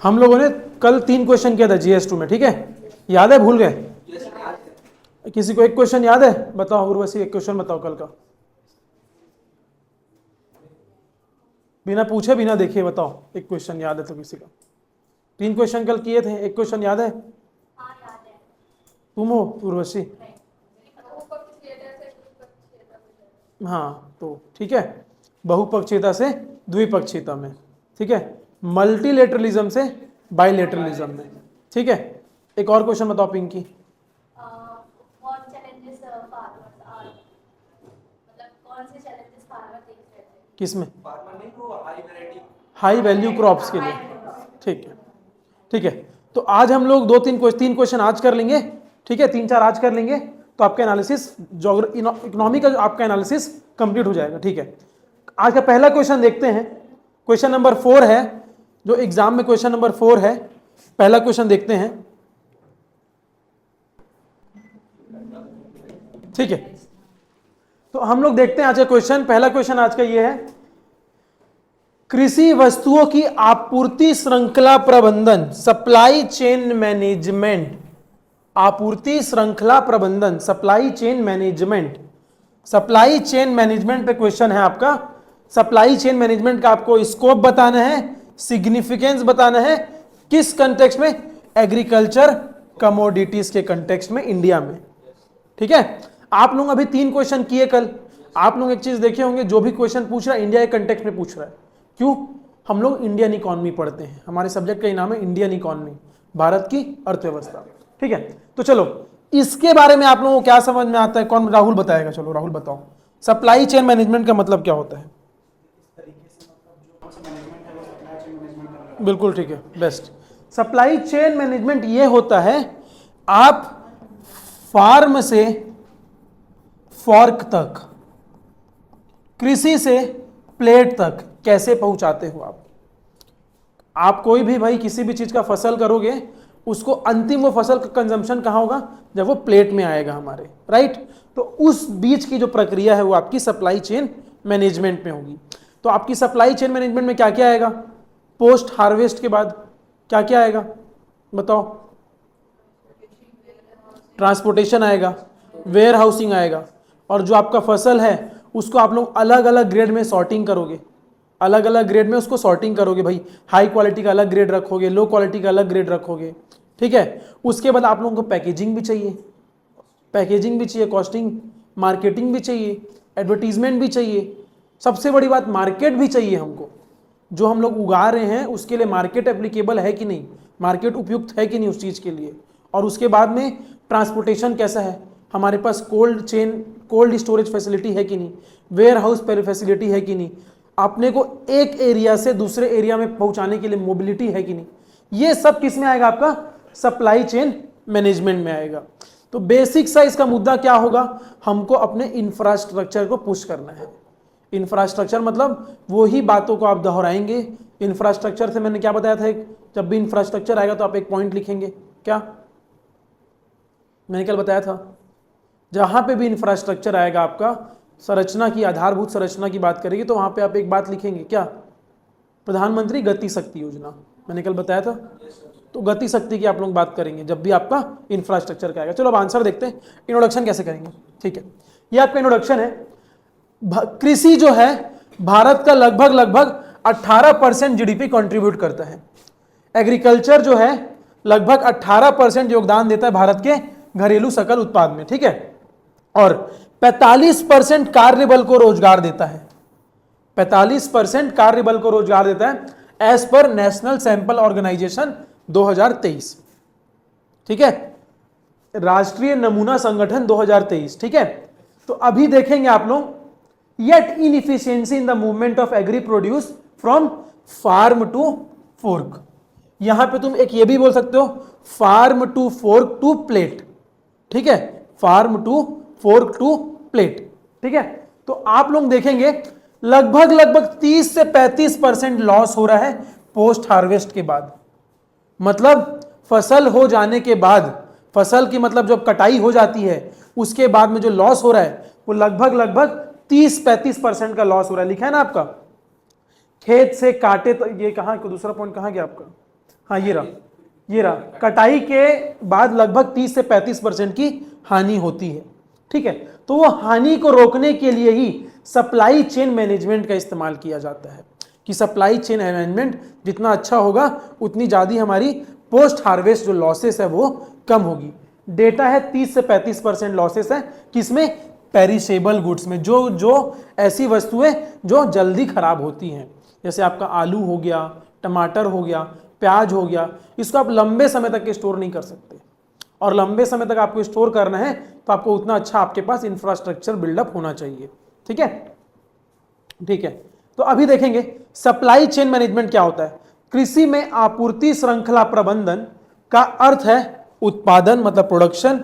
हम लोगों ने कल 3 क्वेश्चन किया था GS2 में, ठीक है, याद है, भूल गए? किसी को एक क्वेश्चन याद है? बताओ उर्वशी, एक क्वेश्चन बताओ कल का, बिना पूछे बिना देखे बताओ, एक क्वेश्चन याद है तो किसी का? 3 क्वेश्चन कल किए थे, एक क्वेश्चन याद है? तुम हो उर्वशी? हाँ, तो ठीक है, बहुपक्षीयता से द्विपक्षीयता में, ठीक है, मल्टीलेटरलिज्म से बाइलेटरलिज्म में, ठीक है। एक और क्वेश्चन बताओ पिंकी। किसमें? हाई वैल्यू क्रॉप्स के लिए, ठीक है, ठीक है। तो आज हम लोग 3 क्वेश्चन आज कर लेंगे, ठीक है, 3-4 आज कर लेंगे, तो आपका एनालिसिस इकोनॉमी का जो आपका एनालिसिस कंप्लीट हो जाएगा, ठीक है। आज का पहला क्वेश्चन देखते हैं, क्वेश्चन नंबर 4 है, जो एग्जाम में क्वेश्चन नंबर 4 है। पहला क्वेश्चन देखते हैं, ठीक है। तो हम लोग देखते हैं आज का क्वेश्चन। पहला क्वेश्चन आज का ये है, कृषि वस्तुओं की आपूर्ति श्रृंखला प्रबंधन, सप्लाई चेन मैनेजमेंट, आपूर्ति श्रृंखला प्रबंधन, supply chain management, supply chain management पे क्वेश्चन है आपका। सप्लाई चेन मैनेजमेंट का आपको स्कोप बताना है, सिग्निफिकेंस बताना है, किस कंटेक्स्ट में? एग्रीकल्चर कमोडिटीज के कंटेक्स्ट में, इंडिया में, ठीक है। आप लोग अभी 3 क्वेश्चन किए कल, आप लोग एक चीज देखे होंगे, जो भी क्वेश्चन पूछ रहा है इंडिया के कंटेक्स्ट में पूछ रहा है। क्यों? हम लोग इंडियन इकोनॉमी पढ़ते हैं, हमारे सब्जेक्ट का ही नाम है इंडियन इकोनॉमी, भारत की अर्थव्यवस्था, ठीक है। तो चलो इसके बारे में आप लोगों को क्या समझ में आता है? कौन? राहुल बताएगा, चलो राहुल बताओ, सप्लाई चेन मैनेजमेंट का मतलब क्या होता है? बिल्कुल ठीक है, बेस्ट। सप्लाई चेन मैनेजमेंट ये होता है, आप फार्म से फॉर्क तक, कृषि से प्लेट तक कैसे पहुंचाते हो आप कोई भी भाई किसी भी चीज का फसल करोगे, उसको अंतिम वो फसल का कंजम्पशन कहां होगा? जब वो प्लेट में आएगा हमारे, राइट। तो उस बीच की जो प्रक्रिया है वो आपकी सप्लाई चेन मैनेजमेंट में होगी। तो आपकी सप्लाई चेन मैनेजमेंट में क्या क्या आएगा? पोस्ट हार्वेस्ट के बाद क्या क्या आएगा बताओ? ट्रांसपोर्टेशन आएगा, वेयर हाउसिंग आएगा, और जो आपका फसल है उसको आप लोग अलग अलग ग्रेड में सॉर्टिंग करोगे, अलग अलग ग्रेड में उसको सॉर्टिंग करोगे भाई, हाई क्वालिटी का अलग ग्रेड रखोगे, लो क्वालिटी का अलग ग्रेड रखोगे, ठीक है। उसके बाद आप लोगों को पैकेजिंग भी चाहिए, पैकेजिंग भी चाहिए, कॉस्टिंग, मार्केटिंग भी चाहिए, एडवर्टीजमेंट भी चाहिए, सबसे बड़ी बात मार्केट भी चाहिए हमको। जो हम लोग उगा रहे हैं उसके लिए मार्केट एप्लीकेबल है कि नहीं, मार्केट उपयुक्त है कि नहीं उस चीज़ के लिए। और उसके बाद में ट्रांसपोर्टेशन कैसा है, हमारे पास cold chain, cold storage facility है कि नहीं, वेयर हाउस फैसिलिटी है कि नहीं, अपने को एक एरिया से दूसरे एरिया में पहुंचाने के लिए मोबिलिटी है कि नहीं। ये सब किस में आएगा? आपका सप्लाई चेन मैनेजमेंट में आएगा। तो बेसिक सा इसका मुद्दा क्या होगा? हमको अपने इंफ्रास्ट्रक्चर को पुश करना है। इंफ्रास्ट्रक्चर मतलब वो ही बातों को आप दोहराएंगे। इंफ्रास्ट्रक्चर से मैंने क्या बताया था, एक जब भी इंफ्रास्ट्रक्चर आएगा तो आप एक पॉइंट लिखेंगे, क्या मैंने कल बताया था? जहां पे भी इंफ्रास्ट्रक्चर आएगा आपका, संरचना की, आधारभूत संरचना की बात करेगी, तो वहां पे आप एक बात लिखेंगे, क्या? प्रधानमंत्री गति शक्ति योजना, मैंने कल बताया था। तो गति शक्ति की आप लोग बात करेंगे जब भी आपका इंफ्रास्ट्रक्चर का आएगा। चलो अब आंसर देखते हैं, इंट्रोडक्शन कैसे करेंगे, ठीक है। ये आपका इंट्रोडक्शन है। कृषि जो है भारत का लगभग 18% जीडीपी कंट्रीब्यूट करता है। एग्रीकल्चर जो है लगभग 18% योगदान देता है भारत के घरेलू सकल उत्पाद में, ठीक है। और 45% कार्यबल को रोजगार देता है, 45% कार्यबल को रोजगार देता है as per national sample organisation 2023, ठीक है, राष्ट्रीय नमूना संगठन 2023, ठीक है। तो अभी देखेंगे आप लोग, yet inefficiency in the movement of agri produce from farm to fork. यहां पे तुम एक ये भी बोल सकते हो, farm to fork to plate, ठीक है, farm to fork to plate, ठीक है। तो आप लोग देखेंगे लगभग 30 से 35% लॉस हो रहा है पोस्ट हार्वेस्ट के बाद। मतलब फसल हो जाने के बाद, फसल की मतलब जब कटाई हो जाती है उसके बाद में जो लॉस हो रहा है वो लगभग 30-35% का लॉस हो रहा है। लिखा है ना आपका, खेत से काटे तो, ये कहां, दूसरा पॉइंट कहां गया आपका? हाँ ये रहा कटाई के बाद लगभग 30 से 35% की हानि होती है। ठीक है, तो वो हानि को रोकने के लिए ही सप्लाई चेन मैनेजमेंट का इस्तेमाल किया जाता है कि सप्लाई चेन मैनेजमेंट जितना अच्छा होगा उतनी ज़्यादा हमारी पोस्ट हार्वेस्ट जो लॉसेस है वो कम होगी। डेटा है 30 से 35% लॉसेस है किसमें, पेरिशेबल गुड्स में, जो ऐसी वस्तुएं जो जल्दी खराब होती हैं, जैसे आपका आलू हो गया, टमाटर हो गया, प्याज हो गया, इसको आप लंबे समय तक स्टोर नहीं कर सकते, और लंबे समय तक आपको स्टोर करना है तो आपको उतना अच्छा आपके पास इंफ्रास्ट्रक्चर बिल्डअप होना चाहिए। ठीक है, ठीक है, तो अभी देखेंगे सप्लाई चेन मैनेजमेंट क्या होता है। कृषि में आपूर्ति श्रृंखला प्रबंधन का अर्थ है उत्पादन मतलब प्रोडक्शन,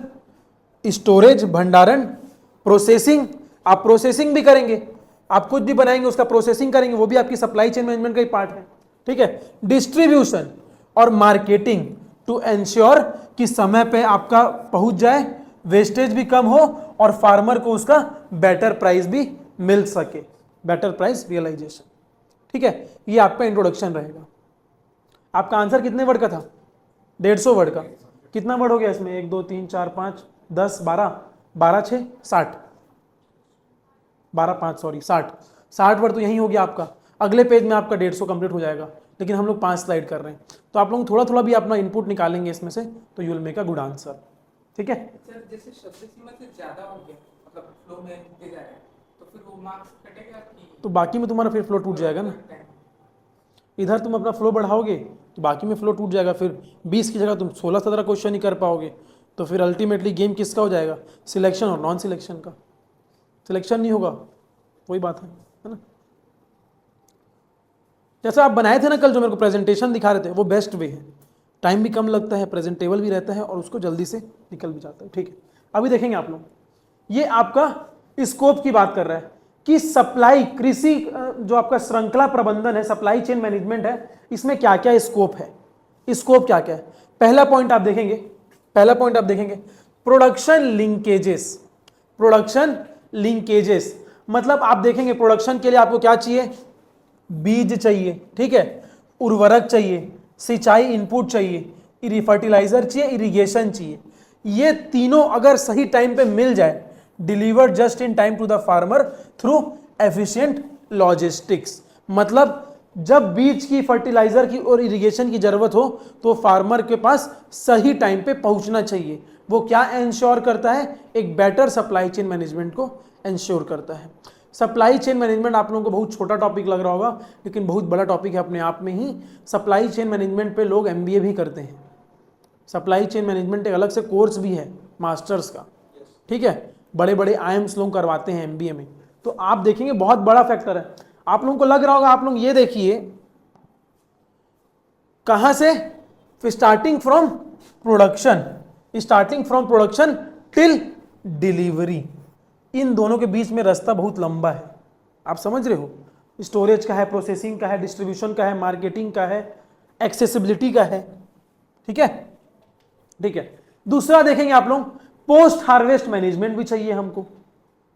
स्टोरेज भंडारण, प्रोसेसिंग, आप प्रोसेसिंग भी करेंगे, आप कुछ भी बनाएंगे उसका प्रोसेसिंग करेंगे, वो भी आपकी सप्लाई चेन मैनेजमेंट का ही पार्ट है। ठीक है, डिस्ट्रीब्यूशन और मार्केटिंग टू एंश्योर कि समय पे आपका पहुंच जाए, वेस्टेज भी कम हो और फार्मर को उसका बेटर प्राइस भी मिल सके, बेटर प्राइस रियलाइजेशन। ठीक है, ये आपका इंट्रोडक्शन रहेगा। आपका आंसर कितने वर्ड का था, 150 वर्ड का। कितना वर्ड हो गया इसमें, 1 2 3 4 5 10 12 12 6 60 12 5 सॉरी 60 वर्ड तो यही हो गया आपका। अगले पेज में आपका 150 कंप्लीट हो जाएगा, लेकिन हम लोग 5 स्लाइड कर रहे हैं, तो आप लोग थोड़ा थोड़ा भी अपना इनपुट निकालेंगे इसमें से, तो you will make a good answer. ठीक है, सर जैसे शब्द सीमा से ज्यादा हो गया मतलब फ्लो में दे जा रहा है तो फिर वो मार्क्स कटेगा कि तो बाकी में तुम्हारा फिर फ्लो टूट जाएगा ना, इधर तुम अपना फ्लो बढ़ाओगे तो बाकी में फ्लो टूट जाएगा, फिर 20 की जगह तुम 16-17 क्वेश्चन ही कर पाओगे, तो फिर अल्टीमेटली गेम किसका हो जाएगा, सिलेक्शन और नॉन सिलेक्शन का। सिलेक्शन नहीं होगा, वही बात है ना। जैसा आप बनाए थे ना कल, जो मेरे को प्रेजेंटेशन दिखा रहे थे, वो बेस्ट वे है, टाइम भी कम लगता है, प्रेजेंटेबल भी रहता है और उसको जल्दी से निकल भी जाता है। ठीक है, अभी देखेंगे आप लोग, ये आपका स्कोप की बात कर रहा है कि सप्लाई कृषि जो आपका श्रृंखला प्रबंधन है, सप्लाई चेन मैनेजमेंट है, इसमें क्या क्या स्कोप है, स्कोप क्या क्या है। पहला पॉइंट आप देखेंगे प्रोडक्शन लिंकेजेस। प्रोडक्शन लिंकेजेस मतलब आप देखेंगे प्रोडक्शन के लिए आपको क्या चाहिए, बीज चाहिए, ठीक है, उर्वरक चाहिए, सिंचाई इनपुट चाहिए, फर्टिलाइजर चाहिए, इरिगेशन चाहिए। ये तीनों अगर सही टाइम पे मिल जाए, delivered just in time to the farmer through efficient logistics, मतलब जब बीज की, फर्टिलाइजर की और इरिगेशन की जरूरत हो तो फार्मर के पास सही टाइम पे पहुंचना चाहिए। वो क्या इंश्योर करता है, एक बेटर सप्लाई चेन मैनेजमेंट को इंश्योर करता है। सप्लाई चेन मैनेजमेंट आप लोगों को बहुत छोटा टॉपिक लग रहा होगा, लेकिन बहुत बड़ा टॉपिक है अपने आप में ही। सप्लाई चेन मैनेजमेंट पे लोग MBA भी करते हैं। सप्लाई चेन मैनेजमेंट एक अलग से कोर्स भी है मास्टर्स का, ठीक है, बड़े बड़े IIMs लोग करवाते हैं MBA में। तो आप देखेंगे बहुत बड़ा फैक्टर है। आप लोगों को लग रहा होगा, आप लोग ये देखिए कहां से, starting from production till delivery, इन दोनों के बीच में रास्ता बहुत लंबा है, आप समझ रहे हो। स्टोरेज का है, प्रोसेसिंग का है, डिस्ट्रीब्यूशन का है, मार्केटिंग का है, एक्सेसिबिलिटी का है। ठीक है, ठीक है। दूसरा देखेंगे आप लोग, पोस्ट हार्वेस्ट मैनेजमेंट भी चाहिए हमको।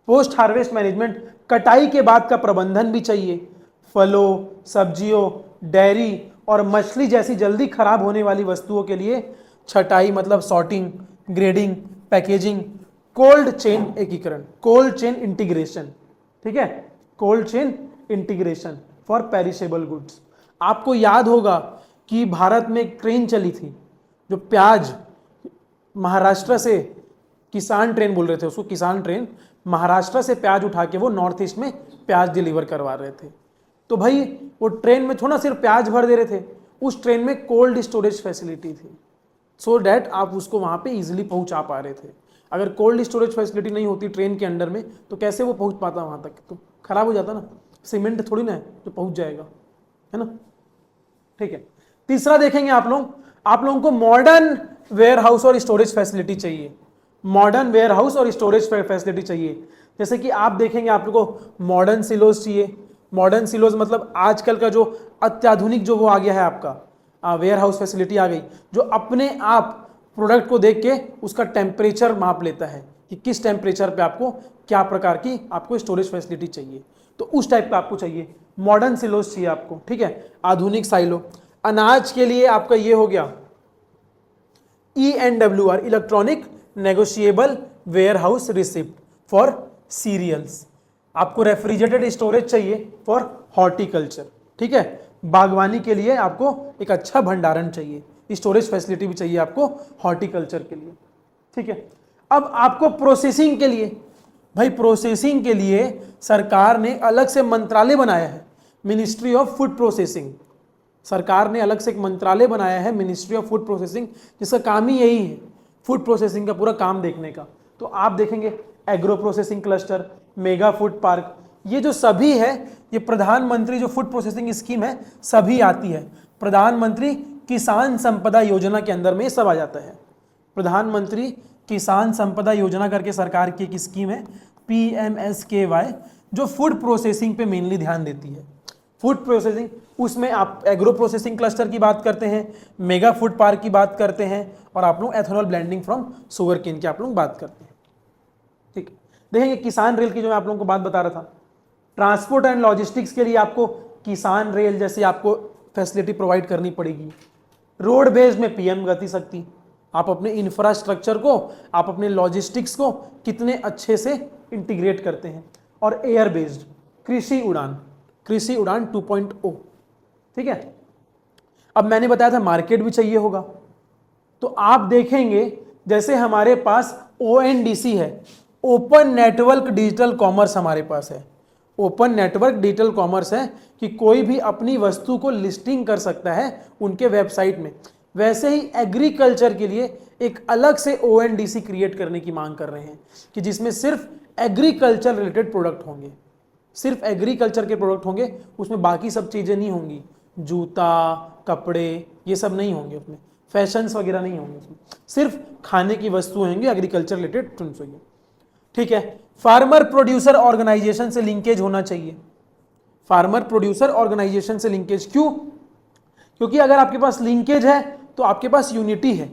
पोस्ट हार्वेस्ट मैनेजमेंट, कटाई के बाद का प्रबंधन भी चाहिए। फलों, सब्जियों, डेयरी और मछली जैसी जल्दी खराब होने वाली वस्तुओं के लिए छटाई मतलब sorting, grading, packaging, cold chain एकीकरण, कोल्ड चेन इंटीग्रेशन, ठीक है, cold chain integration for perishable goods. आपको याद होगा कि भारत में एक ट्रेन चली थी, जो प्याज महाराष्ट्र से, किसान ट्रेन बोल रहे थे उसको, किसान ट्रेन, महाराष्ट्र से प्याज उठा के वो नॉर्थ ईस्ट में प्याज डिलीवर करवा रहे थे। तो भाई वो ट्रेन में थोड़ा सिर्फ प्याज भर दे रहे थे, उस ट्रेन में कोल्ड स्टोरेज फैसिलिटी थी, सो डैट आप उसको वहाँ पे इजीली पहुँचा पा रहे थे। अगर कोल्ड स्टोरेज फैसिलिटी नहीं होती ट्रेन के अंडर में तो कैसे वो पहुँच पाता वहाँ तक, तो खराब हो जाता ना, सीमेंट थोड़ी ना है जो पहुँच जाएगा, है ना। ठीक है, तीसरा देखेंगे आप लोगों को मॉडर्न वेयर हाउस और स्टोरेज फैसिलिटी चाहिए। मॉडर्न वेयर हाउस और स्टोरेज फैसिलिटी चाहिए। जैसे कि आप देखेंगे आप लोगों को मॉडर्न सिलोज चाहिए। मॉडर्न सिलोज मतलब आजकल का जो अत्याधुनिक जो वो आ गया है आपका वेयर हाउस फैसिलिटी आ गई, जो अपने आप प्रोडक्ट को देख के उसका टेम्परेचर माप लेता है कि किस टेम्परेचर पे आपको क्या प्रकार की आपको स्टोरेज फैसिलिटी चाहिए, तो उस टाइप का आपको चाहिए। मॉडर्न सिलोज चाहिए आपको, ठीक है, आधुनिक साइलो। अनाज के लिए आपका ये हो गया ENWR, electronic negotiable warehouse receipt for cereals. आपको रेफ्रिजरेटेड स्टोरेज चाहिए फॉर हॉर्टिकल्चर, ठीक है। बागवानी के लिए आपको एक अच्छा भंडारण चाहिए, स्टोरेज फैसिलिटी भी चाहिए आपको हॉर्टिकल्चर के लिए, ठीक है। अब आपको प्रोसेसिंग के लिए, भाई प्रोसेसिंग के लिए सरकार ने अलग से मंत्रालय बनाया है, मिनिस्ट्री ऑफ फूड प्रोसेसिंग। सरकार ने अलग से एक मंत्रालय बनाया है, मिनिस्ट्री ऑफ फूड प्रोसेसिंग, जिसका काम ही यही है, फूड प्रोसेसिंग का पूरा काम देखने का। तो आप देखेंगे agro processing cluster, mega food park, ये जो सभी है, ये प्रधानमंत्री जो फूड प्रोसेसिंग स्कीम है सभी आती है। प्रधानमंत्री किसान संपदा योजना के अंदर में ये सब आ जाता है। प्रधानमंत्री किसान संपदा योजना करके सरकार की एक स्कीम है PMSKY, जो फूड प्रोसेसिंग पे मेनली ध्यान देती है। फूड प्रोसेसिंग, उसमें आप एग्रो प्रोसेसिंग क्लस्टर की बात करते हैं, मेगा फूड पार्क की बात करते हैं, और आप लोग ethanol blending from sugar cane की आप लोग बात करते हैं, ठीक है। देखेंगे किसान रेल की जो मैं आप लोगों को बात बता रहा था, ट्रांसपोर्ट एंड लॉजिस्टिक्स के लिए आपको किसान रेल जैसी आपको फैसिलिटी प्रोवाइड करनी पड़ेगी। रोड बेस्ड में PM गति शक्ति, आप अपने इंफ्रास्ट्रक्चर को, आप अपने लॉजिस्टिक्स को कितने अच्छे से इंटीग्रेट करते हैं। और एयर बेस्ड कृषि उड़ान, कृषि उड़ान 2.0, ठीक है। अब मैंने बताया था मार्केट भी चाहिए होगा, तो आप देखेंगे जैसे हमारे पास ONDC है, ओपन नेटवर्क डिजिटल कॉमर्स हमारे पास है, ओपन नेटवर्क डिजिटल कॉमर्स है कि कोई भी अपनी वस्तु को लिस्टिंग कर सकता है उनके वेबसाइट में। वैसे ही एग्रीकल्चर के लिए एक अलग से ONDC क्रिएट करने की मांग कर रहे हैं कि जिसमें सिर्फ एग्रीकल्चर रिलेटेड प्रोडक्ट होंगे, सिर्फ एग्रीकल्चर के प्रोडक्ट होंगे, उसमें बाकी सब चीज़ें नहीं होंगी, जूता कपड़े ये सब नहीं होंगे, उसमें फैशंस वगैरह नहीं होंगे, उसमें सिर्फ खाने की वस्तुएं होंगी एग्रीकल्चर रिलेटेड होंगी, ठीक है। फार्मर प्रोड्यूसर ऑर्गेनाइजेशन से लिंकेज होना चाहिए, फार्मर प्रोड्यूसर ऑर्गेनाइजेशन से लिंकेज, क्यों? क्योंकि अगर आपके पास लिंकेज है तो आपके पास यूनिटी है।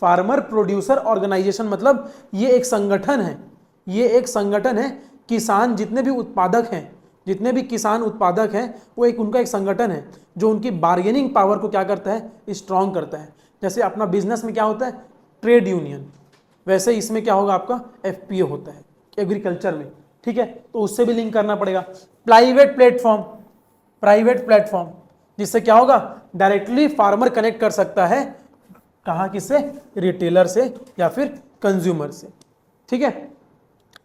फार्मर प्रोड्यूसर ऑर्गेनाइजेशन मतलब ये एक संगठन है, ये एक संगठन है, किसान जितने भी उत्पादक हैं, जितने भी किसान उत्पादक हैं, वो एक उनका एक संगठन है जो उनकी बार्गेनिंग पावर को क्या करता है, स्ट्रॉन्ग करता है। जैसे अपना बिजनेस में क्या होता है, ट्रेड यूनियन, वैसे इसमें क्या होगा, आपका FPO होता है एग्रीकल्चर में, ठीक है। तो उससे भी लिंक करना पड़ेगा। प्राइवेट प्लेटफॉर्म, प्राइवेट प्लेटफॉर्म, जिससे क्या होगा, डायरेक्टली फार्मर कनेक्ट कर सकता है, कहाँ, किससे, रिटेलर से या फिर कंज्यूमर से, ठीक है।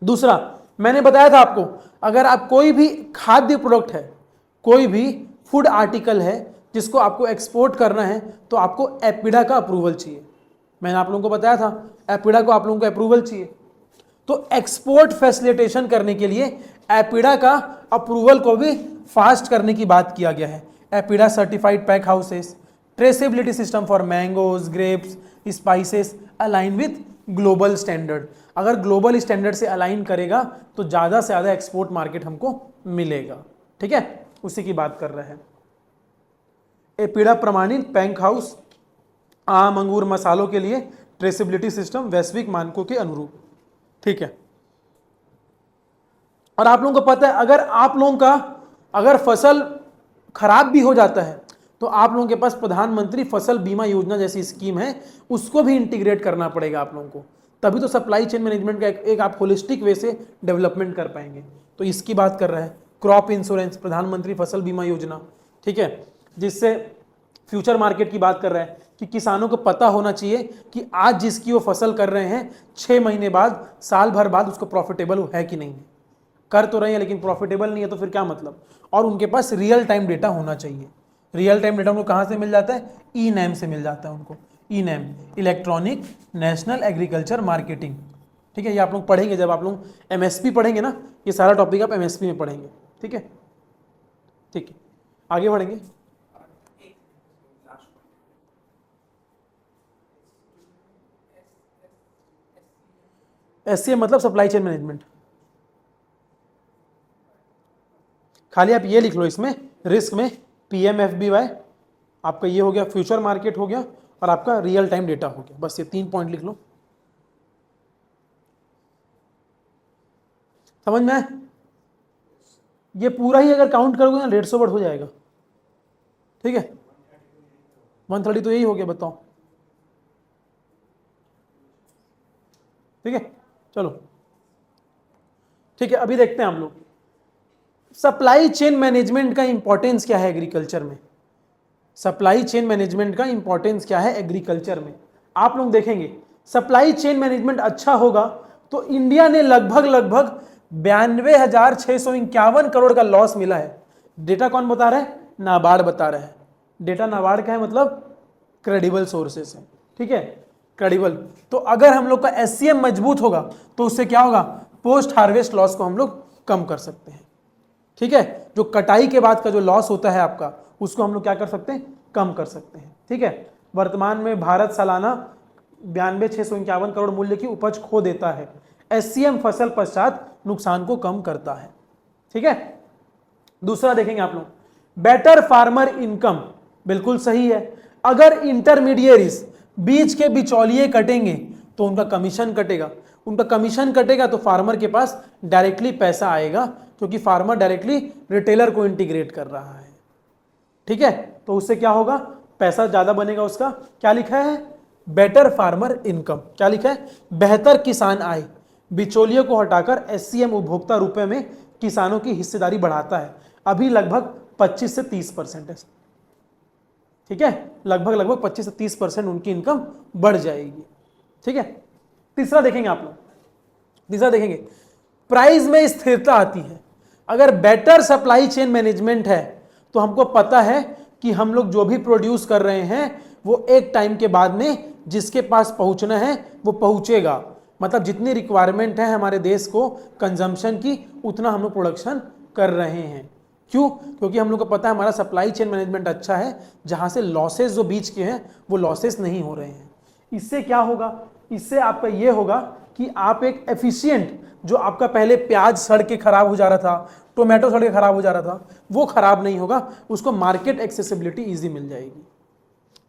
दूसरा मैंने बताया था आपको, अगर आप कोई भी खाद्य प्रोडक्ट है, कोई भी फूड आर्टिकल है जिसको आपको एक्सपोर्ट करना है, तो आपको एपिडा का अप्रूवल चाहिए। मैंने आप लोगों को बताया था एपिडा को आप लोगों को अप्रूवल चाहिए। तो एक्सपोर्ट फैसिलिटेशन करने के लिए एपिडा का अप्रूवल को भी फास्ट करने की बात किया गया है। APEDA certified pack houses, traceability system for mangoes, grapes, spices align with global standard. अगर ग्लोबल स्टैंडर्ड से अलाइन करेगा तो ज़्यादा से ज़्यादा एक्सपोर्ट मार्केट हमको मिलेगा, ठीक है, उसी की बात कर रहे हैं। एपिडा प्रमाणित पैक हाउस आम, अंगूर, मसालों के लिए ट्रेसेबिलिटी सिस्टम वैश्विक मानकों के अनुरूप, ठीक है। और आप लोगों को पता है, अगर आप लोगों का अगर फसल खराब भी हो जाता है तो आप लोगों के पास प्रधानमंत्री फसल बीमा योजना जैसी स्कीम है, उसको भी इंटीग्रेट करना पड़ेगा आप लोगों को, तभी तो सप्लाई चेन मैनेजमेंट का एक आप होलिस्टिक वे से डेवलपमेंट कर पाएंगे। तो इसकी बात कर रहे हैं। क्रॉप इंश्योरेंस, प्रधानमंत्री फसल बीमा योजना, ठीक है, जिससे फ्यूचर मार्केट की बात कर रहे हैं कि किसानों को पता होना चाहिए कि आज जिसकी वो फसल कर रहे हैं 6 महीने बाद, साल भर बाद उसको प्रॉफिटेबल है कि नहीं है। कर तो रहे हैं लेकिन प्रॉफिटेबल नहीं है, तो फिर क्या मतलब। और उनके पास रियल टाइम डेटा होना चाहिए। रियल टाइम डेटा उनको कहाँ से मिल जाता है, ENAM से मिल जाता है उनको। ENAM, electronic national agriculture marketing, ठीक है। ये आप लोग पढ़ेंगे जब आप लोग MSP पढ़ेंगे ना, ये सारा टॉपिक आप MSP में पढ़ेंगे, ठीक है, ठीक है। आगे बढ़ेंगे। SCM मतलब सप्लाई चेन मैनेजमेंट। खाली आप ये लिख लो इसमें, रिस्क में PMFBY, आपका ये हो गया, फ्यूचर मार्केट हो गया, और आपका रियल टाइम डेटा हो गया। बस ये 3 पॉइंट लिख लो, समझ में आए? ये पूरा ही अगर काउंट करोगे ना 150 वर्ड हो जाएगा, ठीक है। 130 तो यही हो गया, बताओ। ठीक है, चलो ठीक है, अभी देखते हैं हम लोग सप्लाई चेन मैनेजमेंट का इंपॉर्टेंस क्या है एग्रीकल्चर में। सप्लाई चेन मैनेजमेंट का इंपॉर्टेंस क्या है एग्रीकल्चर में, आप लोग देखेंगे सप्लाई चेन मैनेजमेंट अच्छा होगा तो इंडिया ने लगभग 92,651 करोड़ का लॉस मिला है। डेटा कौन बता रहा है? नाबार्ड बता रहा है। डेटा नाबार्ड का है, मतलब क्रेडिबल सोर्सेस है। ठीक है, क्रेडिबल। तो अगर हम लोग का एससीएम मजबूत होगा तो उससे क्या होगा, पोस्ट हार्वेस्ट लॉस को हम लोग कम कर सकते हैं। ठीक है, जो कटाई के बाद का जो लॉस होता है आपका, उसको हम लोग क्या कर सकते हैं, कम कर सकते हैं। ठीक है, वर्तमान में भारत सालाना 92,651 करोड़ मूल्य की उपज खो देता है। एससीएम फसल पश्चात नुकसान को कम करता है। ठीक है, दूसरा देखेंगे आप लोग, बेटर फार्मर इनकम, बिल्कुल सही है। अगर इंटरमीडिएरीज, बीच के बिचौलिए कटेंगे तो उनका कमीशन कटेगा, उनका कमीशन कटेगा तो फार्मर के पास डायरेक्टली पैसा आएगा, क्योंकि फार्मर डायरेक्टली रिटेलर को इंटीग्रेट कर रहा है। ठीक है, तो उससे क्या होगा, पैसा ज्यादा बनेगा उसका। क्या लिखा है, बेटर फार्मर इनकम। क्या लिखा है, बेहतर किसान आय। बिचौलियों को हटाकर एससीएम उपभोक्ता रुपए में किसानों की हिस्सेदारी बढ़ाता है। अभी लगभग 25 से 30% है। ठीक है, लगभग 25 से 30% उनकी इनकम बढ़ जाएगी। ठीक है, तीसरा देखेंगे आप लोग, तीसरा देखेंगे प्राइस में स्थिरता आती है। अगर बेटर सप्लाई चेन मैनेजमेंट है तो हमको पता है कि हम लोग जो भी प्रोड्यूस कर रहे हैं वो एक टाइम के बाद में जिसके पास पहुंचना है वो पहुंचेगा। मतलब जितनी रिक्वायरमेंट है हमारे देश को कंजम्पशन की, उतना हम लोग प्रोडक्शन कर रहे हैं। क्यों? क्योंकि हम लोग को पता है हमारा सप्लाई चेन मैनेजमेंट अच्छा है, जहां से लॉसेस जो बीच के हैं वो लॉसेस नहीं हो रहे हैं। इससे क्या होगा, इससे आपका ये होगा कि आप एक एफिशिएंट, जो आपका पहले प्याज सड़ के खराब हो जा रहा था, टोमेटो सड़ के खराब हो जा रहा था, वो खराब नहीं होगा, उसको मार्केट एक्सेसिबिलिटी ईजी मिल जाएगी।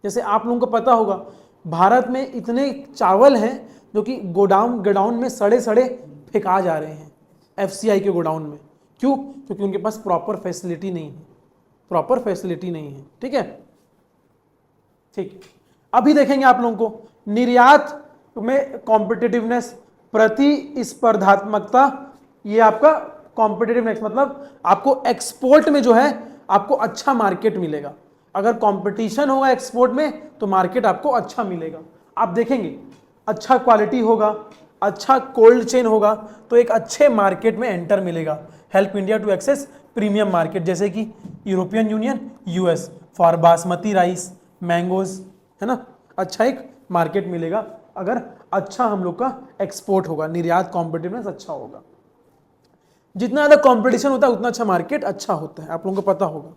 जैसे आप लोगों को पता होगा भारत में इतने चावल हैं जो कि गोडाउन में सड़े फेंका जा रहे हैं, एफसीआई के गोडाउन में। क्यों? क्योंकि उनके पास प्रॉपर फैसिलिटी नहीं है, प्रॉपर फैसिलिटी नहीं है। ठीक है, ठीक। अभी देखेंगे आप लोगों को निर्यात में कॉम्पिटिटिवनेस, प्रतिस्पर्धात्मकता। ये आपका कॉम्पिटिटिवनेस मतलब आपको एक्सपोर्ट में जो है आपको अच्छा मार्केट मिलेगा। अगर कंपटीशन होगा एक्सपोर्ट में तो मार्केट आपको अच्छा मिलेगा। आप देखेंगे अच्छा क्वालिटी होगा, अच्छा कोल्ड चेन होगा तो एक अच्छे मार्केट में एंटर मिलेगा। Help India to access premium market, जैसे कि European Union, US for basmati rice, mangoes, है ना। अच्छा एक मार्केट मिलेगा अगर अच्छा हम लोग का एक्सपोर्ट होगा, निर्यात कॉम्पिटिटिवनेस अच्छा होगा। जितना ज़्यादा कंपटीशन होता है उतना अच्छा मार्केट अच्छा होता है, आप लोगों को पता होगा,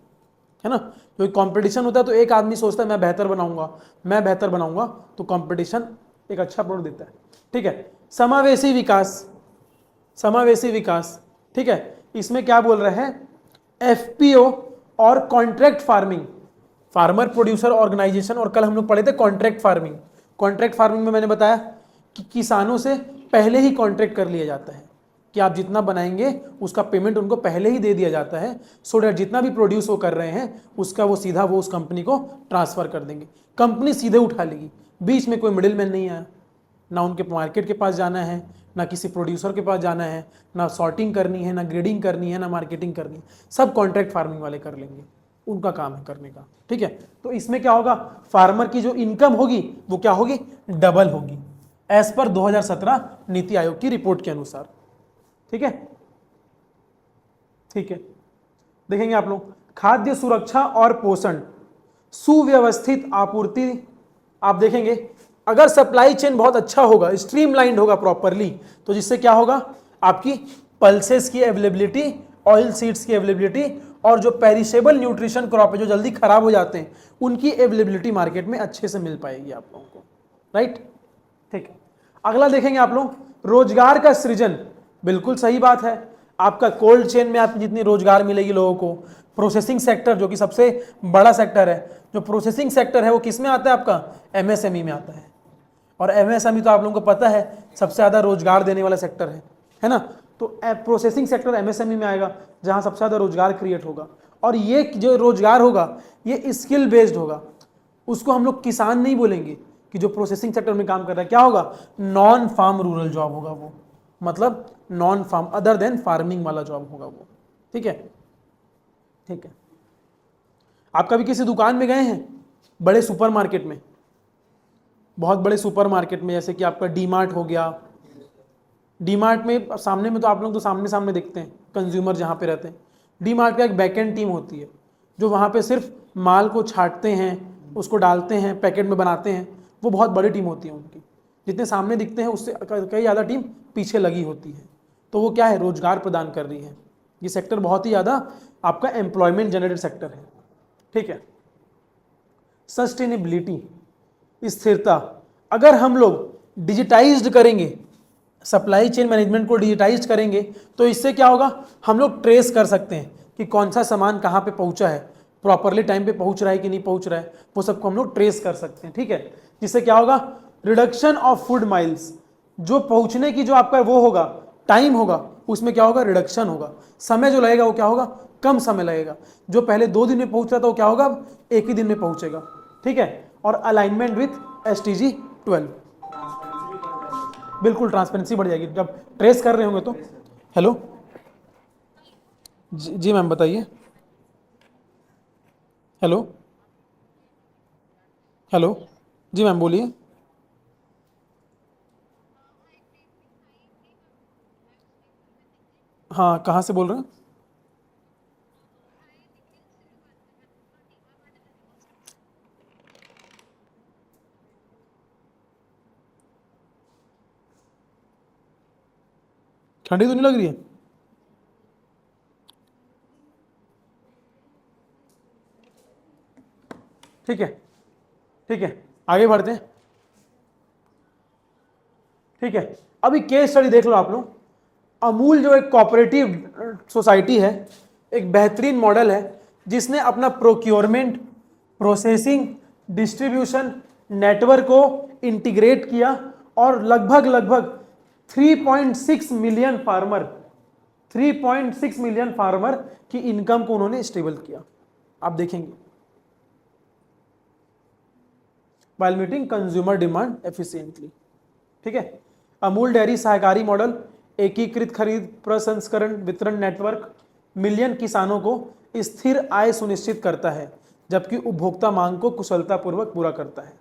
है ना। क्योंकि कंपटीशन होता है तो एक आदमी सोचता है मैं बेहतर बनाऊंगा, तो कंपटीशन एक अच्छा प्रोडक्ट देता है। ठीक है, समावेशी विकास, ठीक है, इसमें क्या बोल रहे हैं, एफपीओ और contract farming, farmer producer organisation, और कल हम लोग पढ़े थे कॉन्ट्रैक्ट फार्मिंग। कॉन्ट्रैक्ट फार्मिंग में मैंने बताया कि किसानों से पहले ही कॉन्ट्रैक्ट कर लिया जाता है कि आप जितना बनाएंगे उसका पेमेंट उनको पहले ही दे दिया जाता है, सो डैट जितना भी प्रोड्यूस वो कर रहे हैं उसका वो सीधा वो उस कंपनी को ट्रांसफर कर देंगे, कंपनी सीधे उठा लेगी। बीच में कोई मिडिल मैन नहीं आया, ना उनके मार्केट के पास जाना है, ना किसी प्रोड्यूसर के पास जाना है, ना सॉर्टिंग करनी है, ना ग्रेडिंग करनी है, ना मार्केटिंग करनी है, सब कॉन्ट्रैक्ट फार्मिंग वाले कर लेंगे, उनका काम है करने का। ठीक है, तो इसमें क्या होगा, फार्मर की जो इनकम होगी वो क्या होगी, डबल होगी, एज पर 2017 नीति आयोग की रिपोर्ट के अनुसार। ठीक है, ठीक है, देखेंगे आप लोग खाद्य सुरक्षा और पोषण, सुव्यवस्थित आपूर्ति। आप देखेंगे अगर सप्लाई चेन बहुत अच्छा होगा, स्ट्रीमलाइंड होगा प्रॉपरली, तो जिससे क्या होगा, आपकी पल्सेस की अवेलेबिलिटी, ऑयल सीड्स की अवेलेबिलिटी, और जो पेरिशेबल न्यूट्रिशन क्रॉप है जो जल्दी खराब हो जाते हैं उनकी अवेलेबिलिटी मार्केट में अच्छे से मिल पाएगी आप लोगों को। राइट, ठीक है। अगला देखेंगे आप लोग रोजगार का सृजन, बिल्कुल सही बात है। आपका कोल्ड चेन में आपकी जितनी रोजगार मिलेगी लोगों को, प्रोसेसिंग सेक्टर जो कि सबसे बड़ा सेक्टर है, जो प्रोसेसिंग सेक्टर है वो किस में आता है, आपका एमएसएमई में आता है। और एमएसएमई तो आप लोगों को पता है सबसे ज़्यादा रोजगार देने वाला सेक्टर है ना। तो प्रोसेसिंग सेक्टर एमएसएमई में आएगा जहाँ सबसे ज़्यादा रोजगार क्रिएट होगा। और ये जो रोजगार होगा ये स्किल बेस्ड होगा। उसको हम लोग किसान नहीं बोलेंगे कि जो प्रोसेसिंग सेक्टर में काम कर रहा है, क्या होगा, नॉन फार्म रूरल जॉब होगा वो, मतलब non farm other than farming वाला जॉब होगा वो। ठीक है, ठीक है। आप कभी किसी दुकान में गए हैं, बड़े सुपरमार्केट में, बहुत बड़े सुपरमार्केट में, जैसे कि आपका डी मार्ट हो गया। डी मार्ट में सामने में तो आप लोग तो सामने सामने देखते हैं कंज्यूमर जहाँ पे रहते हैं। डी मार्ट का एक बैकएंड टीम होती है जो वहाँ पे सिर्फ माल को छांटते हैं, उसको डालते हैं, पैकेट में बनाते हैं। वो बहुत बड़ी टीम होती है उनकी, जितने सामने दिखते हैं उससे कई ज़्यादा टीम पीछे लगी होती है। तो वो क्या है, रोजगार प्रदान कर रही है। ये सेक्टर बहुत ही ज़्यादा आपका एम्प्लॉयमेंट जनरेटेड सेक्टर है। ठीक है। सस्टेनेबिलिटी, स्थिरता, अगर हम लोग डिजिटाइज्ड करेंगे, सप्लाई चेन मैनेजमेंट को डिजिटाइज करेंगे, तो इससे क्या होगा, हम लोग ट्रेस कर सकते हैं कि कौन सा सामान कहाँ पे पहुँचा है, प्रॉपरली टाइम पे पहुँच रहा है कि नहीं पहुँच रहा है, वो सबको हम लोग ट्रेस कर सकते हैं। ठीक है, जिससे क्या होगा, रिडक्शन ऑफ फूड माइल्स, जो पहुँचने की जो आपका वो होगा टाइम होगा, उसमें क्या होगा, रिडक्शन होगा। समय जो लगेगा वो क्या होगा, कम समय लगेगा। जो पहले 2 दिन में पहुँच रहा था वो क्या होगा, अब 1 ही दिन में पहुँचेगा। ठीक है, और अलाइनमेंट विथ SDG 12, बिल्कुल ट्रांसपेरेंसी बढ़ जाएगी जब ट्रेस कर रहे होंगे तो। हेलो जी मैम बताइए। हेलो हेलो जी मैम बोलिए। हाँ, कहाँ से बोल रहे हैं? ठंडी तो नहीं लग रही है? ठीक है, ठीक है, आगे बढ़ते हैं। ठीक है, अभी केस स्टडी देख लो आप लोग। अमूल जो एक कोऑपरेटिव सोसाइटी है, एक बेहतरीन मॉडल है, जिसने अपना प्रोक्योरमेंट, प्रोसेसिंग, डिस्ट्रीब्यूशन नेटवर्क को इंटीग्रेट किया और लगभग लगभग 3.6 मिलियन फार्मर 3.6 मिलियन फार्मर की इनकम को उन्होंने स्टेबल किया। आप देखेंगे, while meeting consumer demand efficiently। ठीक है, अमूल डेयरी सहकारी मॉडल, एकीकृत खरीद प्रसंस्करण वितरण नेटवर्क मिलियन किसानों को स्थिर आय सुनिश्चित करता है, जबकि उपभोक्ता मांग को कुशलतापूर्वक पूरा करता है।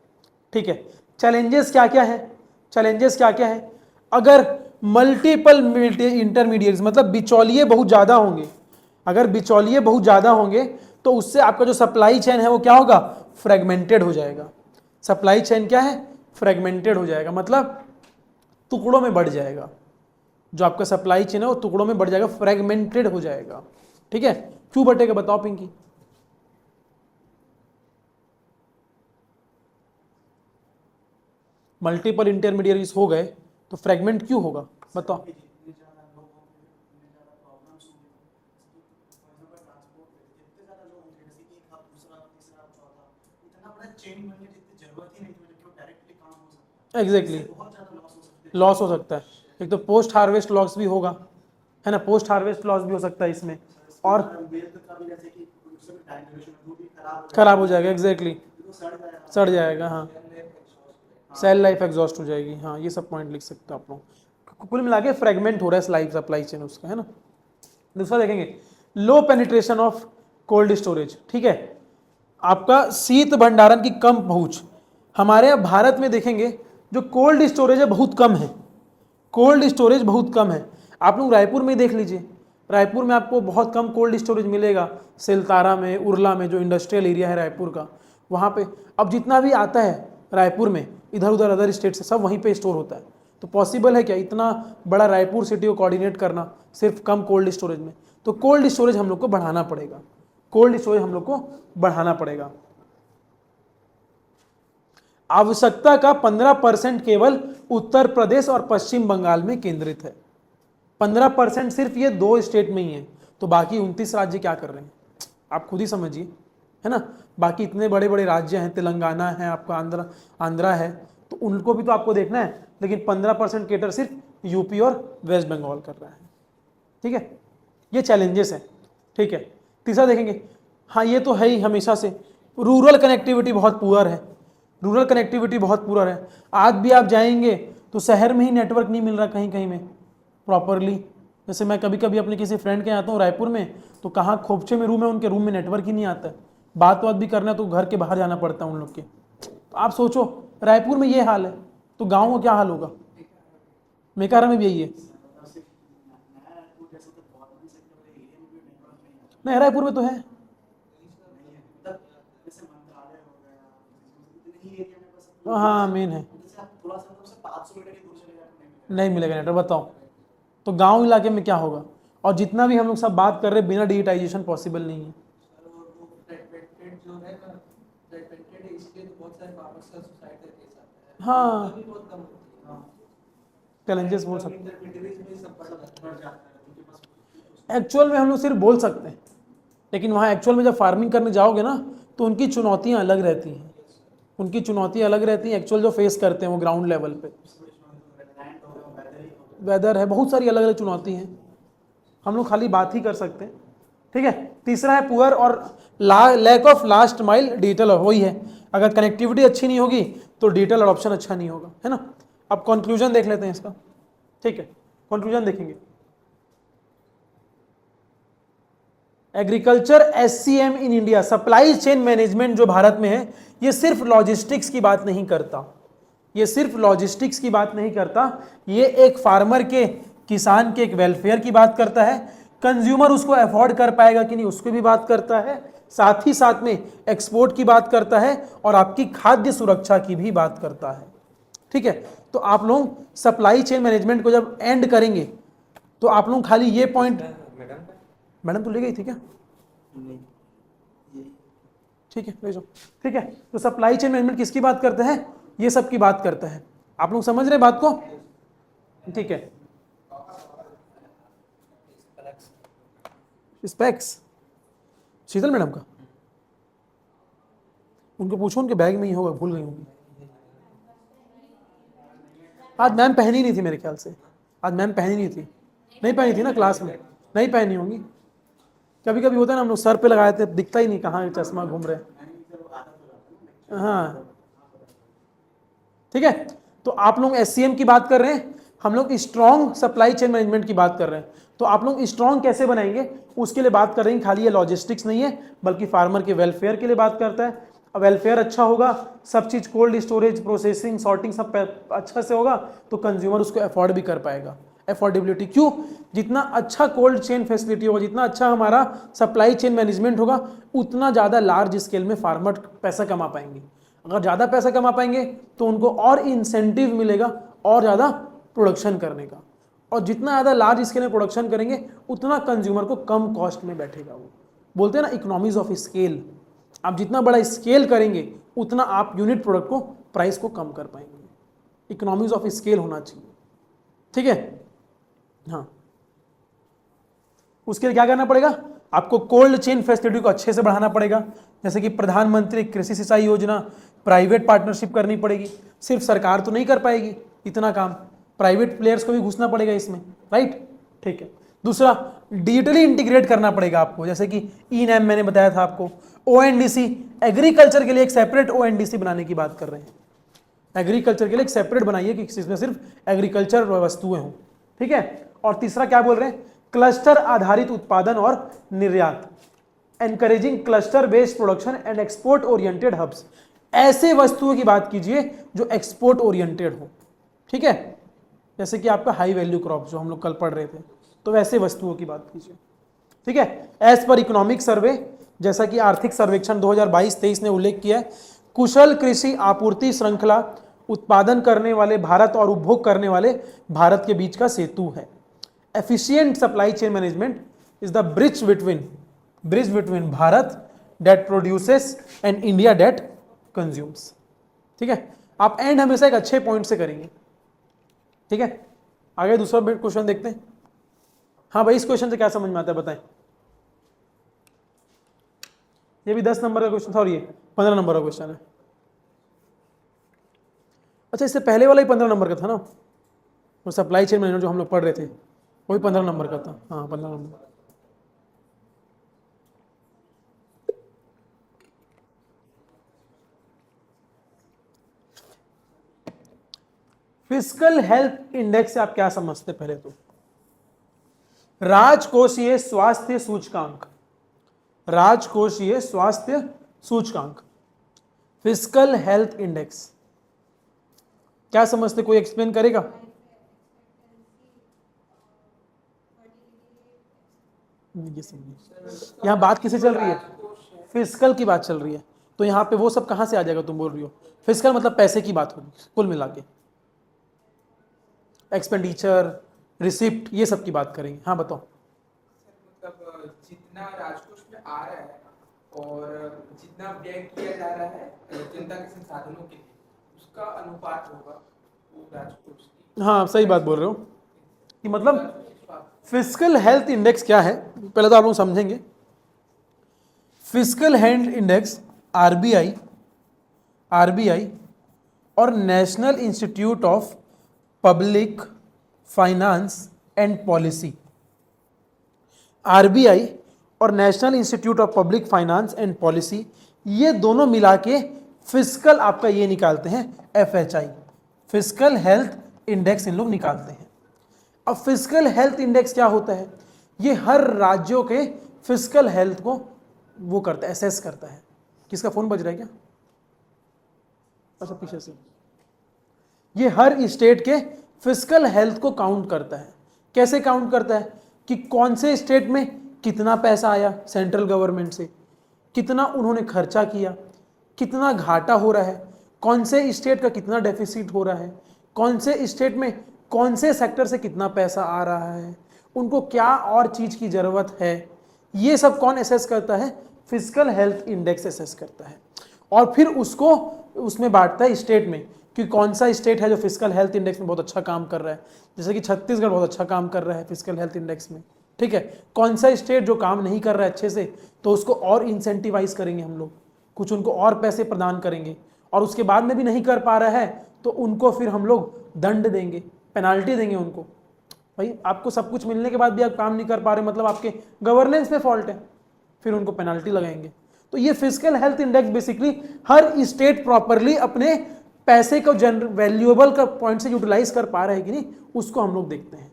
ठीक है, चैलेंजेस क्या क्या है, चैलेंजेस क्या क्या है, अगर मल्टीपल इंटरमीडिएट्स, मतलब बिचौलिए बहुत ज़्यादा होंगे, अगर बिचौलिए बहुत ज़्यादा होंगे तो उससे आपका जो सप्लाई चेन है वो क्या होगा, फ्रेगमेंटेड हो जाएगा। सप्लाई चेन क्या है, फ्रेगमेंटेड हो जाएगा, मतलब टुकड़ों में बढ़ जाएगा। जो आपका सप्लाई चेन है वो टुकड़ों में बढ़ जाएगा, फ्रेगमेंटेड हो जाएगा। ठीक है, क्यों बढ़ेगा बताओ पिंकी? मल्टीपल इंटरमीडिएट्स हो गए तो फ्रेगमेंट क्यों होगा बताओ? एग्जैक्टली, लॉस हो सकता है। एक तो पोस्ट हार्वेस्ट लॉस भी होगा, है ना, पोस्ट हार्वेस्ट लॉस भी हो सकता है इसमें, और खराब हो जाएगा, एग्जैक्टली, सड़ जाएगा। हाँ, सेल लाइफ एग्जॉस्ट हो जाएगी। हाँ, ये सब पॉइंट लिख सकते हो आप लोग। कुल मिला के फ्रेगमेंट हो रहा है लाइफ सप्लाई चेन उसका, है ना। दूसरा देखेंगे, लो पेनिट्रेशन ऑफ कोल्ड स्टोरेज। ठीक है, आपका शीत भंडारण की कम पहुंच। हमारे यहाँ भारत में देखेंगे जो कोल्ड स्टोरेज है बहुत कम है, कोल्ड स्टोरेज बहुत कम है। आप लोग रायपुर में देख लीजिए, रायपुर में आपको बहुत कम कोल्ड स्टोरेज मिलेगा, सेलतारा में, उरला में, जो इंडस्ट्रियल एरिया है रायपुर का, वहाँ पे अब जितना भी आता है रायपुर में इधर उधर अदर स्टेट से, सब वहीं पे स्टोर होता है। तो पॉसिबल है क्या इतना बड़ा रायपुर सिटी को कोऑर्डिनेट करना सिर्फ कम कोल्ड स्टोरेज में? तो कोल्ड स्टोरेज हम लोग को बढ़ाना पड़ेगा, कोल्ड स्टोरेज हम लोग को बढ़ाना पड़ेगा। आवश्यकता का 15% केवल उत्तर प्रदेश और पश्चिम बंगाल में केंद्रित है। 15% सिर्फ ये 2 स्टेट में ही है, तो बाकी 29 राज्य क्या कर रहे हैं आप खुद ही समझिए, है ना। बाकी इतने बड़े बड़े राज्य हैं, तेलंगाना है आपका, आंध्रा है, तो उनको भी तो आपको देखना है। लेकिन 15% केटर सिर्फ यूपी और वेस्ट बंगाल कर रहा है। ठीक है, ये चैलेंजेस है। ठीक है, तीसरा देखेंगे, हाँ ये तो है ही हमेशा से, रूरल कनेक्टिविटी बहुत पुअर है, रूरल कनेक्टिविटी बहुत पुअर है। आज भी आप जाएंगे तो शहर में ही नेटवर्क नहीं मिल रहा कहीं कहीं में प्रॉपरली। जैसे मैं कभी कभी अपने किसी फ्रेंड के यहाँ आता हूँ रायपुर में, तो कहाँ खोपचे में रूम है, उनके रूम में नेटवर्क ही नहीं आता है। बात भी करना है तो घर के बाहर जाना पड़ता है उन लोग के। तो आप सोचो रायपुर में ये हाल है तो गाँव में क्या हाल होगा। मेकाहारा में भी यही है। नहीं रायपुर में तो है। हाँ मेन है, नहीं मिलेगा नेटवर्क, बताओ तो गांव इलाके में क्या होगा। और जितना भी हम लोग सब बात कर रहे हैं बिना डिजिटाइजेशन पॉसिबल नहीं है। हाँ चैलेंजेस बोल सकते हैं, एक्चुअल में हम लोग सिर्फ बोल सकते हैं, लेकिन वहाँ एक्चुअल में जब फार्मिंग करने जाओगे ना तो उनकी चुनौतियाँ अलग रहती हैं, उनकी चुनौतियाँ अलग रहती हैं। एक्चुअल जो फेस करते हैं वो ग्राउंड लेवल पे वेदर है, बहुत सारी अलग अलग चुनौती हैं, हम लोग खाली बात ही कर सकते हैं। ठीक है, तीसरा है पुअर और lack of last mile digital, वही है अगर कनेक्टिविटी अच्छी नहीं होगी तो डिजिटल अडॉप्शन अच्छा नहीं होगा, है ना। अब कंक्लूजन देख लेते हैं इसका। ठीक है, कंक्लूजन देखेंगे। Agriculture SCM in India, supply chain management जो भारत में है, ये सिर्फ लॉजिस्टिक्स की बात नहीं करता, ये सिर्फ लॉजिस्टिक्स की बात नहीं करता, ये एक फार्मर के, किसान के एक वेलफेयर की बात करता है, कंज्यूमर उसको अफोर्ड कर पाएगा कि नहीं उसकी भी बात करता है, साथ ही साथ में एक्सपोर्ट की बात करता है और आपकी खाद्य सुरक्षा की भी बात करता है। ठीक है, तो आप लोग सप्लाई चेन मैनेजमेंट को जब एंड करेंगे तो आप लोग खाली ये पॉइंट, मैडम तो ले गई थी क्या? ठीक है ले जाओ। ठीक है, तो सप्लाई चेन मैनेजमेंट किसकी बात करते हैं, ये सब की बात करता है। आप लोग समझ रहे बात को? ठीक है, स्पेक्स शीतल मैडम का, उनको पूछो उनके बैग में ही होगा, भूल गई होंगी। आज मैम पहनी नहीं थी मेरे ख्याल से, आज मैम पहनी नहीं थी, नहीं पहनी थी ना क्लास में, नहीं पहनी होंगी। कभी कभी होता है ना हम लोग सर पे लगाए थे, दिखता ही नहीं कहाँ चश्मा घूम रहे। हाँ ठीक है, तो आप लोग एससीएम की बात कर रहे हैं, हम लोग स्ट्रॉन्ग सप्लाई चेन मैनेजमेंट की बात कर रहे हैं। तो आप लोग स्ट्रॉन्ग कैसे बनाएंगे उसके लिए बात कर रहे हैं। खाली ये लॉजिस्टिक्स नहीं है बल्कि फार्मर के वेलफेयर के लिए बात करता है। वेलफेयर अच्छा होगा, सब चीज़ कोल्ड स्टोरेज, प्रोसेसिंग, सॉर्टिंग सब अच्छा से होगा तो कंज्यूमर उसको अफोर्ड भी कर पाएगा। अफोर्डेबिलिटी क्यों, जितना अच्छा कोल्ड चेन फैसिलिटी होगा, जितना अच्छा हमारा सप्लाई चेन मैनेजमेंट होगा, उतना ज़्यादा लार्ज स्केल में फार्मर पैसा कमा पाएंगे। अगर ज़्यादा पैसा कमा पाएंगे तो उनको और इंसेंटिव मिलेगा और ज़्यादा प्रोडक्शन करने का, और जितना ज़्यादा लार्ज स्केल में प्रोडक्शन करेंगे उतना कंज्यूमर को कम कॉस्ट में बैठेगा। वो बोलते हैं ना इकोनॉमीज ऑफ स्केल, आप जितना बड़ा स्केल करेंगे उतना आप यूनिट प्रोडक्ट को, प्राइस को कम कर पाएंगे। इकोनॉमीज ऑफ स्केल होना चाहिए। ठीक है, हाँ उसके लिए क्या करना पड़ेगा, आपको कोल्ड चेन फैसिलिटी को अच्छे से बढ़ाना पड़ेगा। जैसे कि प्रधानमंत्री कृषि सिंचाई योजना, प्राइवेट पार्टनरशिप करनी पड़ेगी, सिर्फ सरकार तो नहीं कर पाएगी इतना काम, प्राइवेट प्लेयर्स को भी घुसना पड़ेगा इसमें, राइट। ठीक है, दूसरा डिजिटली इंटीग्रेट करना पड़ेगा आपको, जैसे कि ई नैम मैंने बताया था आपको। ओएनडीसी, एग्रीकल्चर के लिए एक सेपरेट ओएनडीसी बनाने की बात कर रहे हैं। एग्रीकल्चर के लिए एक सेपरेट बनाइए कि इसमें सिर्फ एग्रीकल्चर वस्तुएं हों। ठीक है, और तीसरा क्या बोल रहे हैं, क्लस्टर आधारित उत्पादन और निर्यात, encouraging cluster based production and export oriented hubs. ऐसे वस्तुओं की बात कीजिए जो एक्सपोर्ट ओरिएंटेड हो। ठीक है, जैसे कि आपका हाई वैल्यू क्रॉप जो हम लोग कल पढ़ रहे थे, तो वैसे वस्तुओं की बात कीजिए। ठीक है, एज पर इकोनॉमिक सर्वे, जैसा कि आर्थिक सर्वेक्षण 2022-23 ने उल्लेख किया है, कुशल कृषि आपूर्ति श्रृंखला उत्पादन करने वाले भारत और उपभोग करने वाले भारत के बीच का सेतु है। Efficient supply chain management is the bridge between Bharat that produces and India that consumes. ठीक है, आप एंड हमेशा एक अच्छे पॉइंट से करेंगे। ठीक है, आगे दूसरा क्वेश्चन देखते हैं। हाँ भाई, इस क्वेश्चन से क्या समझ में आता है बताएं। ये भी 10 नंबर का क्वेश्चन था और ये 15 नंबर का क्वेश्चन है। अच्छा, इससे पहले वाला ही 15 नंबर का था ना, वो सप्लाई चेन मैनेजमेंट जो हम लोग पढ़ रहे थे वही 15 नंबर का था। हाँ 15 नंबर। फिस्कल हेल्थ इंडेक्स से आप क्या समझते? पहले तो राजकोषीय स्वास्थ्य सूचकांक, राजकोषीय स्वास्थ्य सूचकांक, फिस्कल हेल्थ इंडेक्स क्या समझते? कोई एक्सप्लेन करेगा? ये समझिए यहाँ बात किसे चल रही है? फिस्कल की बात चल रही है। तो यहाँ पे वो सब कहाँ से आ जाएगा? तुम बोल रही हो फिस्कल मतलब पैसे की बात होगी, कुल मिला के एक्सपेंडिचर, रिसिप्ट, ये सब की बात करेंगे। हाँ बताओ। मतलब जितना राजकोष में आ रहा है और जितना व्यय किया जा रहा है जनता के संसाधनों के लिए, उसका अनुपात होगा वो राजकोष की। हाँ सही बात बोल रहे हो कि मतलब फिस्कल हेल्थ इंडेक्स क्या है, पहले तो आप लोग समझेंगे। फिस्कल हेल्थ इंडेक्स आरबीआई और national institute of public finance and policy, RBI और national institute of public finance and policy, ये दोनों मिला के फिस्कल आपका ये निकालते हैं एफएचआई, फिस्कल हेल्थ इंडेक्स इन लोग निकालते हैं। अब फिस्कल हेल्थ इंडेक्स क्या होता है? ये हर राज्यों के फिस्कल हेल्थ को वो करता है, एसेस करता है। किसका फोन बज रहा है क्या? अच्छा पीछे से। ये हर स्टेट के फिस्कल हेल्थ को काउंट करता है। कैसे काउंट करता है? कि कौन से स्टेट में कितना पैसा आया सेंट्रल गवर्नमेंट से, कितना उन्होंने खर्चा किया, कितना घाटा हो रहा है, कौन से स्टेट का कितना डेफिसिट हो रहा है, कौन से स्टेट में कौन से सेक्टर से कितना पैसा आ रहा है, उनको क्या और चीज की जरूरत है, ये सब कौन एसेस करता है? फिस्कल हेल्थ इंडेक्स एसेस करता है। और फिर उसको उसमें बांटता है स्टेट में कि कौन सा स्टेट है जो फिस्कल हेल्थ इंडेक्स में बहुत अच्छा काम कर रहा है। जैसे कि छत्तीसगढ़ बहुत अच्छा काम कर रहा है फिस्कल हेल्थ इंडेक्स में, ठीक है। कौन सा स्टेट जो काम नहीं कर रहा है अच्छे से, तो उसको और इंसेंटिवाइज करेंगे हम लोग, कुछ उनको और पैसे प्रदान करेंगे। और उसके बाद में भी नहीं कर पा रहा है तो उनको फिर हम लोग दंड देंगे, पेनाल्टी देंगे उनको। भाई आपको सब कुछ मिलने के बाद भी आप काम नहीं कर पा रहे, मतलब आपके गवर्नेंस में फॉल्ट है, फिर उनको पेनाल्टी लगाएंगे। तो ये फिस्कल हेल्थ इंडेक्स बेसिकली हर स्टेट प्रॉपरली अपने पैसे को वैल्यूएबल का पॉइंट से यूटिलाइज कर पा रहे हैं कि नहीं, उसको हम लोग देखते हैं।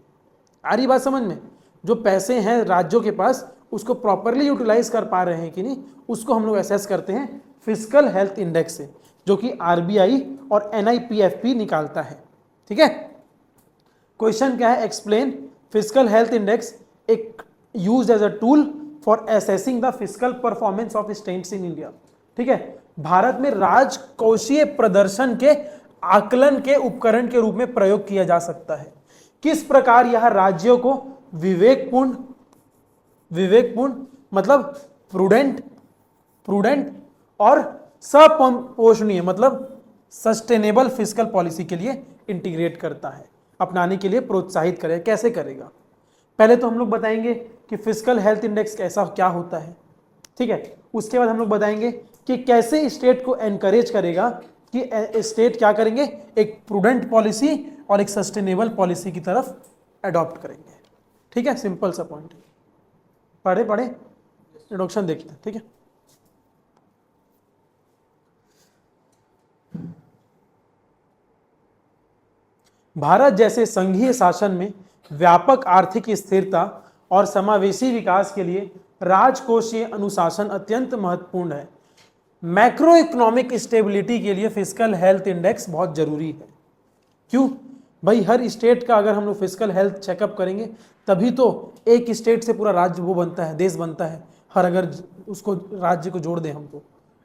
आ रही बात समझ में? जो पैसे हैं राज्यों के पास उसको प्रॉपरली यूटिलाइज कर पा रहे हैं कि नहीं, उसको हम लोग असेस करते हैं फिस्कल हेल्थ इंडेक्स से, जो कि आरबीआई और एनआईपीएफपी निकालता है। ठीक है। क्वेश्चन क्या है? एक्सप्लेन फिस्कल हेल्थ इंडेक्स एक used as a tool for assessing the fiscal performance of states in India. ठीक है। भारत में राजकोषीय प्रदर्शन के आकलन के उपकरण के रूप में प्रयोग किया जा सकता है। किस प्रकार यह राज्यों को विवेकपूर्ण मतलब प्रूडेंट और सपोषणीय मतलब सस्टेनेबल फिस्कल पॉलिसी के लिए इंटीग्रेट करता है, अपनाने के लिए प्रोत्साहित करेगा। कैसे करेगा? पहले तो हम लोग बताएंगे कि फिस्कल हेल्थ इंडेक्स कैसा क्या होता है, ठीक है। उसके बाद हम लोग बताएंगे कि कैसे स्टेट को एनकरेज करेगा कि स्टेट क्या करेंगे, एक प्रूडेंट पॉलिसी और एक सस्टेनेबल पॉलिसी की तरफ अडॉप्ट करेंगे। ठीक है, सिंपल सा पॉइंट है। पढ़े इंट्रोडक्शन देखते हैं। ठीक है। भारत जैसे संघीय शासन में व्यापक आर्थिक स्थिरता और समावेशी विकास के लिए राजकोषीय अनुशासन अत्यंत महत्वपूर्ण है। मैक्रो इकोनॉमिक स्टेबिलिटी के लिए फिस्कल हेल्थ इंडेक्स बहुत जरूरी है। क्यों भाई? हर स्टेट का अगर हम लोग फिस्कल हेल्थ चेकअप करेंगे तभी तो एक स्टेट से पूरा राज्य वो बनता है, देश बनता है। हर अगर उसको राज्य को जोड़ दें, हमको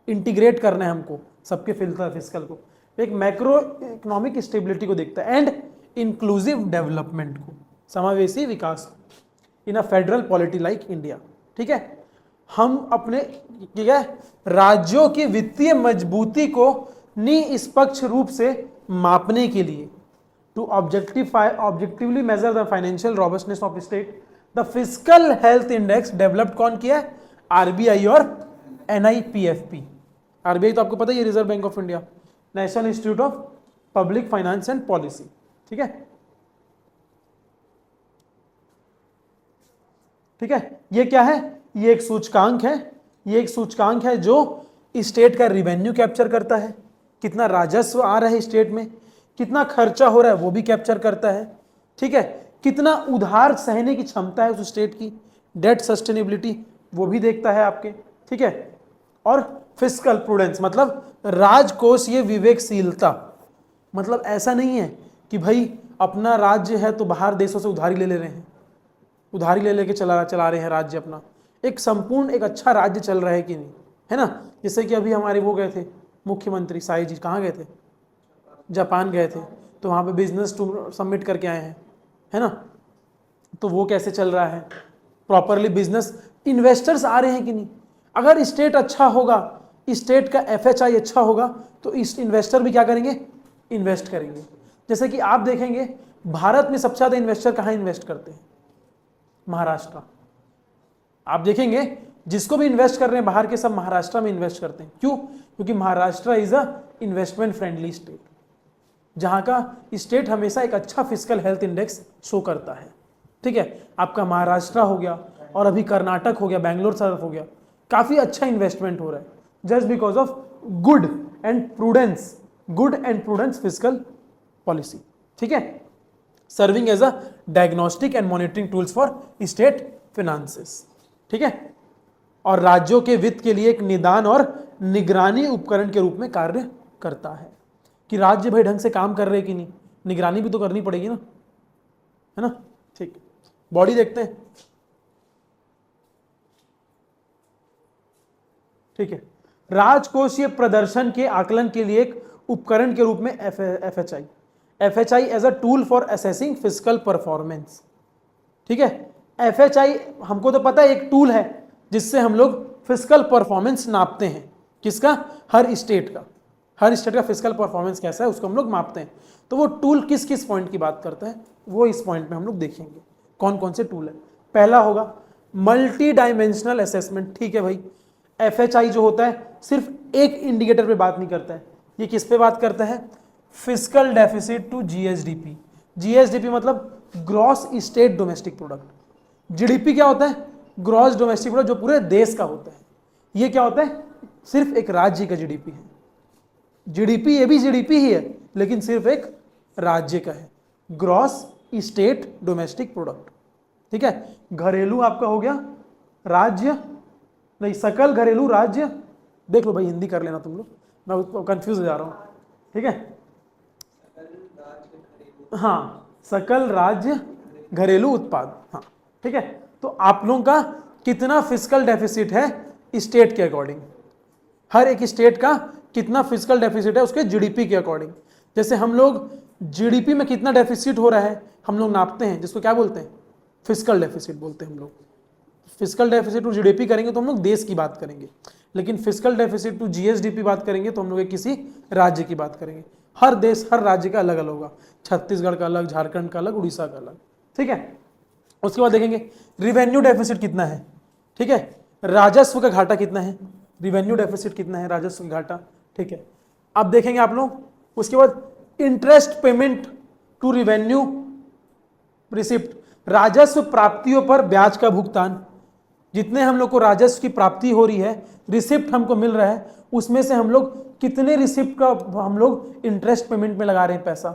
इंटीग्रेट करना है, हमको सबके फिस्कल को, एक मैक्रो इकोनॉमिक स्टेबिलिटी को देखता है एंड इंक्लूसिव डेवलपमेंट को, समावेशी विकास in a federal polity like India. ठीक है। हम अपने क्या राज्यों की वित्तीय मजबूती को निष्पक्ष रूप से मापने के लिए to objectively measure the financial robustness of state, the fiscal health index developed कौन किया है? आरबीआई और एनआईपीएफपी। आरबीआई तो आपको पता ही है, reserve bank of India, national institute of public finance and policy. ठीक है। ठीक है। ये क्या है? ये एक सूचकांक है। ये एक सूचकांक है जो स्टेट का रिवेन्यू कैप्चर करता है, कितना राजस्व आ रहा है स्टेट में, कितना खर्चा हो रहा है वो भी कैप्चर करता है, ठीक है, कितना उधार सहने की क्षमता है उस स्टेट की, डेट सस्टेनेबिलिटी वो भी देखता है आपके, ठीक है। और फिस्कल प्रूडेंस मतलब राजकोषीय विवेकशीलता, मतलब ऐसा नहीं है कि भाई अपना राज्य है तो बाहर देशों से उधारी ले रहे हैं, उधारी ले लेके चला रहे हैं राज्य अपना, एक संपूर्ण एक अच्छा राज्य चल रहा है कि नहीं, है ना। जैसे कि अभी हमारे वो गए थे मुख्यमंत्री साई जी, कहाँ गए थे, जापान गए थे, तो वहाँ पे बिजनेस टू सबमिट करके आए हैं, है ना। तो वो कैसे चल रहा है, प्रॉपरली बिजनेस, इन्वेस्टर्स आ रहे हैं कि नहीं। अगर स्टेट अच्छा होगा, स्टेट का FHI अच्छा होगा, तो इस इन्वेस्टर भी क्या करेंगे, इन्वेस्ट करेंगे। जैसे कि आप देखेंगे भारत में सबसे ज़्यादा इन्वेस्टर कहाँ इन्वेस्ट करते हैं, महाराष्ट्र। आप देखेंगे जिसको भी इन्वेस्ट कर रहे हैं बाहर के, सब महाराष्ट्र में इन्वेस्ट करते हैं। क्यों, क्योंकि Maharashtra is a investment friendly state, जहाँ का स्टेट हमेशा एक अच्छा फिजिकल हेल्थ इंडेक्स शो करता है, ठीक है। आपका महाराष्ट्र हो गया और अभी कर्नाटक हो गया, बैंगलोर तरफ हो गया, काफ़ी अच्छा इन्वेस्टमेंट हो रहा है just because of good and prudence physical policy, ठीक है, serving as a diagnostic and monitoring tools for state finances, ठीक है। और राज्यों के वित्त के लिए एक निदान और निगरानी उपकरण के रूप में कार्य करता है, कि राज्य भाई ढंग से काम कर रहे कि नहीं, निगरानी भी तो करनी पड़ेगी ना, है ना। ठीक, बॉडी देखते हैं, ठीक है। राजकोषीय प्रदर्शन के आकलन के लिए एक उपकरण के रूप में FHI as a tool for assessing physical performance, ठीक है। FHI हमको तो पता है एक टूल है जिससे हम लोग फिजिकल परफॉर्मेंस नापते हैं, किसका, हर स्टेट का फिजिकल परफॉर्मेंस कैसा है उसको हम लोग मापते हैं। तो वो टूल किस किस पॉइंट की बात करता है वो इस पॉइंट में हम लोग देखेंगे कौन कौन से टूल है। पहला होगा मल्टी डायमेंशनल असेसमेंट, ठीक है भाई। FHI जो होता है सिर्फ एक इंडिकेटर पे बात नहीं करता है, ये किस पे बात करता है, फिजिकल डेफिसिट टू GSDP मतलब gross state domestic product. GDP क्या होता है, ग्रॉस डोमेस्टिक प्रोडक्ट, जो पूरे देश का होता है। ये क्या होता है, सिर्फ एक राज्य का GDP है। GDP ये भी GDP ही है लेकिन सिर्फ एक राज्य का है, ग्रॉस स्टेट डोमेस्टिक प्रोडक्ट, ठीक है। घरेलू आपका हो गया राज्य, नहीं सकल घरेलू राज्य, देख लो भाई हिंदी कर लेना तुम लोग, मैं कंफ्यूज हो जा रहा हूँ, ठीक है। हाँ, सकल राज्य घरेलू उत्पाद, हाँ, ठीक है। तो आप लोगों का कितना फिजिकल डेफिसिट है स्टेट के अकॉर्डिंग, हर एक स्टेट का कितना फिजिकल डेफिसिट है उसके GDP के अकॉर्डिंग। जैसे हम लोग GDP में कितना डेफिसिट हो रहा है हम लोग नापते हैं, जिसको क्या बोलते हैं, फिजिकल डेफिसिट बोलते हैं हम लोग। फिजिकल डेफिसिट टू GDP करेंगे तो हम लोग देश की बात करेंगे, लेकिन फिजिकल डेफिसिट टू GSDP बात करेंगे तो हम लोग किसी राज्य की बात करेंगे। हर देश हर राज्य का अलग अलग होगा, छत्तीसगढ़ का अलग, झारखंड का अलग, उड़ीसा का अलग, ठीक है। उसके बाद देखेंगे रिवेन्यू डेफिसिट कितना है, ठीक है, राजस्व का घाटा कितना है, रिवेन्यू डेफिसिट कितना है, राजस्व घाटा, ठीक है। अब देखेंगे आप लोग उसके बाद interest payment to revenue receipt, राजस्व प्राप्तियों पर ब्याज का भुगतान। जितने हम लोग को राजस्व की प्राप्ति हो रही है, रिसिप्ट हमको मिल रहा है, उसमें से हम लोग कितने रिसिप्ट का हम लोग इंटरेस्ट पेमेंट में लगा रहे हैं पैसा।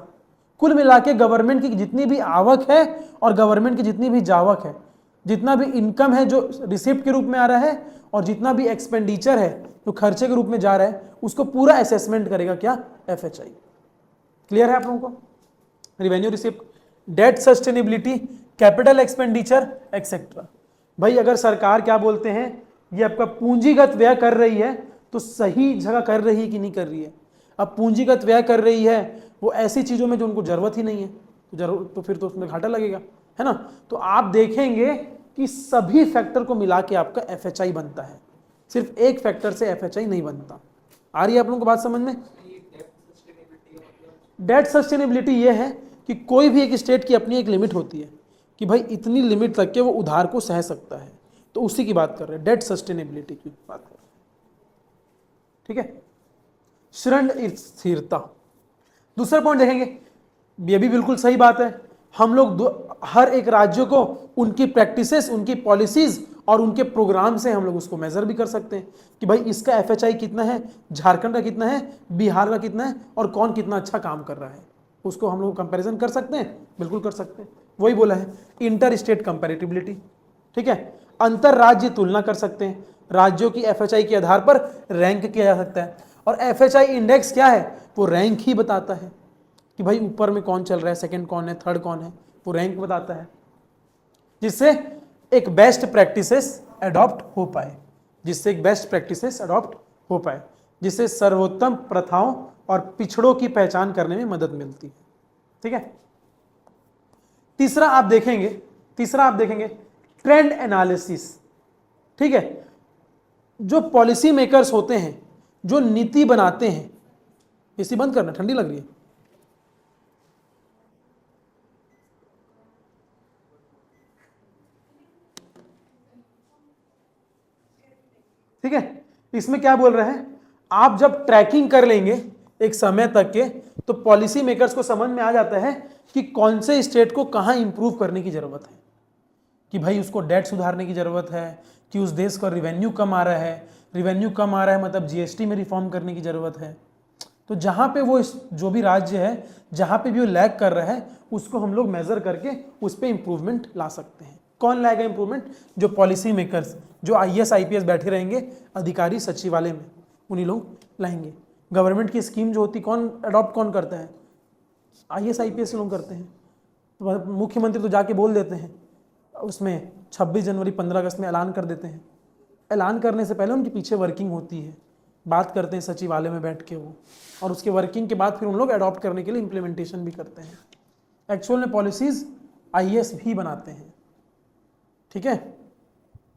कुल मिला के गवर्नमेंट की जितनी भी आवक है और गवर्नमेंट की जितनी भी जावक है, जितना भी इनकम है जो रिसिप्ट के रूप में आ रहा है और जितना भी एक्सपेंडिचर है जो खर्चे के रूप में जा रहा है, उसको पूरा असेसमेंट करेगा क्या, FHI। क्लियर है आप लोगों को, revenue receipt, debt sustainability, capital expenditure etcetera. भाई अगर सरकार क्या बोलते हैं, ये आपका पूंजीगत व्यय कर रही है तो सही जगह कर रही है कि नहीं कर रही है। अब पूंजीगत व्यय कर रही है वो ऐसी चीज़ों में जो उनको जरूरत ही नहीं है, तो फिर तो उसमें घाटा लगेगा, है ना। तो आप देखेंगे कि सभी फैक्टर को मिला के आपका FHI बनता है, सिर्फ एक फैक्टर से FHI नहीं बनता। आ रही है आप लोगों को बात समझ में। डेट सस्टेनेबिलिटी ये है कि कोई भी एक स्टेट की अपनी एक लिमिट होती है कि भाई इतनी लिमिट तक के वो उधार को सह सकता है, तो उसी की बात कर रहे हैं, डेट सस्टेनेबिलिटी की बात कर रहे हैं, ठीक है। ऋण स्थिरता, दूसरा पॉइंट देखेंगे, ये भी बिल्कुल सही बात है। हम लोग हर एक राज्य को उनकी प्रैक्टिसेस, उनकी पॉलिसीज और उनके प्रोग्राम से हम लोग उसको मेजर भी कर सकते हैं कि भाई इसका FHI कितना है, झारखंड का कितना है, बिहार का कितना है और कौन कितना अच्छा काम कर रहा है। उसको हम लोग कंपैरिजन कर सकते हैं, बिल्कुल कर सकते हैं, वही बोला है इंटर स्टेट कंपैरेटिबिलिटी। ठीक है, अंतर राज्य तुलना कर सकते हैं, राज्यों की एफएचआई के आधार पर रैंक किया जा सकता है। और एफएचआई इंडेक्स क्या है, वो रैंक ही बताता है कि भाई ऊपर में कौन चल रहा है, सेकंड कौन है, थर्ड कौन है, वो रैंक बताता है, जिससे एक बेस्ट प्रैक्टिसेस अडॉप्ट हो पाए, जिससे एक बेस्ट प्रैक्टिसेस अडॉप्ट हो पाए, जिससे सर्वोत्तम प्रथाओं और पिछड़ों की पहचान करने में मदद मिलती है। ठीक है, तीसरा आप देखेंगे ट्रेंड एनालिसिस। ठीक है, जो पॉलिसी मेकर्स होते हैं, जो नीति बनाते हैं, एसी बंद करना, ठंडी लग रही है। ठीक है, इसमें क्या बोल रहे हैं, आप जब ट्रैकिंग कर लेंगे एक समय तक के, तो पॉलिसी मेकर्स को समझ में आ जाता है कि कौन से स्टेट को कहां इंप्रूव करने की जरूरत है, कि भाई उसको डेट सुधारने की जरूरत है, कि उस देश का रिवेन्यू कम आ रहा है, मतलब जीएसटी में रिफॉर्म करने की जरूरत है। तो जहां पे वो जो भी राज्य है, जहां पे भी वो लैग कर रहा है, उसको हम लोग मेजर करके उस पर इंप्रूवमेंट ला सकते हैं। कौन लाएगा इंप्रूवमेंट, जो पॉलिसी मेकर्स, जो आईएएस आईपीएस बैठे रहेंगे अधिकारी सचिवालय में, उन्हीं लोग लाएंगे। गवर्नमेंट की स्कीम जो होती, कौन अडॉप्ट कौन करता है, आईएएस आईपीएस लोग करते हैं। तो मुख्यमंत्री तो जाके बोल देते हैं, उसमें 26 जनवरी 15 अगस्त में ऐलान कर देते हैं। ऐलान करने से पहले उनके पीछे वर्किंग होती है, बात करते हैं सचिवालय में बैठ के वो, और उसके वर्किंग के बाद फिर उन लोग अडॉप्ट करने के लिए इम्प्लीमेंटेशन भी करते हैं। एक्चुअल में पॉलिसीज आईएएस भी बनाते हैं। ठीक है,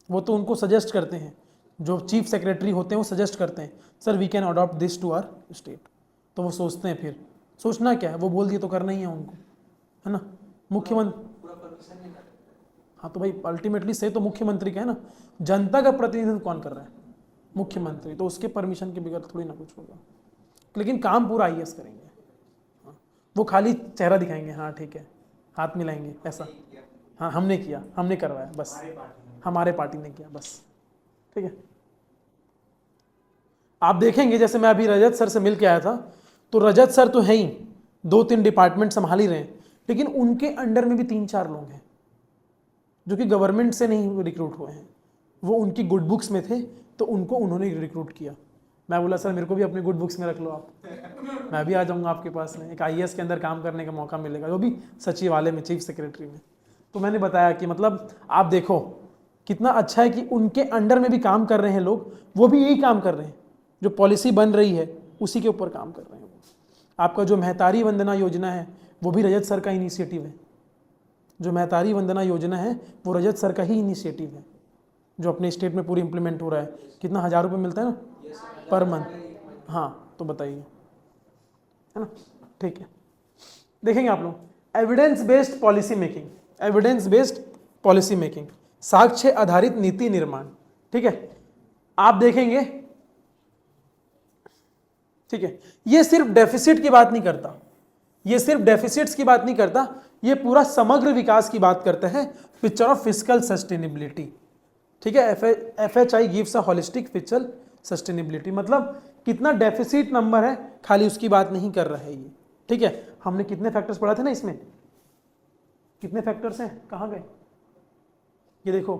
वो तो उनको सजेस्ट करते हैं, जो चीफ सेक्रेटरी होते हैं वो सजेस्ट करते हैं, sir we can adopt this to our state. तो वो सोचते हैं, फिर सोचना क्या है, वो बोल दिए तो करना ही है उनको, है ना। मुख्यमंत्री, हाँ तो भाई अल्टीमेटली से तो मुख्यमंत्री का है ना, जनता का प्रतिनिधित्व कौन कर रहा है, मुख्यमंत्री, तो उसके परमिशन के बगैर थोड़ी ना कुछ होगा। लेकिन काम पूरा आईएएस करेंगे, हाँ, वो खाली चेहरा दिखाएंगे, हाँ ठीक है, हाथ मिलाएंगे ऐसा, हाँ हमने किया, हमने करवाया, बस हमारे पार्टी ने किया, बस। ठीक है, आप देखेंगे जैसे मैं अभी रजत सर से मिल के आया था, तो रजत सर तो है ही, 2-3 डिपार्टमेंट संभाल ही रहे हैं, लेकिन उनके अंडर में भी 3-4 लोग हैं जो कि गवर्नमेंट से नहीं रिक्रूट हुए हैं, वो उनकी गुड बुक्स में थे, तो उनको उन्होंने रिक्रूट किया। मैं बोला सर मेरे को भी अपनी गुड बुक्स में रख लो आप, मैं भी आ जाऊंगा आपके पास में, एक आईएएस के अंदर काम करने का मौका मिलेगा, वो भी सचिवालय में, चीफ सेक्रेटरी में। तो मैंने बताया कि मतलब आप देखो कितना अच्छा है कि उनके अंडर में भी काम कर रहे हैं लोग, वो भी यही काम कर रहे हैं, जो पॉलिसी बन रही है उसी के ऊपर काम कर रहे हैं। आपका जो महतारी वंदना योजना है, वो भी रजत सर का इनिशिएटिव है। जो महतारी वंदना योजना है वो रजत सर का ही इनिशिएटिव है, जो अपने स्टेट में पूरी इंप्लीमेंट हो रहा है। कितना 1000 रुपये मिलता है ना पर मंथ, हाँ तो बताइए, है ना। ठीक है, देखेंगे आप लोग evidence based policy making, evidence based policy making, साक्ष्य आधारित नीति निर्माण। ठीक है, आप देखेंगे, ठीक है, ये सिर्फ डेफिसिट की बात नहीं करता, ये सिर्फ डेफिसिट्स की बात नहीं करता, ये पूरा समग्र विकास की बात करता है, पिक्चर ऑफ फिस्कल सस्टेनेबिलिटी। ठीक है, FHI gives a holistic fiscal sustainability, मतलब कितना डेफिसिट नंबर है, खाली उसकी बात नहीं कर रहा है ये। ठीक है, हमने कितने फैक्टर्स पढ़ा थे ना, इसमें कितने फैक्टर्स हैं, कहाँ गए, ये देखो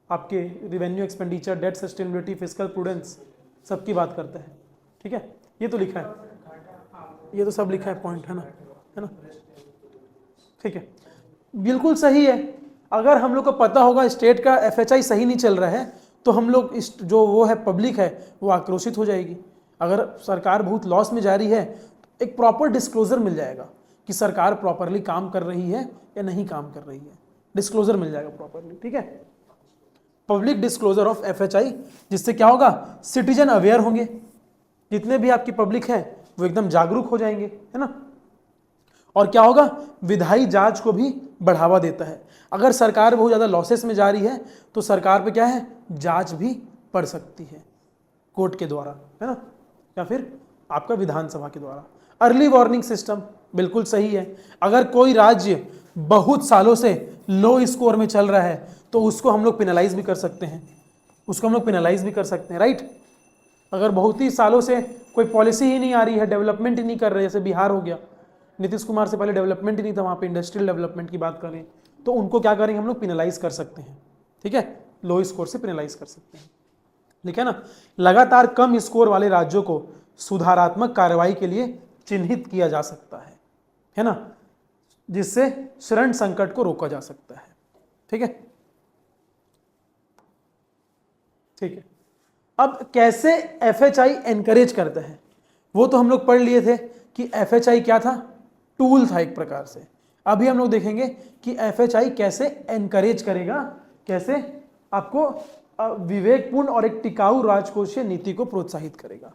आपके revenue expenditure, debt sustainability, fiscal prudence, सबकी बात करता है। ठीक है, ये तो लिखा है, ये तो सब लिखा है पॉइंट, है ना। ठीक है, बिल्कुल सही है। अगर हम लोग को पता होगा स्टेट का एफएचआई सही नहीं चल रहा है, तो हम लोग जो वो है पब्लिक है वो आक्रोशित हो जाएगी। अगर सरकार बहुत लॉस में जा रही है, तो एक प्रॉपर डिस्क्लोजर मिल जाएगा कि सरकार प्रॉपरली काम कर रही है या नहीं काम कर रही है, डिस्क्लोजर मिल जाएगा प्रॉपरली। ठीक है, पब्लिक डिस्क्लोजर ऑफ एफएचआई, जिससे क्या होगा, सिटीजन अवेयर होंगे, जितने भी आपकी पब्लिक है वो एकदम जागरूक हो जाएंगे, है ना। और क्या होगा, विधायी जांच को भी बढ़ावा देता है। अगर सरकार बहुत ज़्यादा लॉसेस में जा रही है तो सरकार पे क्या है, जांच भी पड़ सकती है कोर्ट के द्वारा, है ना, या फिर आपका विधानसभा के द्वारा। अर्ली वार्निंग सिस्टम बिल्कुल सही है। अगर कोई राज्य बहुत सालों से लो स्कोर में चल रहा है तो उसको हम लोग पेनलाइज भी कर सकते हैं, राइट। अगर बहुत ही सालों से कोई पॉलिसी ही नहीं आ रही है, डेवलपमेंट ही नहीं कर रहे, जैसे बिहार हो गया, नीतीश कुमार से पहले डेवलपमेंट ही नहीं था, वहाँ पे इंडस्ट्रियल डेवलपमेंट की बात करें तो उनको क्या करेंगे हम लोग, पिनलाइज कर सकते हैं, ठीक है, लो स्कोर से पिनलाइज कर सकते हैं, ठीक है ना। लगातार कम स्कोर वाले राज्यों को सुधारात्मक कार्रवाई के लिए चिन्हित किया जा सकता है ना, जिससे ऋण संकट को रोका जा सकता है, ठीक है, ठीक है। अब कैसे एफएचआई एनकरेज करता है, वो तो हम लोग पढ़ लिए थे कि एफएचआई क्या था, टूल था एक प्रकार से। अभी हम लोग देखेंगे कि एफएचआई कैसे एनकरेज करेगा, कैसे आपको विवेकपूर्ण और एक टिकाऊ राजकोषीय नीति को प्रोत्साहित करेगा।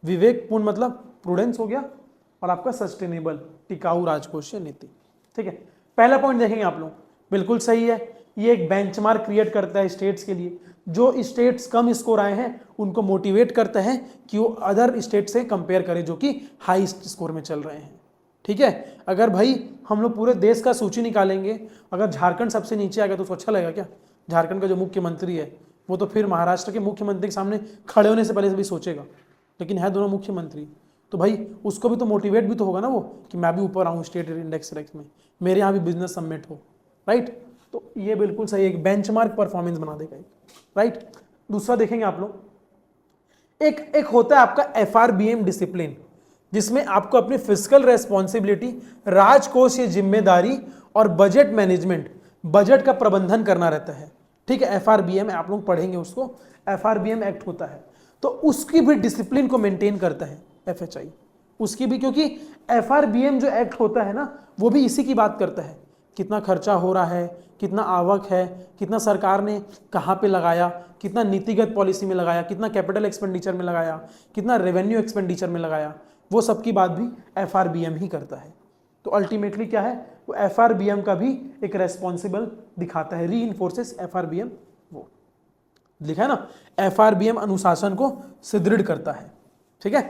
विवेकपूर्ण मतलब प्रूडेंस हो गया, और आपका सस्टेनेबल टिकाऊ राजकोषीय नीति, ठीक है। पहला पॉइंट देखेंगे आप लोग, बिल्कुल सही है, ये एक बेंचमार्क क्रिएट करता है स्टेट्स के लिए। जो स्टेट्स कम स्कोर आए हैं उनको मोटिवेट करता है कि वो अदर स्टेट से कंपेयर करें जो कि हाई स्कोर में चल रहे हैं, ठीक है। अगर भाई हम लोग पूरे देश का सूची निकालेंगे, अगर झारखंड सबसे नीचे आ गया तो उसको अच्छा लगेगा क्या? झारखंड का जो मुख्यमंत्री है वो तो फिर महाराष्ट्र के मुख्यमंत्री के सामने खड़े होने से पहले से भी सोचेगा, लेकिन है दोनों मुख्यमंत्री, तो भाई उसको भी तो मोटिवेट भी तो होगा ना वो, कि मैं भी ऊपर आऊँ स्टेट इंडेक्स में, मेरे यहाँ भी बिजनेस समिट हो, राइट। तो ये बिल्कुल सही, एक बेंचमार्क परफॉर्मेंस बना देगा, राइट। दूसरा देखेंगे आप लोग, एक होता है आपका एफआरबीएम डिसिप्लिन, जिसमें आपको अपनी फिजिकल रेस्पॉन्सिबिलिटी, राजकोषीय जिम्मेदारी और बजट मैनेजमेंट, बजट का प्रबंधन करना रहता है, ठीक है। एफआरबीएम आप लोग पढ़ेंगे उसको, एफआरबीएम एक्ट होता है, तो उसकी भी डिसिप्लिन को मेंटेन करता है एफएचआई, उसकी भी, क्योंकि एफआरबीएम जो एक्ट होता है ना वो भी इसी की बात करता है, कितना खर्चा हो रहा है, कितना आवक है, कितना सरकार ने कहाँ पे लगाया, कितना नीतिगत पॉलिसी में लगाया, कितना कैपिटल एक्सपेंडिचर में लगाया, कितना रेवेन्यू एक्सपेंडिचर में लगाया, वो सब की बात भी एफआरबीएम ही करता है। तो अल्टीमेटली क्या है, वो एफआरबीएम का भी एक रेस्पॉन्सिबल दिखाता है, रीइंफोर्सेस एफआरबीएम, वो लिखा है ना, एफआरबीएम अनुशासन को सुदृढ़ करता है, ठीक है।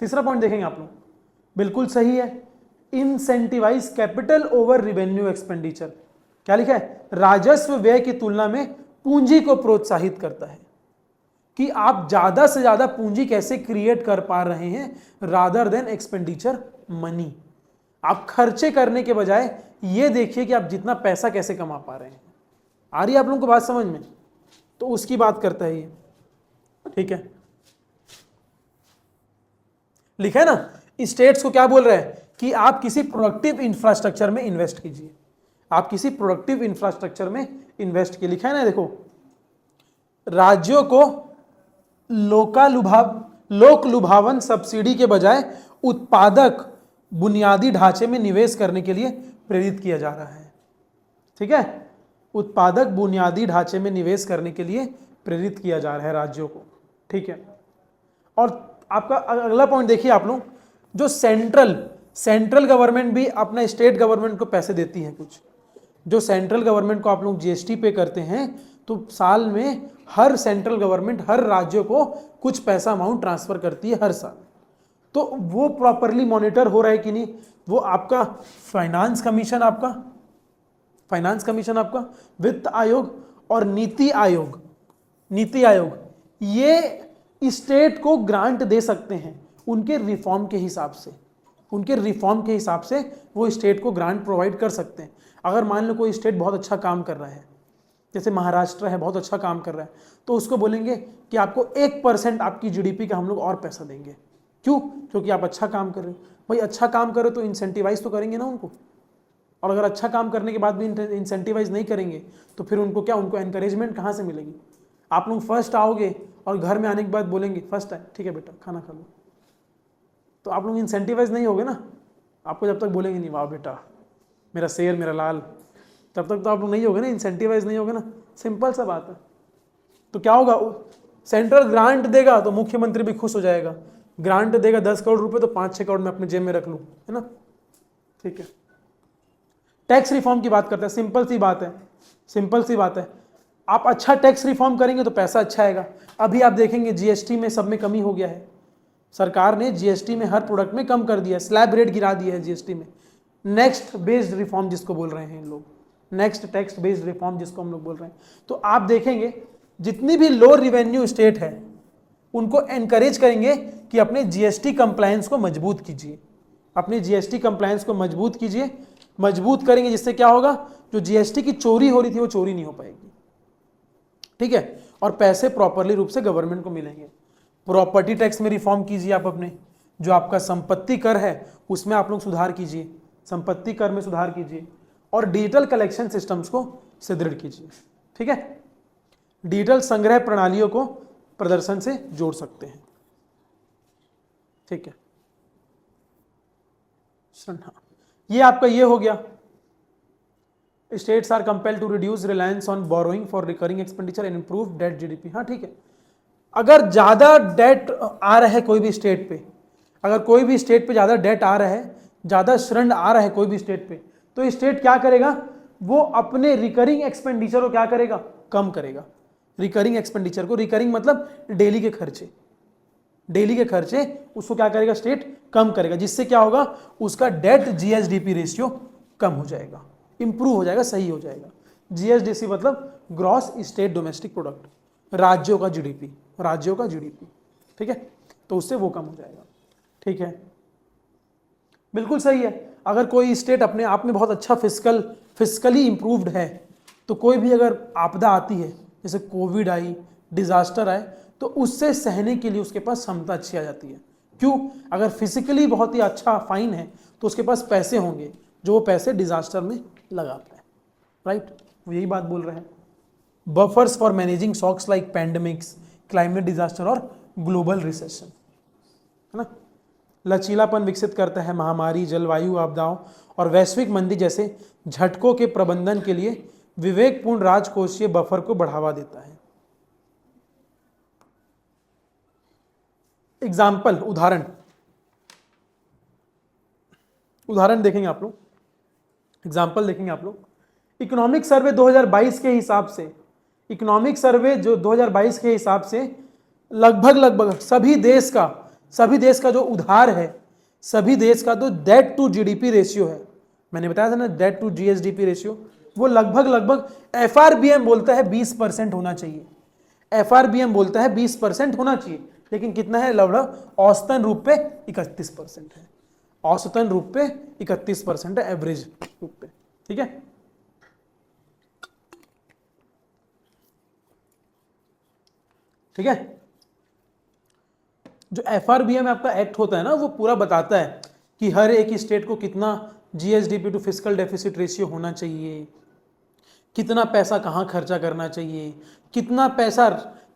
तीसरा पॉइंट देखेंगे आप लोग, बिल्कुल सही है, incentivise capital over revenue expenditure, क्या लिखा है, राजस्व व्यय की तुलना में पूंजी को प्रोत्साहित करता है, कि आप ज्यादा से ज्यादा पूंजी कैसे क्रिएट कर पा रहे हैं रादर देन एक्सपेंडिचर मनी। आप खर्चे करने के बजाय ये देखिए कि आप जितना पैसा कैसे कमा पा रहे हैं। आ रही है आप लोगों को बात समझ में? तो उसकी बात करता है ये, ठीक है। लिखा है ना, स्टेट्स को क्या बोल रहा है कि आप किसी प्रोडक्टिव इंफ्रास्ट्रक्चर में इन्वेस्ट कीजिए, आप किसी प्रोडक्टिव इंफ्रास्ट्रक्चर में इन्वेस्ट कीजिए। लिखा है ना, देखो, राज्यों को लोक लुभावन सब्सिडी के बजाय उत्पादक बुनियादी ढांचे में निवेश करने के लिए प्रेरित किया जा रहा है, ठीक है। उत्पादक बुनियादी ढांचे में निवेश करने के लिए प्रेरित किया जा रहा है राज्यों को, ठीक है। और आपका अगला पॉइंट देखिए आप लोग, जो सेंट्रल गवर्नमेंट भी अपना स्टेट गवर्नमेंट को पैसे देती है कुछ, जो सेंट्रल गवर्नमेंट को आप लोग जीएसटी पे करते हैं, तो साल में हर सेंट्रल गवर्नमेंट हर राज्य को कुछ पैसा अमाउंट ट्रांसफर करती है हर साल, तो वो प्रॉपरली मॉनिटर हो रहा है कि नहीं, वो आपका फाइनेंस कमीशन, वित्त आयोग और नीति आयोग ये स्टेट को ग्रांट दे सकते हैं उनके रिफॉर्म के हिसाब से, वो स्टेट को ग्रांट प्रोवाइड कर सकते हैं। अगर मान लो कोई स्टेट बहुत अच्छा काम कर रहा है, जैसे महाराष्ट्र है, बहुत अच्छा काम कर रहा है, तो उसको बोलेंगे कि आपको 1% आपकी जीडीपी का हम लोग और पैसा देंगे। क्यों? क्योंकि आप अच्छा काम कर रहे हो। भाई अच्छा काम करो तो इंसेंटिवाइज तो करेंगे ना उनको, और अगर अच्छा काम करने के बाद भी इंसेंटिवाइज नहीं करेंगे तो फिर उनको एनकरेजमेंट कहाँ से मिलेगी? आप लोग फर्स्ट आओगे और घर में आने के बाद बोलेंगे फर्स्ट है, ठीक है बेटा खाना खा लो, तो आप लोग इंसेंटिवाइज नहीं होगे ना। आपको जब तक बोलेंगे नहीं वाह बेटा मेरा शेर मेरा लाल, तब तक तो आप लोग नहीं होगे ना, इंसेंटिवाइज नहीं होगे ना, सिंपल सा बात है। तो क्या होगा, सेंट्रल ग्रांट देगा तो मुख्यमंत्री भी खुश हो जाएगा, ग्रांट देगा 10 करोड़ रुपए तो 5-6 करोड़ में अपने जेब में रख लूँ, है ना, ठीक है। टैक्स रिफॉर्म की बात करते हैं, सिंपल सी बात है, आप अच्छा टैक्स रिफॉर्म करेंगे तो पैसा अच्छा आएगा। अभी आप देखेंगे जीएसटी में सब में कमी हो गया है, सरकार ने जीएसटी में हर प्रोडक्ट में कम कर दिया है, स्लैब रेट गिरा दिया है जीएसटी में। नेक्स्ट बेस्ड रिफॉर्म जिसको बोल रहे हैं लोग, नेक्स्ट टैक्स बेस्ड रिफॉर्म जिसको हम लोग बोल रहे हैं, तो आप देखेंगे जितनी भी लो रिवेन्यू स्टेट है उनको एनकरेज करेंगे कि अपने जीएसटी कंप्लायंस को मजबूत कीजिए, अपनी जीएसटी कंप्लायंस को मजबूत कीजिए, मजबूत करेंगे जिससे क्या होगा, जो जीएसटी की चोरी हो रही थी वो चोरी नहीं हो पाएगी, ठीक है, और पैसे प्रॉपरली रूप से गवर्नमेंट को मिलेंगे। प्रॉपर्टी टैक्स में रिफॉर्म कीजिए आप अपने, जो आपका संपत्ति कर है उसमें आप लोग सुधार कीजिए, संपत्ति कर में सुधार कीजिए, और डिजिटल कलेक्शन सिस्टम्स को सुदृढ़ कीजिए, ठीक है। डिजिटल संग्रह प्रणालियों को प्रदर्शन से जोड़ सकते हैं, ठीक है। ये आपका ये हो गया, states are compelled to reduce reliance on borrowing for recurring expenditure and improve debt GDP. हाँ ठीक है, अगर ज्यादा डेट आ रहा है कोई भी स्टेट पे, अगर कोई भी स्टेट पे ज्यादा डेट आ रहा है, ज्यादा ऋण आ रहा है कोई भी स्टेट पे, तो स्टेट क्या करेगा, वो अपने रिकरिंग एक्सपेंडिचर को क्या करेगा, कम करेगा। रिकरिंग एक्सपेंडिचर को, रिकरिंग मतलब डेली के खर्चे, डेली के खर्चे उसको क्या करेगा, स्टेट कम करेगा, जिससे क्या होगा, उसका डेट जीएसडीपी रेशियो कम हो जाएगा, इंप्रूव हो जाएगा, सही हो जाएगा। जीएसडीसी मतलब ग्रॉस स्टेट डोमेस्टिक प्रोडक्ट, राज्यों का जीडीपी, राज्यों का जीडीपी, ठीक है, तो उससे वो कम हो जाएगा, ठीक है, बिल्कुल सही है। अगर कोई स्टेट अपने आप में बहुत अच्छा फिजिकली इंप्रूव्ड है, तो कोई भी अगर आपदा आती है, जैसे कोविड आई, डिजास्टर आए, तो उससे सहने के लिए उसके पास क्षमता अच्छी आ जाती है। क्यों, अगर फिजिकली बहुत ही अच्छा फाइन है तो उसके पास पैसे होंगे, जो वो पैसे डिजास्टर में लगाता है, राइट, वो यही बात बोल रहे हैं। Buffers for managing shocks like pandemics, climate disaster और ग्लोबल रिसेशन, है ना। लचीलापन विकसित करता है महामारी, जलवायु आपदाओं और वैश्विक मंदी जैसे झटकों के प्रबंधन के लिए विवेकपूर्ण राजकोषीय बफर को बढ़ावा देता है। एग्जाम्पल, उदाहरण देखेंगे आप लोग, एग्जाम्पल देखेंगे आप लोग। इकोनॉमिक सर्वे 2022 के हिसाब से, इकोनॉमिक सर्वे जो 2022 के हिसाब से लगभग सभी देश का जो उधार है, सभी देश का जो डेट टू जीडीपी रेशियो है, मैंने बताया था ना, डेट टू जीएसडीपी रेशियो, वो लगभग एफआरबीएम बोलता है 20% होना चाहिए, एफआरबीएम बोलता है 20% होना चाहिए, लेकिन कितना है, लगभग औसतन रूप पे 31% है, औसतन रूप पे 31% है, एवरेज रूप पे, ठीक है। ठीक है, जो एफआरबीएम आपका एक्ट होता है ना, वो पूरा बताता है कि हर एक स्टेट को कितना GSDP to fiscal deficit ratio होना चाहिए, कितना पैसा कहाँ खर्चा करना चाहिए, कितना पैसा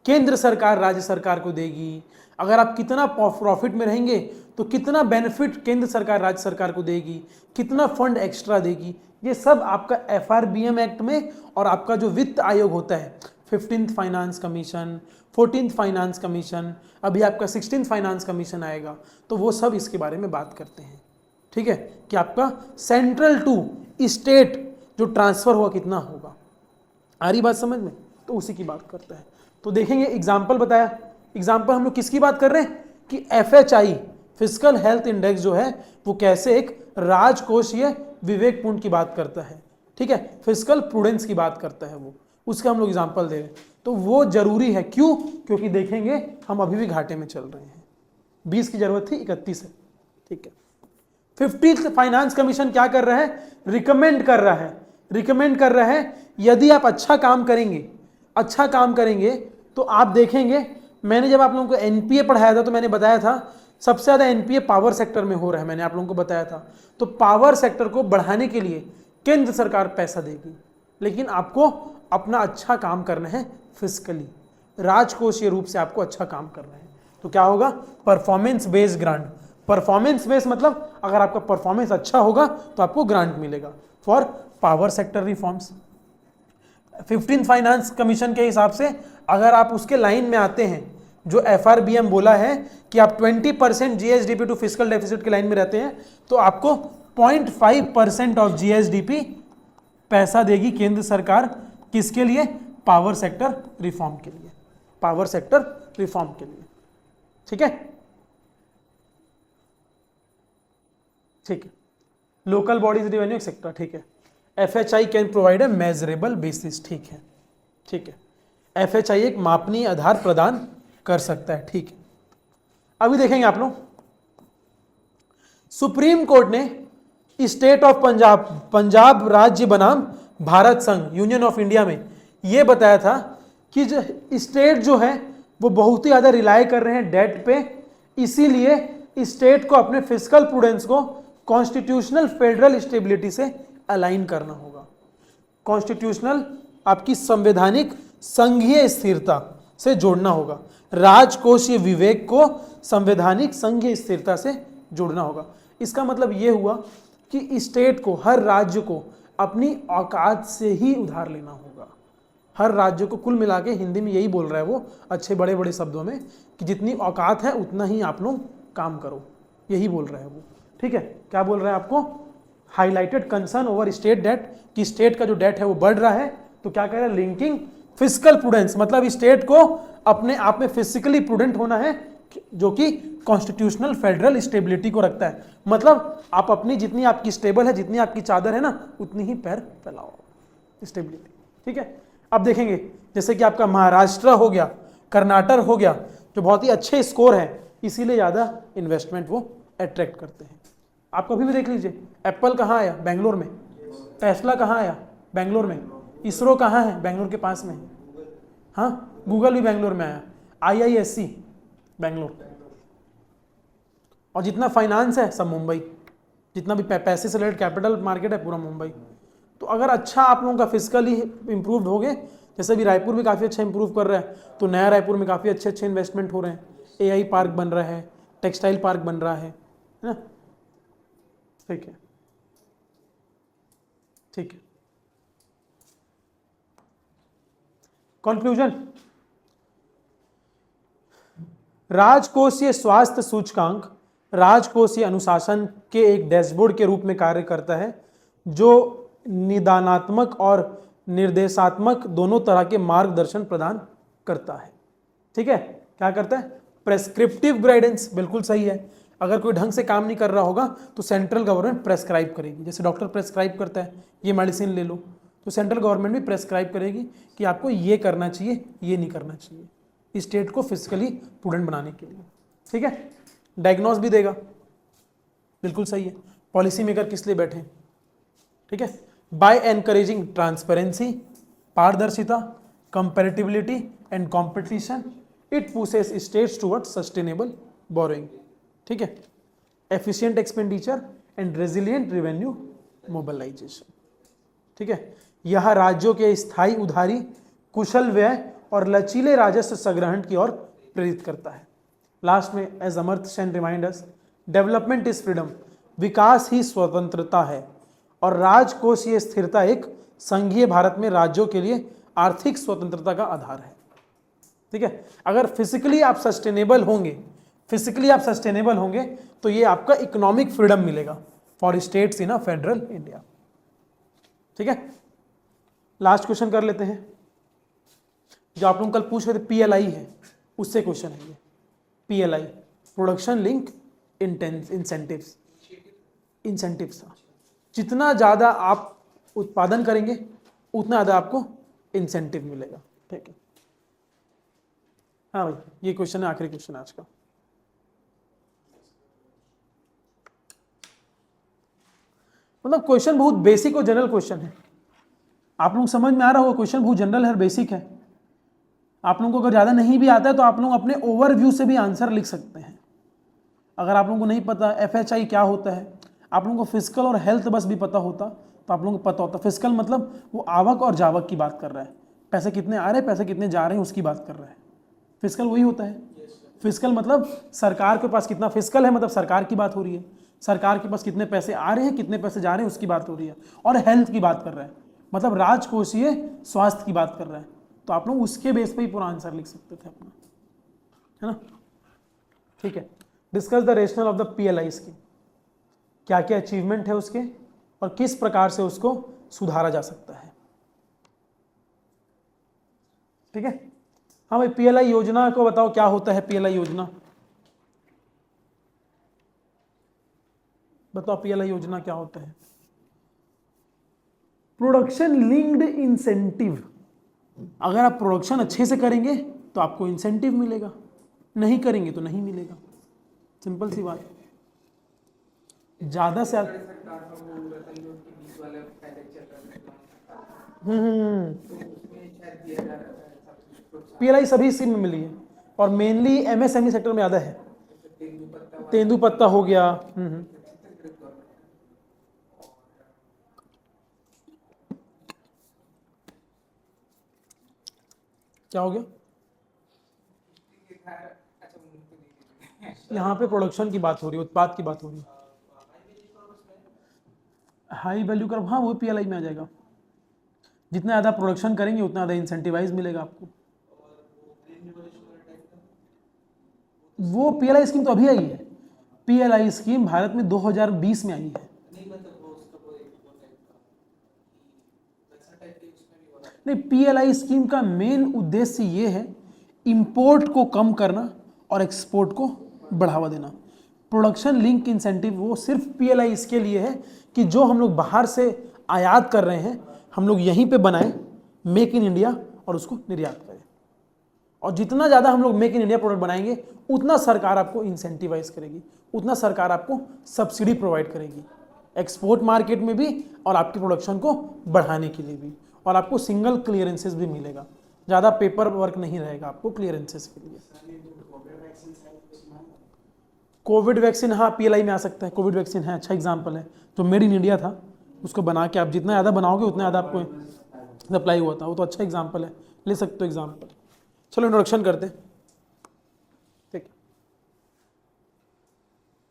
केंद्र सरकार राज्य सरकार को देगी, अगर आप कितना प्रॉफिट में रहेंगे तो कितना बेनिफिट केंद्र सरकार राज्य सरकार को देगी, कितना फंड एक्स्ट्रा देगी, ये सब आपका एफआरबीएम एक्ट में, और आपका जो वित्त आयोग होता है, 15th finance commission, 14th finance commission, अभी आपका 16th फाइनेंस कमीशन आएगा, तो वो सब इसके बारे में बात करते हैं, ठीक है, कि आपका सेंट्रल टू स्टेट जो ट्रांसफर हुआ कितना होगा। आ रही बात समझ में, तो उसी की बात करता है। तो देखेंगे, एग्जाम्पल बताया, एग्जाम्पल हम लोग किसकी बात कर रहे हैं कि एफएचआई फिजिकल हेल्थ इंडेक्स जो है वो कैसे एक राजकोषीय विवेकपूर्ण की बात करता है, ठीक है, फिजिकल प्रूडेंस की बात करता है वो, उसका हम लोग एग्जाम्पल दे रहे हैं। तो वो जरूरी है, क्यों, क्योंकि देखेंगे हम अभी भी घाटे में चल रहे हैं, 20 की जरूरत थी, 31 है, ठीक है। 15th फाइनेंस कमीशन क्या कर रहा है, रिकमेंड कर रहा है, यदि आप अच्छा काम करेंगे तो आप देखेंगे, मैंने जब आप लोगों को एनपीए पढ़ाया था तो मैंने बताया था सबसे ज्यादा एनपीए पावर सेक्टर में हो रहा है, मैंने आप लोगों को बताया था। तो पावर सेक्टर को बढ़ाने के लिए केंद्र सरकार पैसा देगी, लेकिन आपको अपना अच्छा काम करना है, फिजिकली राजकोषीय रूप से आपको अच्छा काम करना है। तो क्या होगा, performance based grant, performance based मतलब अगर आपका परफॉर्मेंस अच्छा होगा तो आपको ग्रांट मिलेगा for power sector reforms. 15th finance commission के हिसाब से अगर आप उसके लाइन में आते हैं, जो एफआरबीएम बोला है कि आप 20% जीएसडीपी टू फिजिकल डेफिसिट की लाइन में रहते हैं, तो आपको 0.5% ऑफ जीएसडीपी पैसा देगी केंद्र सरकार, किसके लिए, पावर सेक्टर रिफॉर्म के लिए, पावर सेक्टर रिफॉर्म के लिए, ठीक है, ठीक है। लोकल बॉडीज रेवेन्यू एक्सेट्रा, ठीक है। FHI can provide a measurable basis, ठीक है, ठीक है, एफएचआई एक मापनीय आधार प्रदान कर सकता है, ठीक है। अभी देखेंगे आप लोग सुप्रीम कोर्ट ने स्टेट ऑफ पंजाब, पंजाब राज्य बनाम भारत संघ, यूनियन ऑफ इंडिया में यह बताया था कि जो स्टेट जो है वो बहुत ही ज्यादा रिलाय कर रहे हैं डेट पे, इसीलिए स्टेट को अपने फिस्कल प्रूडेंस को कॉन्स्टिट्यूशनल फेडरल स्टेबिलिटी से अलाइन करना होगा। कॉन्स्टिट्यूशनल आपकी संवैधानिक संघीय स्थिरता से जोड़ना होगा, राजकोषीय विवेक को संवैधानिक संघीय स्थिरता से जोड़ना होगा। इसका मतलब यह हुआ कि स्टेट को, हर राज्य को अपनी औकात से ही उधार लेना होगा। हर राज्य को, कुल मिला के हिंदी में यही बोल रहा है वो अच्छे बड़े बड़े शब्दों में कि जितनी औकात है उतना ही आप लोग काम करो, यही बोल रहा है वो। ठीक है, क्या बोल रहा है आपको? Highlighted concern over state debt, कि स्टेट का जो डेट है वो बढ़ रहा है, तो क्या कह रहा है? लिंकिंग फिजिकल प्रूडेंस, मतलब स्टेट को अपने आप में फिजिकली प्रूडेंट होना है, जो कि कॉन्स्टिट्यूशनल फेडरल स्टेबिलिटी को रखता है। मतलब आप अपनी, जितनी आपकी स्टेबल है, जितनी आपकी चादर है ना, उतनी ही पैर फैलाओ, स्टेबिलिटी। ठीक है, अब देखेंगे जैसे कि आपका महाराष्ट्र हो गया, कर्नाटक हो गया, जो बहुत ही अच्छे स्कोर है, इसीलिए ज़्यादा इन्वेस्टमेंट वो अट्रैक्ट करते हैं। आप कभी भी देख लीजिए, एप्पल कहाँ आया? बेंगलोर में। टेस्ला कहाँ आया? बेंगलोर में। इसरो कहाँ है? बेंगलोर के पास में। हाँ, गूगल भी बेंगलोर में आया। IISc बेंगलोर। और जितना फाइनेंस है सब मुंबई, जितना भी पैसे से रिलेटेड कैपिटल मार्केट है पूरा मुंबई। तो अगर अच्छा आप लोगों का फिजिकली इंप्रूव्ड हो गए, जैसे भी रायपुर भी काफ़ी अच्छा इंप्रूव कर रहा है, तो नया रायपुर में काफ़ी अच्छे अच्छे इन्वेस्टमेंट हो रहे हैं। AI पार्क बन रहा है, टेक्सटाइल पार्क बन रहा है ना। ठीक है, ठीक है। कंक्लूजन, राजकोषीय स्वास्थ्य सूचकांक राजकोषीय अनुशासन के एक डैशबोर्ड के रूप में कार्य करता है, जो निदानात्मक और निर्देशात्मक दोनों तरह के मार्गदर्शन प्रदान करता है। ठीक है, क्या करता है? प्रेस्क्रिप्टिव गाइडेंस, बिल्कुल सही है। अगर कोई ढंग से काम नहीं कर रहा होगा तो सेंट्रल गवर्नमेंट प्रेस्क्राइब करेगी, जैसे डॉक्टर प्रेस्क्राइब करता है ये मेडिसिन ले लो, तो सेंट्रल गवर्नमेंट भी प्रेस्क्राइब करेगी कि आपको ये करना चाहिए, ये नहीं करना चाहिए, स्टेट को फिजिकली प्रूडेंट बनाने के लिए। ठीक है, डायग्नोस भी देगा, बिल्कुल सही है। पॉलिसी मेकर किस लिए बैठे? ठीक है, बाय एनकरेजिंग ट्रांसपेरेंसी, पारदर्शिता, comparability and competition, it pushes states toward sustainable borrowing. ठीक है, efficient expenditure and resilient revenue mobilisation. ठीक है, यह राज्यों के स्थायी उधारी, कुशल व्यय और लचीले राजस्व संग्रहण की ओर प्रेरित करता है। लास्ट में, as Amartya Sen remind us, development is freedom, विकास ही स्वतंत्रता है, और राजकोषीय स्थिरता एक संघीय भारत में राज्यों के लिए आर्थिक स्वतंत्रता का आधार है। ठीक है, अगर फिजिकली आप सस्टेनेबल होंगे, तो ये आपका इकोनॉमिक फ्रीडम मिलेगा for states in a federal India. ठीक है, लास्ट क्वेश्चन कर लेते हैं, जो आप लोग कल पूछ रहे थे, PLI है, उससे क्वेश्चन है ये। PLI, production link incentives. जितना ज़्यादा आप उत्पादन करेंगे उतना ज़्यादा आपको इंसेंटिव मिलेगा। ठीक है, हाँ भाई, ये क्वेश्चन है, आखिरी क्वेश्चन आज का। मतलब क्वेश्चन बहुत बेसिक और जनरल क्वेश्चन है, आप लोग समझ में आ रहा होगा, क्वेश्चन बहुत जनरल है, बेसिक है। आप लोगों को अगर ज़्यादा नहीं भी आता है तो आप लोग अपने ओवरव्यू से भी आंसर लिख सकते हैं। अगर आप लोगों को नहीं पता FHI क्या होता है, आप लोगों को फिजिकल और हेल्थ बस भी पता होता तो आप लोगों को पता होता। फिजिकल मतलब वो आवक और जावक की बात कर रहा है, पैसे कितने आ रहे हैं, पैसे कितने जा रहे हैं, उसकी बात कर रहा है। फिजिकल वही होता है। फिजिकल मतलब सरकार के पास कितना फिजिकल है, मतलब सरकार की बात हो रही है, सरकार के पास कितने पैसे आ रहे हैं, कितने पैसे जा रहे हैं, उसकी बात हो रही है। और हेल्थ की बात कर रहा है, मतलब राजकोषीय स्वास्थ्य की बात कर रहा है। तो आप लोग उसके बेस पे ही पूरा आंसर लिख सकते थे अपना, है ना। ठीक है, discuss the rational of the PLI scheme, क्या क्या अचीवमेंट है उसके और किस प्रकार से उसको सुधारा जा सकता है। ठीक है, हाँ भाई, PLI योजना को बताओ क्या होता है। PLI योजना बताओ, PLI योजना क्या होता है। प्रोडक्शन लिंक्ड इंसेंटिव, अगर आप प्रोडक्शन अच्छे से करेंगे तो आपको इंसेंटिव मिलेगा, नहीं करेंगे तो नहीं मिलेगा, सिंपल सी बात। ज़्यादा से छत्तीसगढ़ सरकार में वो रतन के बीच वाला पहले चल रहा था, तो उसमें शायद दिया जा रहा था ऐसा कुछ प्रोत्साहन। पीएलआई सभी स्कीम में मिली है और मेनली एमएसएमई सेक्टर में ज़्यादा है। तेंदुपत्ता वाला तेंदुपत्ता हो गया। छत्तीसगढ़ गवर्नमेंट क्या हो गया के था। अच्छा उनको दे दीजिए। यहाँ पे प्रोडक्शन की बात हो रही है, उत्पाद की बात हो रही है। हाई वैल्यू कर, हाँ वो पीएलआई में आ जाएगा। जितना ज़्यादा प्रोडक्शन करेंगे उतना ज़्यादा इंसेंटिवाइज मिलेगा आपको। वो पीएलआई स्कीम तो अभी आई है। पीएलआई स्कीम भारत में 2020 में आई है। नहीं, पीएलआई स्कीम का मेन उद्देश्य ये है इंपोर्ट को कम करना और एक्सपोर्ट को बढ़ावा देना। प्रोडक्शन लिंक इंसेंटिव वो सिर्फ पीएलआई इसके लिए है कि जो हम लोग बाहर से आयात कर रहे हैं हम लोग यहीं पे बनाएं, मेक इन इंडिया, और उसको निर्यात करें। और जितना ज़्यादा हम लोग मेक इन इंडिया प्रोडक्ट बनाएंगे उतना सरकार आपको इंसेंटिवाइज करेगी, उतना सरकार आपको सब्सिडी प्रोवाइड करेगी एक्सपोर्ट मार्केट में भी और आपकी प्रोडक्शन को बढ़ाने के लिए भी। और आपको सिंगल क्लियरेंसेस भी मिलेगा, ज़्यादा पेपर वर्क नहीं रहेगा आपको क्लियरेंसेस के लिए। कोविड वैक्सीन, हाँ पीएलआई में आ सकता है। कोविड वैक्सीन है, अच्छा एग्जाम्पल है। जो मेड इन इंडिया था उसको बना के आप जितना ज़्यादा बनाओगे उतना ज़्यादा आपको सप्लाई हुआ था। वो तो अच्छा एग्जाम्पल है, ले सकते हो एग्जाम्पल। चलो इंट्रोडक्शन करते हैं। ठीक,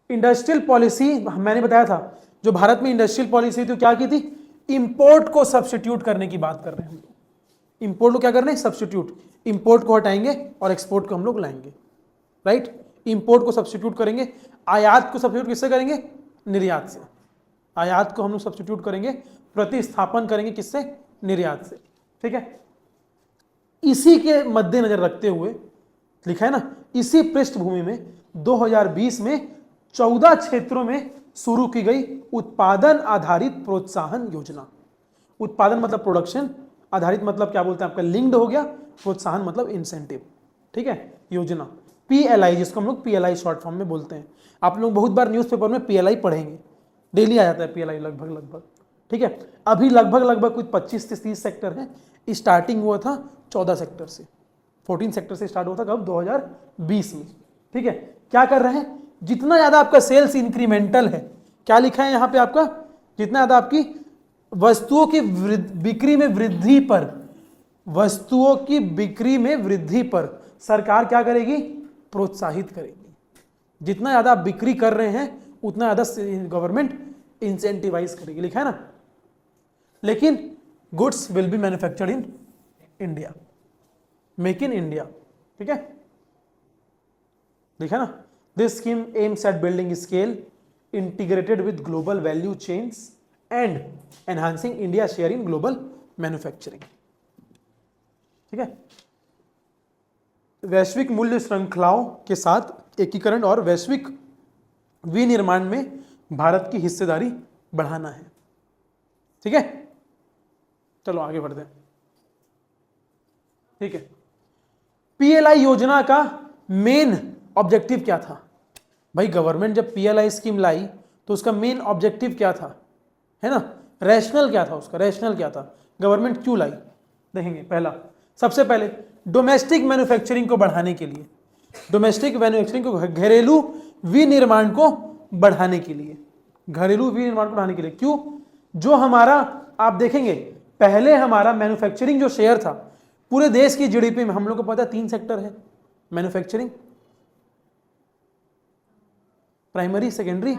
इंडस्ट्रियल पॉलिसी मैंने बताया था, जो भारत में इंडस्ट्रियल पॉलिसी थी क्या की थी, इंपोर्ट को सब्स्टिट्यूट करने की बात कर रहे हैं हम लोग। इंपोर्ट को क्या कर रहे हैं, सब्स्टिट्यूट। इंपोर्ट को हटाएंगे और एक्सपोर्ट को हम लोग लाएंगे, राइट। इंपोर्ट को सब्स्टिट्यूट करेंगे, आयात को सब्स्टिट्यूट किससे करेंगे, निर्यात से। आयात को हम लोग सब्स्टिट्यूट करेंगे, प्रतिस्थापन करेंगे किससे, निर्यात से। ठीक है, इसी के मद्देनजर रखते हुए लिखा है ना, इसी पृष्ठभूमि में 2020 में 14 क्षेत्रों में शुरू की गई उत्पादन आधारित प्रोत्साहन योजना। उत्पादन मतलब प्रोडक्शन, आधारित मतलब क्या बोलते हैं आपका लिंक्ड हो गया, प्रोत्साहन मतलब इंसेंटिव। ठीक है, योजना पीएलआई, जिसको हम लोग पीएलआई शॉर्ट फॉर्म में बोलते हैं। आप लोग बहुत बार न्यूज़पेपर में पीएलआई पढ़ेंगे, डेली आ जाता है पीएलआई लगभग। ठीक है, अभी लगभग कुछ 25 से 30 सेक्टर हैं। स्टार्टिंग हुआ था 14 सेक्टर से, 14 सेक्टर से स्टार्ट हुआ था कब, 2020 में। ठीक है, क्या कर रहे हैं, जितना ज़्यादा आपका सेल्स इंक्रीमेंटल है, क्या लिखा है यहाँ पे आपका, जितना ज़्यादा आपकी वस्तुओं की बिक्री में वृद्धि पर, वस्तुओं की बिक्री में वृद्धि पर सरकार क्या करेगी, प्रोत्साहित करेगी। जितना ज़्यादा आप बिक्री कर रहे हैं उतना ज़्यादा गवर्नमेंट इंसेंटिवाइज करेगी, लिखा है ना। लेकिन goods will be manufactured in India, make in India. ठीक है, लिखा है ना। This scheme aims at building scale integrated with global value chains and enhancing India share in global manufacturing. ठीक है, वैश्विक मूल्य श्रृंखलाओं के साथ एकीकरण और वैश्विक विनिर्माण में भारत की हिस्सेदारी बढ़ाना है। ठीक है, चलो आगे बढ़ते हैं। ठीक है, पीएलआई योजना का मेन ऑब्जेक्टिव क्या था भाई, गवर्नमेंट जब पीएलआई स्कीम लाई तो उसका मेन ऑब्जेक्टिव क्या था, है ना, रैशनल क्या था उसका, रैशनल क्या था, गवर्नमेंट क्यों लाई, देखेंगे। पहला, सबसे पहले डोमेस्टिक मैन्युफैक्चरिंग को बढ़ाने के लिए, डोमेस्टिक मैन्युफैक्चरिंग को, घरेलू विनिर्माण को बढ़ाने के लिए, घरेलू विनिर्माण को बढ़ाने के लिए। क्यों, जो हमारा आप देखेंगे पहले हमारा मैन्युफैक्चरिंग जो शेयर था पूरे देश की जीडीपी में, हम लोग को पता है 3 सेक्टर है, मैन्युफैक्चरिंग, प्राइमरी, सेकेंडरी,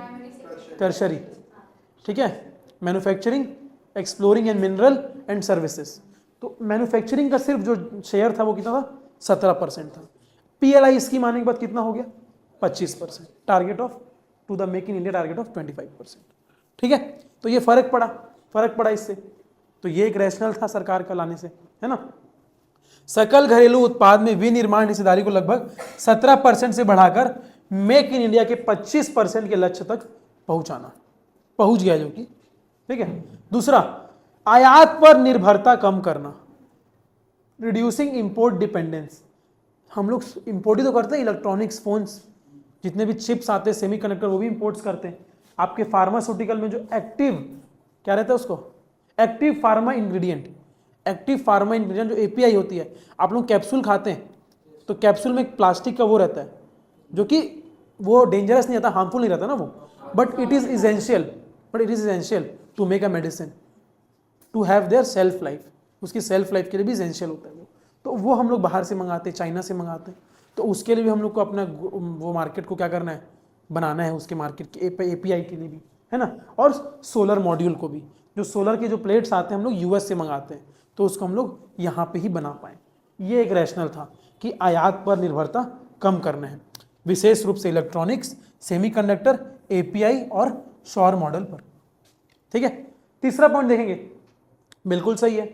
टर्शरी। ठीक है, manufacturing, exploring and mineral and services. तो मैन्युफैक्चरिंग का सिर्फ जो शेयर था वो कितना था, 17% था। पीएलआई स्कीम आने के बाद कितना हो गया, 25%। Target of to the make in India target of 25%। ठीक है, तो ये फर्क पड़ा इससे। तो ये एक रैशनल था सरकार का लाने से, है ना। सकल घरेलू उत्पाद में विनिर्माण हिस्सेदारी को लगभग 17% से बढ़ाकर मेक इन इंडिया के 25% के लक्ष्य तक पहुंच गया, जो कि ठीक है। दूसरा, आयात पर निर्भरता कम करना, रिड्यूसिंग इंपोर्ट डिपेंडेंस। हम लोग इंपोर्ट ही तो करते हैं, इलेक्ट्रॉनिक्स, फोन्स, जितने भी चिप्स आते हैं, सेमीकंडक्टर, वो भी इंपोर्ट्स करते हैं। आपके फार्मास्यूटिकल में जो एक्टिव क्या रहता है उसको, active pharma ingredient, active pharma ingredient जो एपीआई होती है, आप लोग कैप्सूल खाते हैं तो कैप्सूल में एक प्लास्टिक का वो रहता है जो कि वो डेंजरस नहीं रहता, हार्मफुल नहीं रहता ना वो, but it is essential to make a medicine to have their shelf life, उसकी सेल्फ लाइफ के लिए भी इसेंशियल होता है वो। तो वो हम लोग बाहर से मंगाते हैं, चाइना से मंगाते हैं, तो उसके लिए भी हम लोग को अपना वो मार्केट को क्या करना है, बनाना है, उसके मार्केट के एपीआई के लिए भी, है ना। और सोलर मॉड्यूल को भी, जो सोलर के जो प्लेट्स आते हैं हम लोग यूएस से मंगाते हैं, तो उसको हम लोग यहाँ पे ही बना पाएँ। ये एक रैशनल था कि आयात पर निर्भरता कम करना है, विशेष रूप से इलेक्ट्रॉनिक्स, सेमीकंडक्टर, एपीआई और सौर मॉडल पर। ठीक है, तीसरा पॉइंट देखेंगे, बिल्कुल सही है,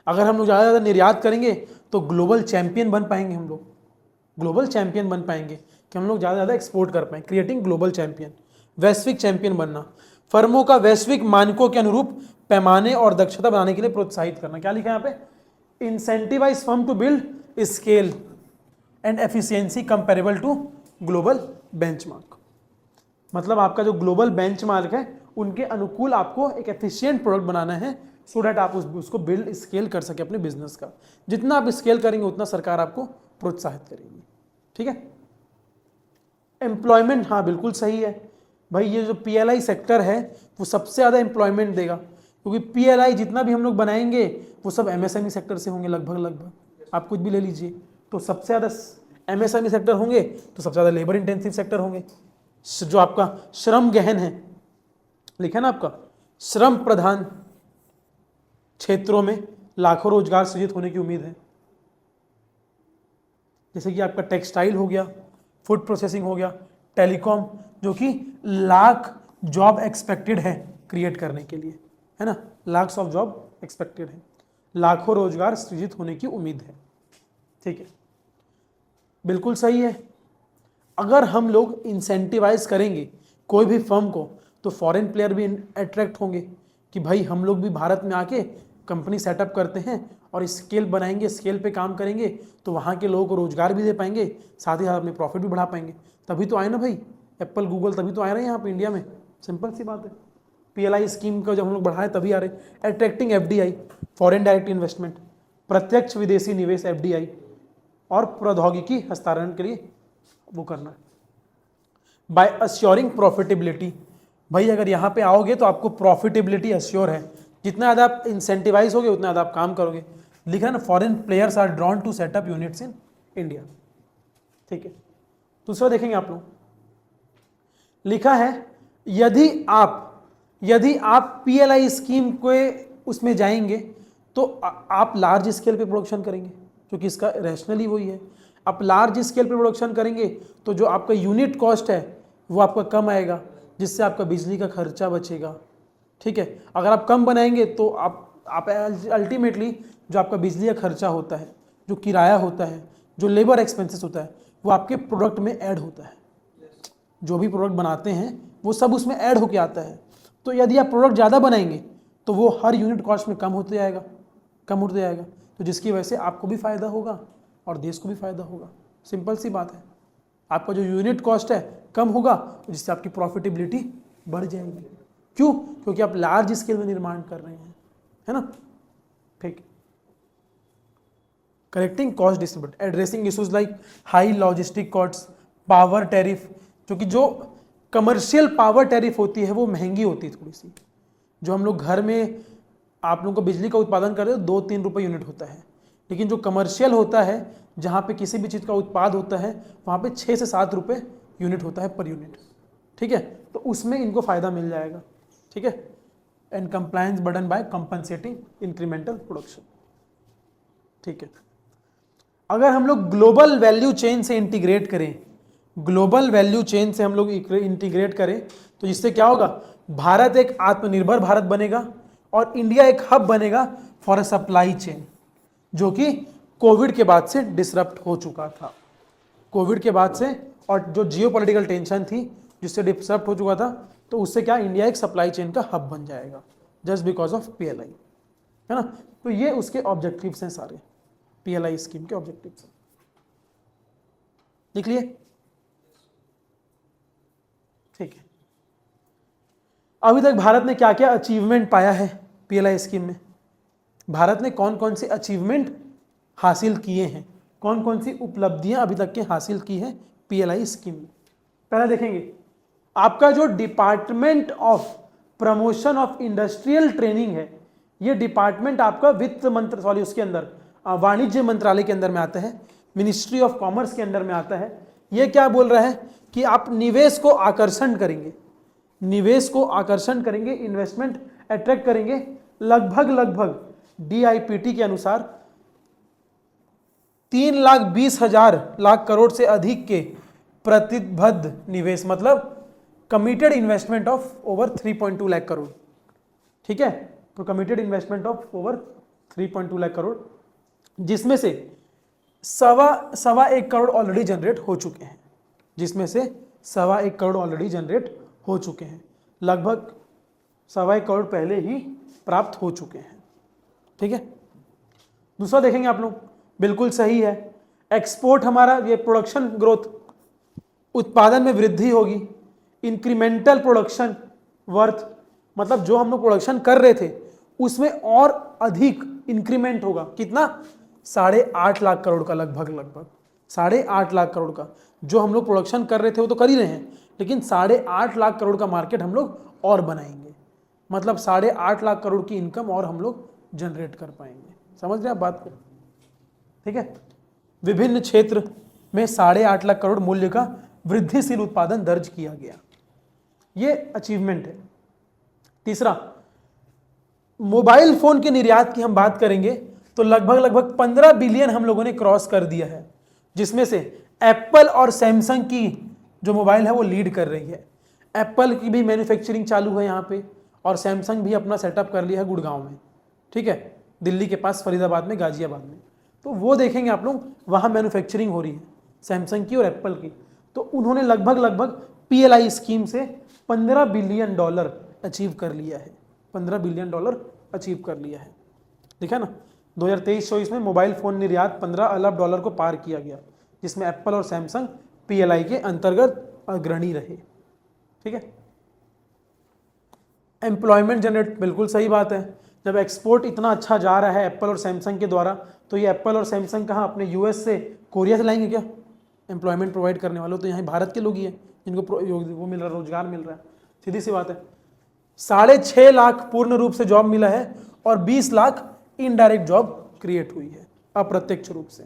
अगर हम लोग ज़्यादा से ज़्यादा निर्यात करेंगे तो ग्लोबल चैंपियन बन पाएंगे, हम लोग ग्लोबल चैंपियन बन पाएंगे कि हम लोग ज़्यादा से ज़्यादा एक्सपोर्ट कर पाएँ, क्रिएटिंग ग्लोबल चैंपियन, वैश्विक चैंपियन बनना, फर्मों का वैश्विक मानकों के अनुरूप पैमाने और दक्षता बनाने के लिए प्रोत्साहित करना। क्या लिखा है यहाँ पे, incentivise firm to build scale and efficiency comparable to global benchmark. मतलब आपका जो ग्लोबल बेंचमार्क है उनके अनुकूल आपको एक एफिशिएंट प्रोडक्ट बनाना है, सो डैट आप उसको बिल्ड स्केल कर सके अपने बिजनेस का। जितना आप स्केल करेंगे उतना सरकार आपको प्रोत्साहित करेगी। ठीक है, एम्प्लॉयमेंट, हाँ बिल्कुल सही है भाई, ये जो पीएलआई सेक्टर है वो सबसे ज़्यादा एम्प्लॉयमेंट देगा, क्योंकि पीएलआई जितना भी हम लोग बनाएंगे वो सब एमएसएमई सेक्टर से होंगे लगभग, आप कुछ भी ले लीजिए, तो सबसे ज़्यादा एमएसएमई सेक्टर होंगे तो सबसे ज़्यादा लेबर इंटेंसिव सेक्टर होंगे। जो आपका श्रम गहन है, लिखा ना आपका, श्रम प्रधान क्षेत्रों में लाखों रोजगार सृजित होने की उम्मीद है, जैसे कि आपका टेक्सटाइल हो गया, फूड प्रोसेसिंग हो गया, टेलीकॉम, जो कि लाख जॉब एक्सपेक्टेड है क्रिएट करने के लिए, है ना, लाख्स ऑफ जॉब एक्सपेक्टेड है, लाखों रोजगार सृजित होने की उम्मीद है। ठीक है, बिल्कुल सही है। अगर हम लोग इंसेंटिवाइज करेंगे कोई भी फर्म को तो फॉरेन प्लेयर भी अट्रैक्ट होंगे कि भाई हम लोग भी भारत में आके कंपनी सेटअप करते हैं और स्केल बनाएंगे, स्केल पे काम करेंगे, तो वहाँ के लोगों को रोजगार भी दे पाएंगे, साथ ही साथ अपने प्रॉफिट भी बढ़ा पाएंगे। तभी तो आए ना भाई एप्पल, गूगल, तभी तो आ रहे हैं यहाँ पे इंडिया में, सिंपल सी बात है। पीएलआई स्कीम का जब हम लोग बढ़ाए तभी आ रहे, attracting FDI, foreign direct investment, प्रत्यक्ष विदेशी निवेश एफडीआई, और प्रौद्योगिकी हस्तांतरण के लिए वो करना है, बाय अश्योरिंग प्रॉफिटेबिलिटी। भाई अगर यहाँ पे आओगे तो आपको प्रॉफिटेबिलिटी अश्योर है, जितना ज़्यादा आप इंसेंटिवाइज होगे उतना ज़्यादा आप काम करोगे। लिखा है ना, foreign players are drawn to set up units in India. ठीक है, दूसरा देखेंगे आप लोग, लिखा है यदि आप पीएलआई स्कीम के उसमें जाएंगे तो आप लार्ज स्केल पे प्रोडक्शन करेंगे, क्योंकि इसका रैशनली वही है, आप लार्ज स्केल पे प्रोडक्शन करेंगे तो जो आपका यूनिट कॉस्ट है वो आपका कम आएगा, जिससे आपका बिजली का खर्चा बचेगा। ठीक है, अगर आप कम बनाएंगे तो आप अल्टीमेटली जो आपका बिजली का खर्चा होता है, जो किराया होता है, जो लेबर एक्सपेंसेस होता है, वो आपके प्रोडक्ट में ऐड होता है। जो भी प्रोडक्ट बनाते हैं वो सब उसमें ऐड होके आता है। तो यदि आप प्रोडक्ट ज़्यादा बनाएंगे तो वो हर यूनिट कॉस्ट में कम होते जाएगा, तो जिसकी वजह से आपको भी फ़ायदा होगा और देश को भी फ़ायदा होगा। सिंपल सी बात है, आपका जो यूनिट कॉस्ट है कम होगा, जिससे आपकी प्रॉफिटेबिलिटी बढ़ जाएगी। क्यों? क्योंकि आप लार्ज स्केल में निर्माण कर रहे हैं, है ना। ठीक, correcting cost distribute, addressing issues like high logistic cost, power tariff, क्योंकि जो कमर्शियल पावर टैरिफ होती है वो महंगी होती है थोड़ी सी। जो हम लोग घर में आप लोगों को बिजली का उत्पादन कर रहे हो 2-3 रुपये यूनिट होता है, लेकिन जो कमर्शियल होता है जहाँ पे किसी भी चीज़ का उत्पाद होता है वहाँ पे 6 से 7 रुपये यूनिट होता है पर यूनिट। ठीक है, तो उसमें इनको फ़ायदा मिल जाएगा। ठीक है, and compliance burden bye compensating incremental production. ठीक है, अगर हम लोग ग्लोबल वैल्यू चेन से इंटीग्रेट करें, ग्लोबल वैल्यू चेन से हम लोग इंटीग्रेट करें तो जिससे क्या होगा, भारत एक आत्मनिर्भर भारत बनेगा और इंडिया एक हब बनेगा फॉर अ सप्लाई चेन, जो कि कोविड के बाद से डिसरप्ट हो चुका था। कोविड के बाद से, और जो जियोपॉलिटिकल टेंशन थी जिससे डिसरप्ट हो चुका था, तो उससे क्या इंडिया एक सप्लाई चेन का हब बन जाएगा जस्ट बिकॉज ऑफ पीएलआई, है ना। तो ये उसके ऑब्जेक्टिव्स हैं सारे, पीएलआई स्कीम के ऑब्जेक्टिव्स हैं, लिख लिए। ठीक है, अभी तक भारत ने क्या क्या अचीवमेंट पाया है पीएलआई स्कीम में? भारत ने कौन कौन से अचीवमेंट हासिल किए हैं, कौन कौन सी उपलब्धियां अभी तक के हासिल की है पीएलआई स्कीम में? पहले देखेंगे आपका जो department of promotion of industrial training है, ये डिपार्टमेंट आपका वित्त मंत्र सॉरी उसके अंदर वाणिज्य मंत्रालय के अंदर में आता है, मिनिस्ट्री ऑफ कॉमर्स के अंदर में आता है। ये क्या बोल रहा है कि आप निवेश को आकर्षण करेंगे, निवेश को आकर्षण करेंगे, इन्वेस्टमेंट अट्रैक्ट करेंगे लगभग DIPT के अनुसार 3,20,000 करोड़ से अधिक के प्रतिबद्ध निवेश, मतलब committed investment of over 3.2 lakh crore. ठीक है, तो committed investment of over 3.2 lakh crore, जिसमें से सवा एक करोड़ ऑलरेडी जनरेट हो चुके हैं, जिसमें से 1.25 करोड़ ऑलरेडी जनरेट हो चुके हैं, लगभग 1.25 करोड़ पहले ही प्राप्त हो चुके हैं। ठीक है, दूसरा देखेंगे आप लोग, बिल्कुल सही है, एक्सपोर्ट हमारा ये प्रोडक्शन ग्रोथ, उत्पादन में वृद्धि होगी, इंक्रीमेंटल प्रोडक्शन वर्थ, मतलब जो हम लोग प्रोडक्शन कर रहे थे उसमें और अधिक इंक्रीमेंट होगा, कितना 8.5 लाख करोड़ का, लगभग 8.5 लाख करोड़ का जो हम लोग प्रोडक्शन कर रहे थे वो तो कर ही रहे हैं, लेकिन 8.5 लाख करोड़ का मार्केट हम लोग और बनाएंगे, मतलब 8.5 लाख करोड़ की इनकम और हम लोग जनरेट कर पाएंगे। समझ रहे आप बात को? ठीक है, विभिन्न क्षेत्र में 8.5 लाख करोड़ मूल्य का वृद्धिशील उत्पादन दर्ज किया गया, ये अचीवमेंट है। तीसरा, मोबाइल फोन के निर्यात की हम बात करेंगे तो लगभग 15 बिलियन हम लोगों ने क्रॉस कर दिया है, जिसमें से एप्पल और सैमसंग की जो मोबाइल है वो लीड कर रही है। एप्पल की भी मैन्युफैक्चरिंग चालू है यहाँ पे, और सैमसंग भी अपना सेटअप कर लिया है गुड़गांव में, ठीक है, दिल्ली के पास फरीदाबाद में, गाजियाबाद में। तो वो देखेंगे आप लोग, वहाँ मैन्युफैक्चरिंग हो रही है सैमसंग की और एप्पल की। तो उन्होंने लगभग पीएलआई स्कीम से $15 बिलियन अचीव कर लिया है, $15 बिलियन अचीव कर लिया है। ठीक है ना, 2023-24 में मोबाइल फ़ोन निर्यात $15 अरब को पार किया गया, जिसमें एप्पल और सैमसंग पीएलआई के अंतर्गत अग्रणी रहे। ठीक है, एम्प्लॉयमेंट जनरेट, बिल्कुल सही बात है, जब एक्सपोर्ट इतना अच्छा जा रहा है एप्पल और सैमसंग के द्वारा, तो ये एप्पल और सैमसंग कहाँ अपने यूएस से, कोरिया से लाएंगे क्या एम्प्लॉयमेंट प्रोवाइड करने वालों? तो यहाँ भारत के लोग ही हैं जिनको वो मिल रहा है, रोजगार मिल रहा है, सीधी सी बात है। 6.5 लाख पूर्ण रूप से जॉब मिला है और 20 लाख इनडायरेक्ट जॉब क्रिएट हुई है अप्रत्यक्ष रूप से।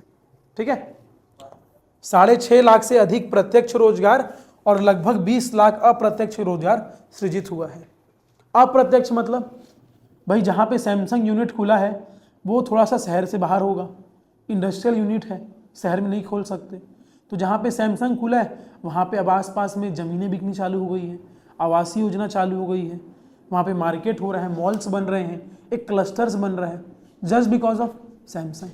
ठीक है, 6.5 लाख से अधिक प्रत्यक्ष रोजगार और लगभग 20 लाख अप्रत्यक्ष रोजगार सृजित हुआ है। अप्रत्यक्ष मतलब भाई जहाँ पे सैमसंग यूनिट खुला है वो थोड़ा सा शहर से बाहर होगा, इंडस्ट्रियल यूनिट है, शहर में नहीं खोल सकते। तो जहाँ पे सैमसंग खुला है वहाँ पे अब आसपास में ज़मीनें बिकनी चालू हो गई है, आवासीय योजना चालू हो गई है, वहाँ पे मार्केट हो रहा है, मॉल्स बन रहे हैं, एक क्लस्टर्स बन रहा है, जस्ट बिकॉज ऑफ सैमसंग,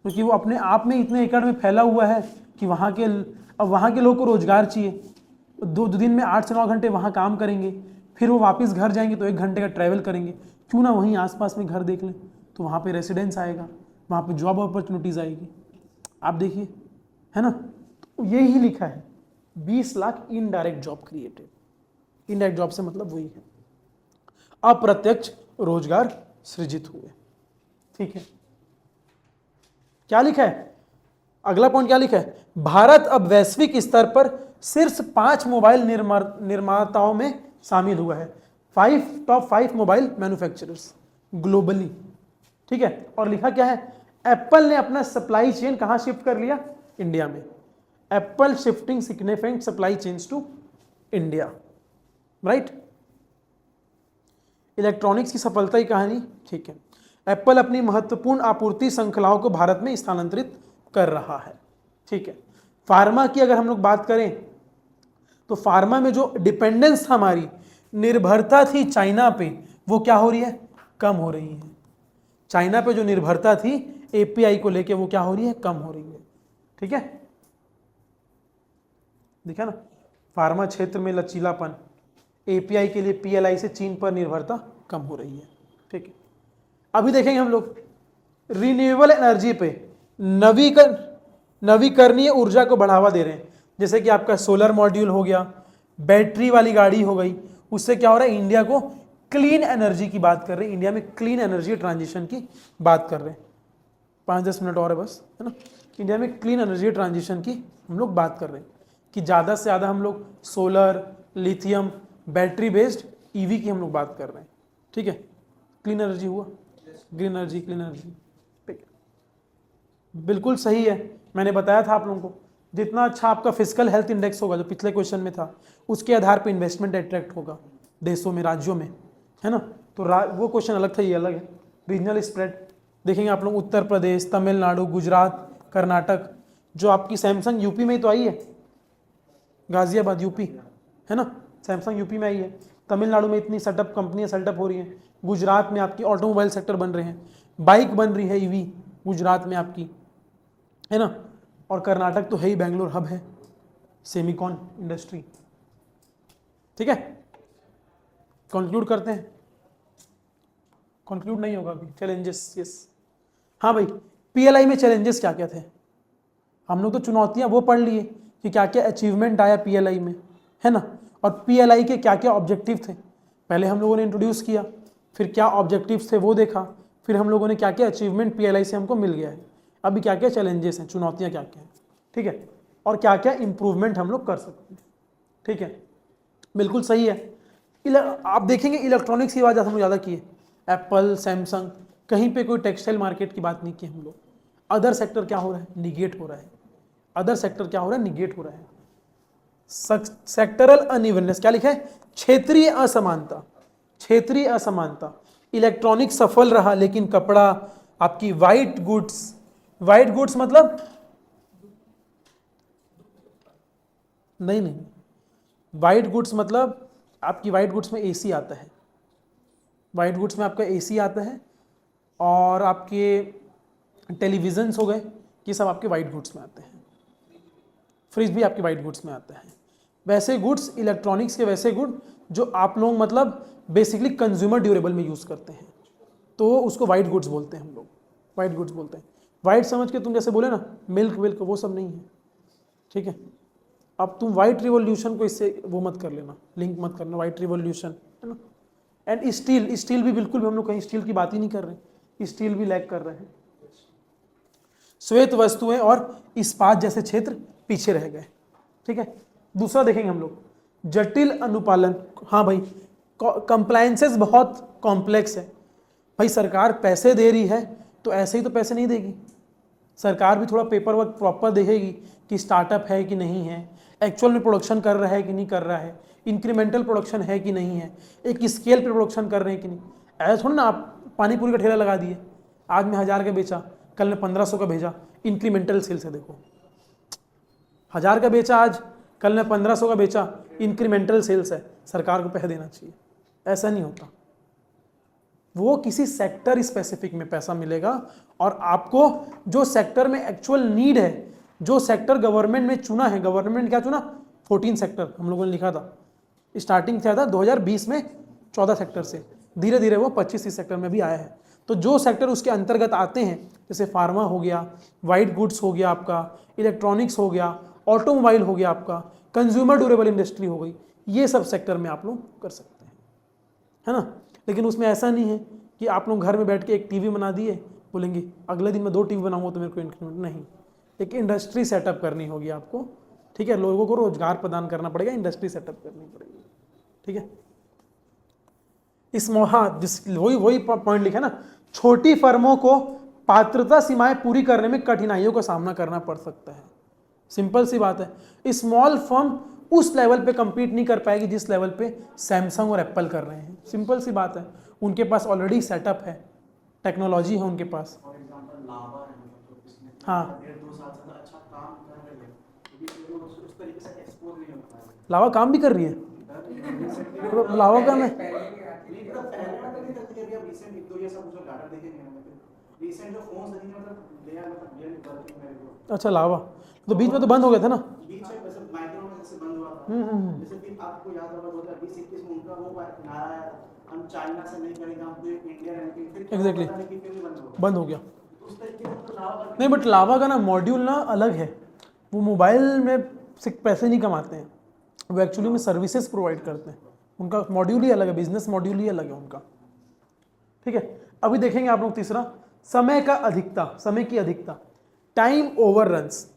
क्योंकि वो अपने आप में इतने एकड़ में फैला हुआ है कि वहाँ के लोगों को रोजगार चाहिए। 2 दिन में 8 से 9 घंटे वहाँ काम करेंगे, फिर वो वापस घर जाएंगे तो 1 घंटे का ट्रैवल करेंगे, क्यों ना वहीं आसपास में घर देख लें, तो वहाँ पे रेसिडेंस आएगा, वहाँ पे जॉब अपॉर्चुनिटीज़ आएगी। आप देखिए, है ना, तो यही लिखा है 20 lakh indirect job created. Indirect job से मतलब वही है, अप्रत्यक्ष रोजगार सृजित हुए। ठीक है, क्या लिखा है अगला पॉइंट, क्या लिखा है? भारत अब वैश्विक स्तर पर शीर्ष 5 मोबाइल निर्माताओं में शामिल हुआ है, टॉप 5 मोबाइल मैन्युफैक्चरर्स ग्लोबली। ठीक है, और लिखा क्या है? एप्पल ने अपना सप्लाई चेन कहां शिफ्ट कर लिया? इंडिया में। Apple shifting significant supply chains to India, right. Electronics की सफलता की कहानी, ठीक है, एप्पल अपनी महत्वपूर्ण आपूर्ति श्रृंखलाओं को भारत में स्थानांतरित कर रहा है। ठीक है, फार्मा की अगर हम लोग बात करें तो फार्मा में जो डिपेंडेंस था, हमारी निर्भरता थी चाइना पे, वो क्या हो रही है? कम हो रही है। चाइना पे जो निर्भरता थी एपीआई को लेके, वो क्या हो रही है? कम हो रही है। ठीक है, देखा ना, फार्मा क्षेत्र में लचीलापन, एपीआई के लिए पीएलआई से चीन पर निर्भरता कम हो रही है। ठीक है, अभी देखेंगे हम लोग रिन्यूएबल एनर्जी पे, नवीकरणीय ऊर्जा को बढ़ावा दे रहे हैं, जैसे कि आपका सोलर मॉड्यूल हो गया, बैटरी वाली गाड़ी हो गई, उससे क्या हो रहा है, इंडिया को क्लीन एनर्जी की बात कर रहे हैं, इंडिया में क्लीन एनर्जी ट्रांजिशन की बात कर रहे हैं। 5-10 मिनट और है बस, है ना। इंडिया में क्लीन एनर्जी ट्रांजिशन की हम लोग बात कर रहे हैं कि ज़्यादा से ज़्यादा हम लोग solar, lithium, battery based EV की हम लोग बात कर रहे हैं, ठीक है। क्लीन एनर्जी हुआ, ग्रीन एनर्जी, क्लीन एनर्जी, ठीक है, बिल्कुल सही है। मैंने बताया था आप लोगों को, जितना अच्छा आपका फिजिकल हेल्थ इंडेक्स होगा, जो पिछले क्वेश्चन में था, उसके आधार पर इन्वेस्टमेंट अट्रैक्ट होगा देशों में, राज्यों में, है ना। तो वो क्वेश्चन अलग था, ये अलग है। रीजनल स्प्रेड देखेंगे आप लोग, उत्तर प्रदेश, तमिलनाडु, गुजरात, कर्नाटक, जो आपकी सैमसंग यूपी में ही तो आई है, गाजियाबाद यूपी, है ना, सैमसंग यूपी में आई है। तमिलनाडु में इतनी सेटअप कंपनियां सेटअप हो रही हैं, गुजरात में आपकी ऑटोमोबाइल सेक्टर बन रहे हैं, बाइक बन रही है ईवी गुजरात में आपकी, है ना। और कर्नाटक तो है ही, बेंगलोर हब है सेमीकॉन इंडस्ट्री, ठीक है। कंक्लूड करते हैं, कंक्लूड नहीं होगा अभी, चैलेंजेस, यस। हाँ भाई, पीएलआई में चैलेंजेस क्या क्या थे, हम लोग तो चुनौतियां वो पढ़ लिए कि क्या क्या अचीवमेंट आया पीएलआई में, है ना, और पीएलआई के क्या क्या ऑब्जेक्टिव थे, पहले हम लोगों ने इंट्रोड्यूस किया, फिर क्या ऑब्जेक्टिव्स थे वो देखा, फिर हम लोगों ने क्या क्या अचीवमेंट पीएलआई से हमको मिल गया है, अभी क्या क्या चैलेंजेस हैं, चुनौतियां क्या क्या हैं, ठीक है, और क्या क्या इंप्रूवमेंट हम लोग कर सकते हैं, ठीक है, बिल्कुल सही है। आप देखेंगे इलेक्ट्रॉनिक्स की बात हम लोग ज़्यादा किए, एप्पल, सैमसंग, कहीं पे कोई टेक्सटाइल मार्केट की बात नहीं की हम लोग। अदर सेक्टर क्या हो रहा है, निगेट हो रहा है, अदर सेक्टर क्या हो रहा है, निगेट हो रहा है। सेक्टरल अनइवननेस, क्या लिखा है, क्षेत्रीय असमानता, क्षेत्रीय असमानता। इलेक्ट्रॉनिक सफल रहा, लेकिन कपड़ा, आपकी वाइट गुड्स, वाइट गुड्स मतलब नहीं, वाइट गुड्स मतलब आपकी वाइट गुड्स में एसी आता है, वाइट गुड्स में आपका एसी आता है, और आपके टेलीविजन्स हो गए, ये सब आपके वाइट गुड्स में आते हैं, फ्रिज भी आपके वाइट गुड्स में आता है। वैसे गुड्स, इलेक्ट्रॉनिक्स के वैसे गुड जो आप लोग मतलब बेसिकली कंज्यूमर ड्यूरेबल में यूज़ करते हैं, तो उसको वाइट गुड्स बोलते हैं हम लोग, वाइट गुड्स बोलते हैं। वाइट समझ के तुम जैसे बोले ना, मिल्क विल्क, वो सब नहीं है, ठीक है। अब तुम वाइट रिवॉल्यूशन को इससे वो मत कर लेना, लिंक मत करना, वाइट रिवॉल्यूशन, है ना। एंड स्टील, स्टील भी बिल्कुल भी हम लोग कहीं स्टील की बात ही नहीं कर रहे, स्टील भी लैग कर रहे हैं। श्वेत वस्तुएं और इस्पात जैसे क्षेत्र पीछे रह गए, ठीक है। दूसरा देखेंगे हम लोग, जटिल अनुपालन। हाँ भाई, कंप्लायंसेस बहुत कॉम्प्लेक्स है भाई, सरकार पैसे दे रही है तो ऐसे ही तो पैसे नहीं देगी, सरकार भी थोड़ा पेपर वर्क प्रॉपर देखेगी कि स्टार्टअप है कि नहीं है, एक्चुअल में प्रोडक्शन कर रहा है कि नहीं कर रहा है, इंक्रीमेंटल प्रोडक्शन है कि नहीं है, एक स्केल पे प्रोडक्शन कर रहे हैं कि नहीं। ऐसा थोड़ा ना आप पानी पूरी का ठेला लगा दिए, आज मैं 1000 का बेचा, कल ने 1500 का भेजा, इंक्रीमेंटल सेल्स है, देखो 1000 का बेचा आज, कल ने 1500 का बेचा, इंक्रीमेंटल सेल्स है, सरकार को पैसा देना चाहिए, ऐसा नहीं होता। वो किसी सेक्टर स्पेसिफिक में पैसा मिलेगा, और आपको जो सेक्टर में एक्चुअल नीड है, जो सेक्टर गवर्नमेंट ने चुना है, गवर्नमेंट क्या चुना, 14 सेक्टर हम लोगों ने लिखा था, स्टार्टिंग किया था 2020 में 14 सेक्टर से, धीरे धीरे वो 25 सेक्टर में भी आया है। तो जो सेक्टर उसके अंतर्गत आते हैं, जैसे फार्मा हो गया, वाइट गुड्स हो गया आपका, इलेक्ट्रॉनिक्स हो गया, ऑटोमोबाइल हो गया आपका, कंज्यूमर ड्यूरेबल इंडस्ट्री हो गई, ये सब सेक्टर में आप लोग कर सकते हैं, है ना। लेकिन उसमें ऐसा नहीं है कि आप लोग घर में बैठ के एक टीवी बना दिए, बोलेंगे अगले दिन मैं 2 टीवी बनाऊंगा तो मेरे को इंक्रीमेंट, नहीं, एक इंडस्ट्री सेटअप करनी होगी आपको, ठीक है, लोगों को रोजगार प्रदान करना पड़ेगा, इंडस्ट्री सेटअप करनी पड़ेगी, ठीक है। इस हाँ, वही पॉइंट लिखा ना, छोटी फर्मों को पात्रता सीमाएं पूरी करने में कठिनाइयों का सामना करना पड़ सकता है, सिंपल सी बात है। स्मॉल फर्म उस लेवल पे compete नहीं कर पाएगी जिस लेवल पे सैमसंग और एप्पल कर रहे हैं, सिंपल सी बात है, उनके पास ऑलरेडी सेटअप है, टेक्नोलॉजी है उनके पास। हाँ, लावा काम भी कर रही है, तो लावा का मैं अच्छा, लावा तो बीच में तो बंद हो गया था ना, जैसे कि आपको याद होगा 2020-21 में उनका वो नारा आया था, हम चाइना से नहीं करेंगे, हम तो एक इंडिया रहेंगे, फिर एग्जैक्टली फिर भी बंद हो गया। उस तरीके से तो लावा नहीं, बट लावा का ना मॉड्यूल ना अलग है, वो मोबाइल में से पैसे नहीं कमाते हैं, वो एक्चुअली में सर्विसेज प्रोवाइड करते हैं, उनका मॉड्यूल ही अलग है, बिजनेस मॉड्यूल ही अलग है उनका। ठीक है, अभी देखेंगे आप लोग तीसरा, समय का अधिकता, समय की अधिकता, टाइम ओवर रन्स।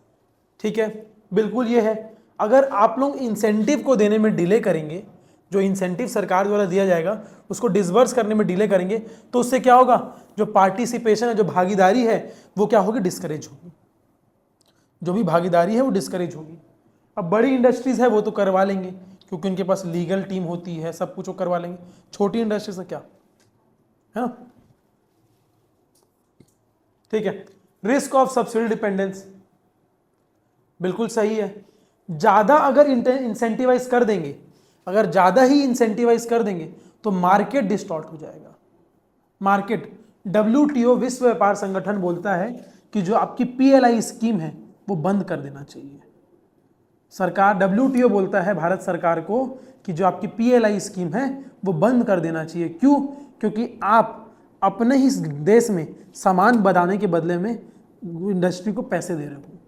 ठीक है, बिल्कुल ये है, अगर आप लोग इंसेंटिव को देने में डिले करेंगे, जो इंसेंटिव सरकार द्वारा दिया जाएगा उसको डिसबर्स करने में डिले करेंगे, तो उससे क्या होगा, जो पार्टिसिपेशन है, जो भागीदारी है, वो क्या होगी, डिस्करेज होगी। जो भी भागीदारी है वो डिस्करेज होगी। अब बड़ी इंडस्ट्रीज है वो तो करवा लेंगे क्योंकि उनके पास लीगल टीम होती है, सब कुछ वो करवा लेंगे। छोटी इंडस्ट्री से क्या है ना। ठीक है, रिस्क ऑफ सब्सिडी डिपेंडेंस, बिल्कुल सही है। ज्यादा अगर इंसेंटिवाइज कर देंगे, अगर ज्यादा ही इंसेंटिवाइज कर देंगे तो मार्केट डिस्टॉर्ट हो जाएगा। मार्केट, WTO विश्व व्यापार संगठन बोलता है कि जो आपकी PLI स्कीम है वो बंद कर देना चाहिए। सरकार, WTO बोलता है भारत सरकार को कि जो आपकी PLI स्कीम है वो बंद कर देना चाहिए। क्यों? क्योंकि आप अपने ही देश में सामान बनाने के बदले में इंडस्ट्री को पैसे दे रहे हो,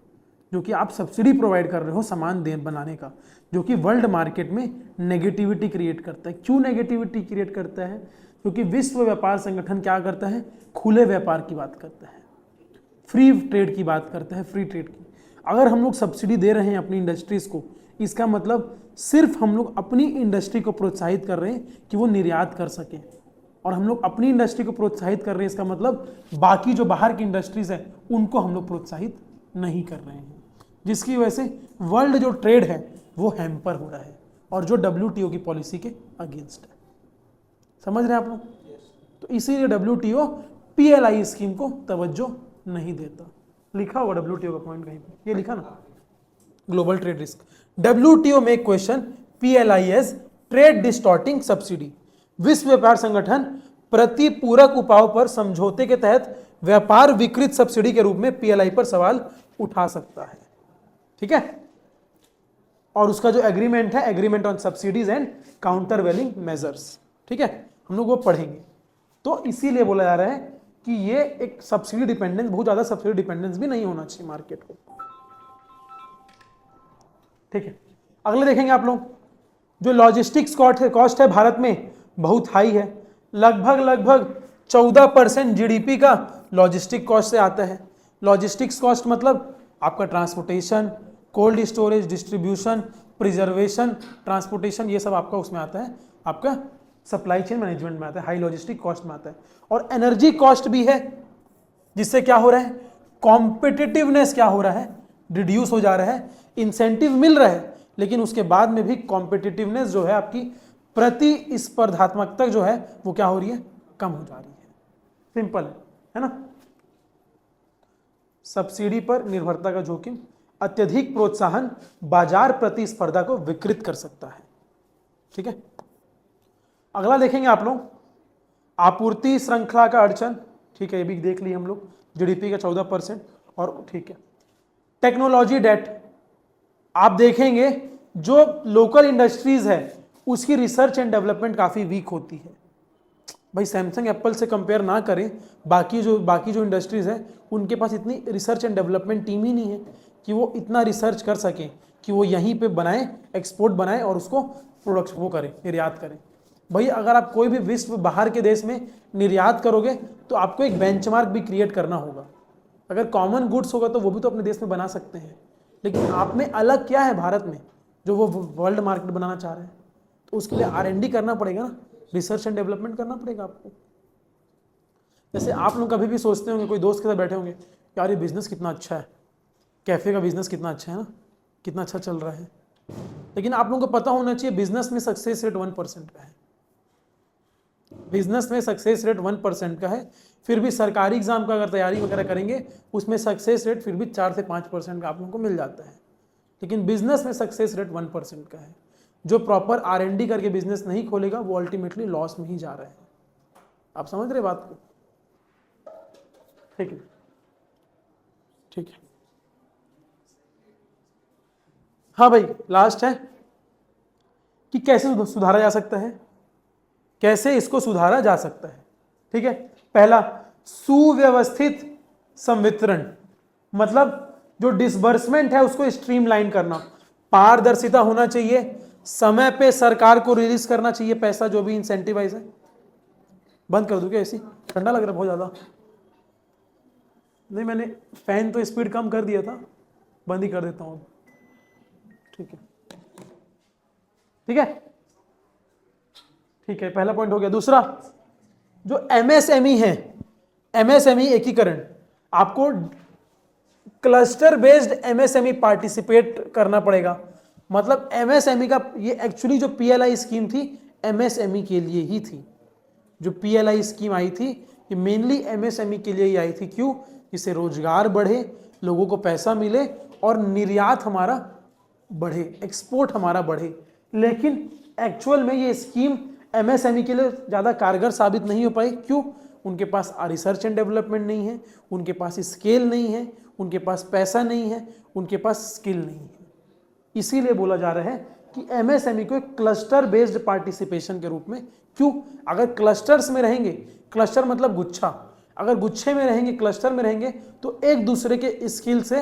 जो कि आप सब्सिडी प्रोवाइड कर रहे हो सामान बनाने का, जो कि वर्ल्ड मार्केट में नेगेटिविटी क्रिएट करता है। क्यों नेगेटिविटी क्रिएट करता है? क्योंकि विश्व व्यापार संगठन क्या करता है, खुले व्यापार की बात करता है, फ्री ट्रेड की बात करता है, फ्री ट्रेड की। अगर हम लोग सब्सिडी दे रहे हैं अपनी इंडस्ट्रीज को, इसका मतलब सिर्फ हम लोग अपनी इंडस्ट्री को प्रोत्साहित कर रहे हैं कि वो निर्यात कर सकें, और हम लोग अपनी इंडस्ट्री को प्रोत्साहित कर रहे हैं, इसका मतलब बाकी जो बाहर की इंडस्ट्रीज है उनको हम लोग प्रोत्साहित नहीं कर रहे हैं, जिसकी वजह से वर्ल्ड जो ट्रेड है वो हैम्पर हो रहा है और जो WTO की पॉलिसी के अगेंस्ट है। समझ रहे हैं आप लोग? तो इसीलिए WTO PLI स्कीम को तवज्जो नहीं देता। लिखा होगा WTO का पॉइंट कहीं पे, ये लिखा ना, ग्लोबल ट्रेड रिस्क। WTO में question PLI as trade distorting subsidy. विश्व व्यापार संगठन प्रतिपूरक उपायों पर समझौते के तहत व्यापार विकृत सब्सिडी के रूप में PLI पर सवाल उठा सकता है। ठीक है, और उसका जो एग्रीमेंट है, agreement on subsidies and countervailing measures, ठीक है, हम लोग वो पढ़ेंगे। तो इसीलिए बोला जा रहा है कि ये एक सब्सिडी डिपेंडेंस, बहुत ज्यादा सब्सिडी डिपेंडेंस भी नहीं होना चाहिए मार्केट को। ठीक है, अगले देखेंगे आप लोग, जो लॉजिस्टिक्स कॉस्ट है भारत में बहुत हाई है। लगभग 14% GDP का लॉजिस्टिक कॉस्ट से आता है। लॉजिस्टिक्स कॉस्ट मतलब आपका transportation, cold storage, distribution, preservation, transportation, ये सब आपका उसमें आता है, आपका सप्लाई चेन मैनेजमेंट में आता है, हाई लॉजिस्टिक कॉस्ट में आता है। और एनर्जी कॉस्ट भी है, जिससे क्या हो रहा है, कॉम्पिटिटिवनेस क्या हो रहा है, रिड्यूस हो जा रहा है। इंसेंटिव मिल रहा है लेकिन उसके बाद में भी कॉम्पिटिटिवनेस जो है आपकी प्रतिस्पर्धात्मकता जो है वो क्या हो रही है, कम हो जा रही है। सिंपल है ना। सब्सिडी पर निर्भरता का जोखिम, अत्यधिक प्रोत्साहन बाजार प्रतिस्पर्धा को विकृत कर सकता है। ठीक है, अगला देखेंगे आप लोग, आपूर्ति श्रृंखला का अड़चन। ठीक है, ये भी देख लिए हम लोग, GDP का 14%। और ठीक है, टेक्नोलॉजी डेट, आप देखेंगे जो लोकल इंडस्ट्रीज है उसकी रिसर्च एंड डेवलपमेंट काफी वीक होती है। भाई सैमसंग एप्पल से कंपेयर ना करें, बाकी जो इंडस्ट्रीज है उनके पास इतनी रिसर्च एंड डेवलपमेंट टीम ही नहीं है कि वो इतना रिसर्च कर सकें कि वो यहीं पे बनाए, एक्सपोर्ट बनाए और उसको प्रोडक्ट वो करें, निर्यात करें। भाई अगर आप कोई भी विश्व बाहर के देश में निर्यात करोगे तो आपको एक बेंचमार्क भी क्रिएट करना होगा। अगर कॉमन गुड्स होगा तो वो भी तो अपने देश में बना सकते हैं, लेकिन आप में अलग क्या है भारत में जो वो वर्ल्ड मार्केट बनाना चाह रहे हैं, तो उसके लिए R&D करना पड़ेगा ना, रिसर्च एंड डेवलपमेंट करना पड़ेगा आपको। जैसे आप लोग कभी भी सोचते होंगे, कोई दोस्त के साथ बैठे होंगे, यार ये बिजनेस कितना अच्छा है, कैफे का बिजनेस कितना अच्छा है ना, कितना अच्छा चल रहा है, लेकिन आप लोगों को पता होना चाहिए बिजनेस में सक्सेस रेट 1% का है। बिजनेस में सक्सेस रेट 1% का है, फिर भी सरकारी एग्जाम का अगर तैयारी वगैरह करेंगे उसमें सक्सेस रेट फिर भी 4 से 5% का आप लोगों को मिल जाता है, लेकिन बिजनेस में सक्सेस रेट 1% का है। जो प्रॉपर R&D करके बिजनेस नहीं खोलेगा वो अल्टीमेटली लॉस में ही जा रहा है। आप समझ रहे बात को? ठीक है, ठीक है, हाँ भाई, लास्ट है कि कैसे सुधारा जा सकता है, कैसे इसको सुधारा जा सकता है। ठीक है, पहला, सुव्यवस्थित संवितरण, मतलब जो डिसबर्समेंट है उसको स्ट्रीमलाइन करना, पारदर्शिता होना चाहिए, समय पे सरकार को रिलीज करना चाहिए पैसा जो भी इंसेंटिवाइज है। बंद कर दूं क्या ऐसी? ठंडा लग रहा है बहुत ज़्यादा। नहीं, मैंने फैन तो स्पीड कम कर दिया था, बंद ही कर देता हूँ। ठीक है, ठीक है, ठीक है, पहला पॉइंट हो गया। दूसरा, जो एमएसएमई है, एमएसएमई एकीकरण, आपको क्लस्टर बेस्ड एमएसएमई पार्टिसिपेट करना पड़ेगा। मतलब एमएसएमई का ये एक्चुअली जो पीएलआई स्कीम थी एमएसएमई के लिए ही थी। जो पीएलआई स्कीम आई थी ये मेनली एमएसएमई के लिए ही आई थी। क्यों? इससे रोजगार बढ़े, लोगों को पैसा मिले और निर्यात हमारा बढ़े, एक्सपोर्ट हमारा बढ़े। लेकिन एक्चुअल में ये स्कीम एमएसएमई के लिए ज़्यादा कारगर साबित नहीं हो पाई। क्यों? उनके पास रिसर्च एंड डेवलपमेंट नहीं है, उनके पास स्केल नहीं है, उनके पास पैसा नहीं है, उनके पास स्किल नहीं है। इसीलिए बोला जा रहा है कि एमएसएमई को एक क्लस्टर बेस्ड पार्टिसिपेशन के रूप में। क्यों? अगर क्लस्टर्स में रहेंगे, क्लस्टर मतलब गुच्छा, अगर गुच्छे में रहेंगे, क्लस्टर में रहेंगे तो एक दूसरे के स्किल से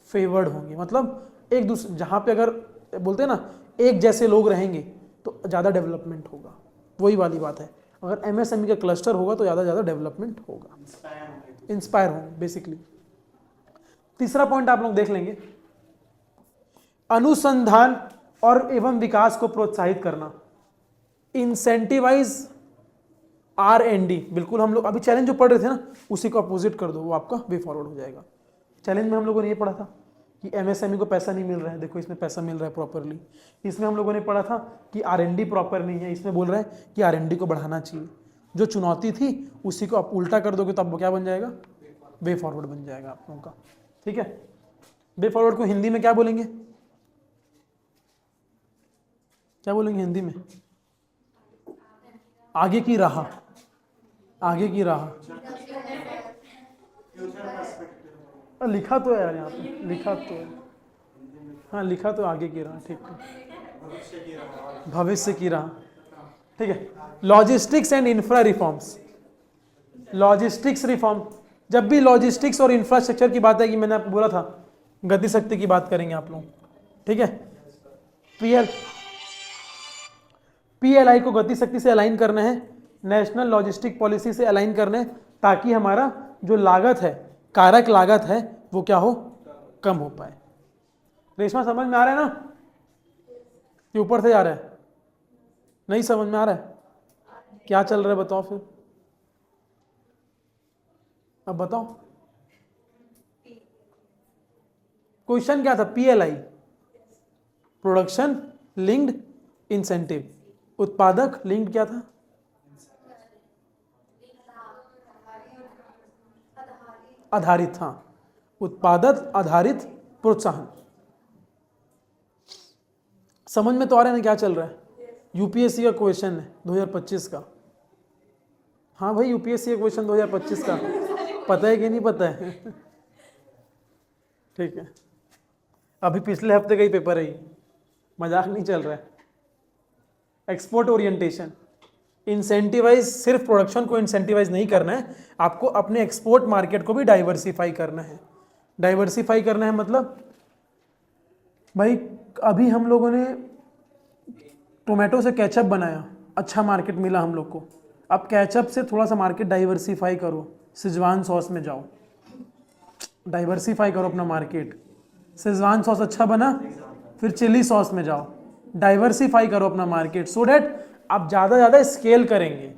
फेवर्ड होंगे। मतलब एक दूसरे, जहाँ पे अगर बोलते हैं ना एक जैसे लोग रहेंगे तो ज़्यादा डेवलपमेंट होगा। वही वाली बात है, अगर एमएसएमई का क्लस्टर होगा तो ज़्यादा डेवलपमेंट होगा, इंस्पायर होंगे बेसिकली। तीसरा पॉइंट आप लोग देख लेंगे, अनुसंधान और एवं विकास को प्रोत्साहित करना, इंसेंटिवाइज R&D। बिल्कुल हम लोग अभी चैलेंज जो पढ़ रहे थे ना उसी को अपोजिट कर दो, वो आपका वे फॉरवर्ड हो जाएगा। चैलेंज में हम लोगों ने ये पढ़ा था कि एमएसएमई को पैसा नहीं मिल रहा है, देखो इसमें पैसा मिल रहा है प्रॉपरली। इसमें हम लोगों ने पढ़ा था कि R&D प्रॉपर नहीं है, इसमें बोल रहा है कि R&D को बढ़ाना चाहिए। जो चुनौती थी उसी को आप उल्टा कर दोगे तो अब क्या बन जाएगा? वे फॉरवर्ड बन जाएगा आप लोगों का। ठीक है, वे फॉरवर्ड को हिंदी में क्या बोलेंगे? क्या बोलेंगे हिंदी में? आगे की राह, आगे की राह। लिखा तो है यार यहाँ पे, लिखा तो है, हाँ लिखा तो आगे की राह। ठीक है, भविष्य की राह। ठीक है, logistics and infra reforms, logistics reform. जब भी लॉजिस्टिक्स और इंफ्रास्ट्रक्चर की बात है कि मैंने आपको बोला था गति शक्ति की बात करेंगे आप लोग। ठीक है, पीएलआई को गति शक्ति से अलाइन करना है, नेशनल लॉजिस्टिक पॉलिसी से अलाइन करना है, ताकि हमारा जो लागत है, कारक लागत है, वो क्या हो? कम हो पाए। रेशमा समझ में आ रहा है ना? ये ऊपर से आ रहा है? नहीं समझ में आ रहा है? क्या चल रहा है बताओ फिर, अब बताओ। क्वेश्चन क्या था? PLI, production linked incentive. उत्पादक लिंक्ड क्या था? आधारित, हाँ, उत्पादक आधारित प्रोत्साहन। समझ में तो आ रहा है ना क्या चल रहा है? यूपीएससी का क्वेश्चन है 2025 का। हाँ भाई, यूपीएससी का क्वेश्चन 2025 का, पता है कि नहीं पता है? ठीक है, अभी पिछले हफ्ते का ही पेपर है ये, मजाक नहीं चल रहा है। एक्सपोर्ट ओरिएंटेशन, इंसेंटिवाइज, सिर्फ प्रोडक्शन को इंसेंटिवाइज नहीं करना है, आपको अपने एक्सपोर्ट मार्केट को भी डाइवर्सिफाई करना है। डाइवर्सिफाई करना है मतलब भाई अभी हम लोगों ने टोमेटो से केचप बनाया, अच्छा मार्केट मिला हम लोग को, अब केचप से थोड़ा सा मार्केट डाइवर्सिफाई करो, सिजवान सॉस में जाओ, डाइवर्सिफाई करो अपना मार्केट। सिजवान सॉस अच्छा बना, फिर चिली सॉस में जाओ, डाइवर्सिफाई करो अपना मार्केट, सो डैट आप ज़्यादा स्केल करेंगे।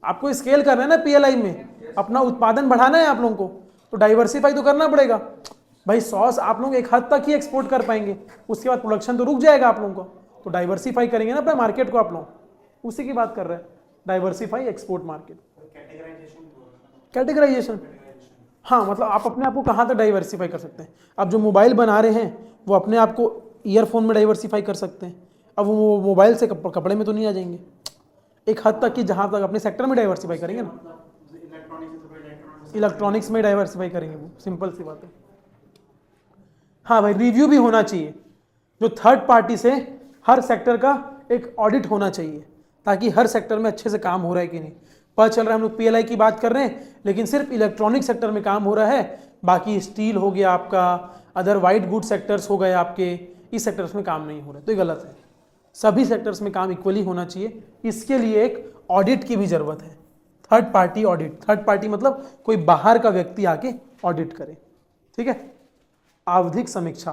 आपको स्केल करना है ना पीएलआई में, अपना उत्पादन बढ़ाना है आप लोगों को, तो डाइवर्सिफाई तो करना पड़ेगा भाई। सॉस आप लोग एक हद तक ही एक्सपोर्ट कर पाएंगे, उसके बाद प्रोडक्शन तो रुक जाएगा आप लोगों को, तो डाइवर्सिफाई करेंगे ना अपने मार्केट को आप लोग, उसी की बात कर रहे हैं, डाइवर्सिफाई एक्सपोर्ट मार्केट। कैटेगराइजेशन, हाँ, मतलब आप अपने आप को कहाँ तक डाइवर्सिफाई कर सकते हैं। अब जो मोबाइल बना रहे हैं वो अपने आप को ईयरफोन में डाइवर्सिफाई कर सकते हैं, अब वो मोबाइल से कपड़े में तो नहीं आ जाएंगे, एक हद तक कि जहाँ तक अपने सेक्टर में डाइवर्सिफाई करेंगे ना, इलेक्ट्रॉनिक्स में डाइवर्सिफाई करेंगे, वो सिंपल सी बात है। हाँ भाई, रिव्यू भी होना चाहिए, जो थर्ड पार्टी से हर सेक्टर का एक ऑडिट होना चाहिए, ताकि हर सेक्टर में अच्छे से काम हो रहा है कि नहीं। पता चल रहा है हम लोग पीएलआई की बात कर रहे हैं लेकिन सिर्फ इलेक्ट्रॉनिक सेक्टर में काम हो रहा है, बाकी स्टील हो गया आपका, अदर वाइट गुड सेक्टर्स हो गए आपके, इस सेक्टर्स में काम नहीं हो रहा है, तो ये गलत है। सभी सेक्टर्स में काम इक्वली होना चाहिए। इसके लिए एक ऑडिट की भी जरूरत है, third party audit. Third party मतलब कोई बाहर का व्यक्ति आके ऑडिट करे, ठीक है। आवधिक समीक्षा,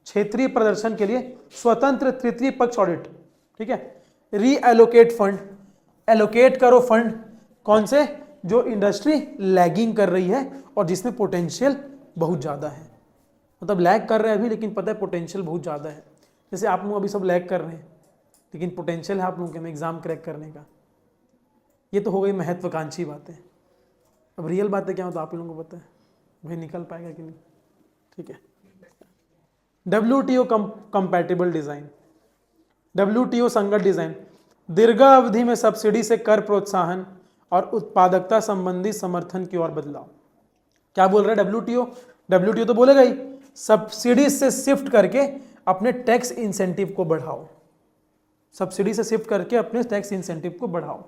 क्षेत्रीय प्रदर्शन के लिए स्वतंत्र तृतीय पक्ष ऑडिट, ठीक है। रीएलोकेट फंड, एलोकेट करो फंड कौन से, जो इंडस्ट्री लैगिंग कर रही है और जिसमें पोटेंशियल बहुत ज़्यादा है, मतलब लैग कर रहे हैं अभी लेकिन पता है पोटेंशियल बहुत ज़्यादा है। जैसे आप लोग अभी सब लैग कर रहे हैं लेकिन पोटेंशियल है आप लोगों के में एग्जाम क्रैक करने का। ये तो हो गई महत्वाकांक्षी बातें। अब रियल बातें क्या होता है आप लोगों को पता है, भाई निकल पाएगा कि नहीं, ठीक है। WTO कंपैटिबल डिजाइन, WTO संगत डिजाइन, दीर्घावधि में सब्सिडी से कर प्रोत्साहन और उत्पादकता संबंधी समर्थन की ओर बदलाव। क्या बोल रहा है WTO तो बोलेगा ही सब्सिडी से शिफ्ट करके अपने टैक्स इंसेंटिव को बढ़ाओ, सब्सिडी से शिफ्ट करके अपने टैक्स इंसेंटिव को बढ़ाओ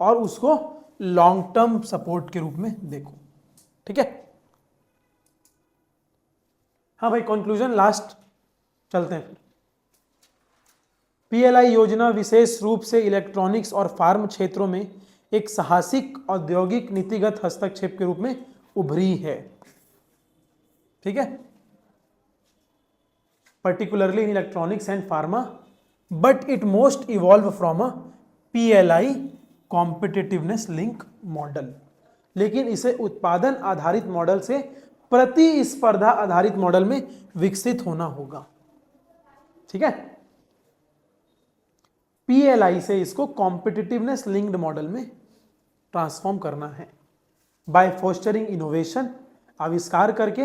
और उसको लॉन्ग टर्म सपोर्ट के रूप में देखो, ठीक है। हाँ भाई कंक्लूजन लास्ट चलते हैं फिर। PLI योजना विशेष रूप से इलेक्ट्रॉनिक्स और फार्म क्षेत्रों में एक साहसिक औद्योगिक नीतिगत हस्तक्षेप के रूप में उभरी है, ठीक है, particularly in electronics and pharma, but it most evolved from a PLI competitiveness link model। लेकिन इसे उत्पादन आधारित मॉडल से प्रतिस्पर्धा आधारित मॉडल में विकसित होना होगा, ठीक है। PLI से इसको कॉम्पिटिटिवनेस लिंक्ड मॉडल में ट्रांसफॉर्म करना है बाय फोस्टरिंग इनोवेशन, आविष्कार करके,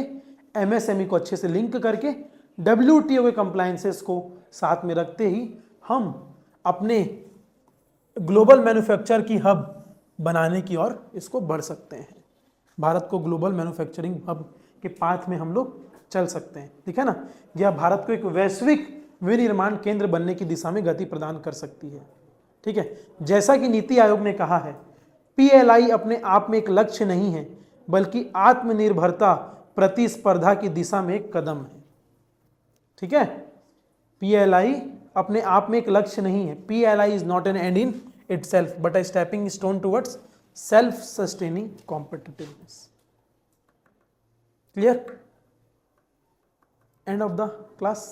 MSME को अच्छे से लिंक करके, WTO के कंप्लायंसेस को साथ में रखते ही हम अपने ग्लोबल मैन्युफैक्चर की हब बनाने की ओर इसको बढ़ सकते हैं। भारत को ग्लोबल मैन्युफैक्चरिंग हब के पाथ में हम लोग चल सकते हैं, ठीक है ना। यह भारत को एक वैश्विक विनिर्माण केंद्र बनने की दिशा में गति प्रदान कर सकती है, ठीक है। जैसा कि नीति आयोग ने कहा है, PLI अपने आप में एक लक्ष्य नहीं है बल्कि आत्मनिर्भरता प्रतिस्पर्धा की दिशा में एक कदम है, ठीक है। PLI अपने आप में एक लक्ष्य नहीं है, PLI is not an and in itself but a stepping stone towards self sustaining competitiveness. Clear? End of the class.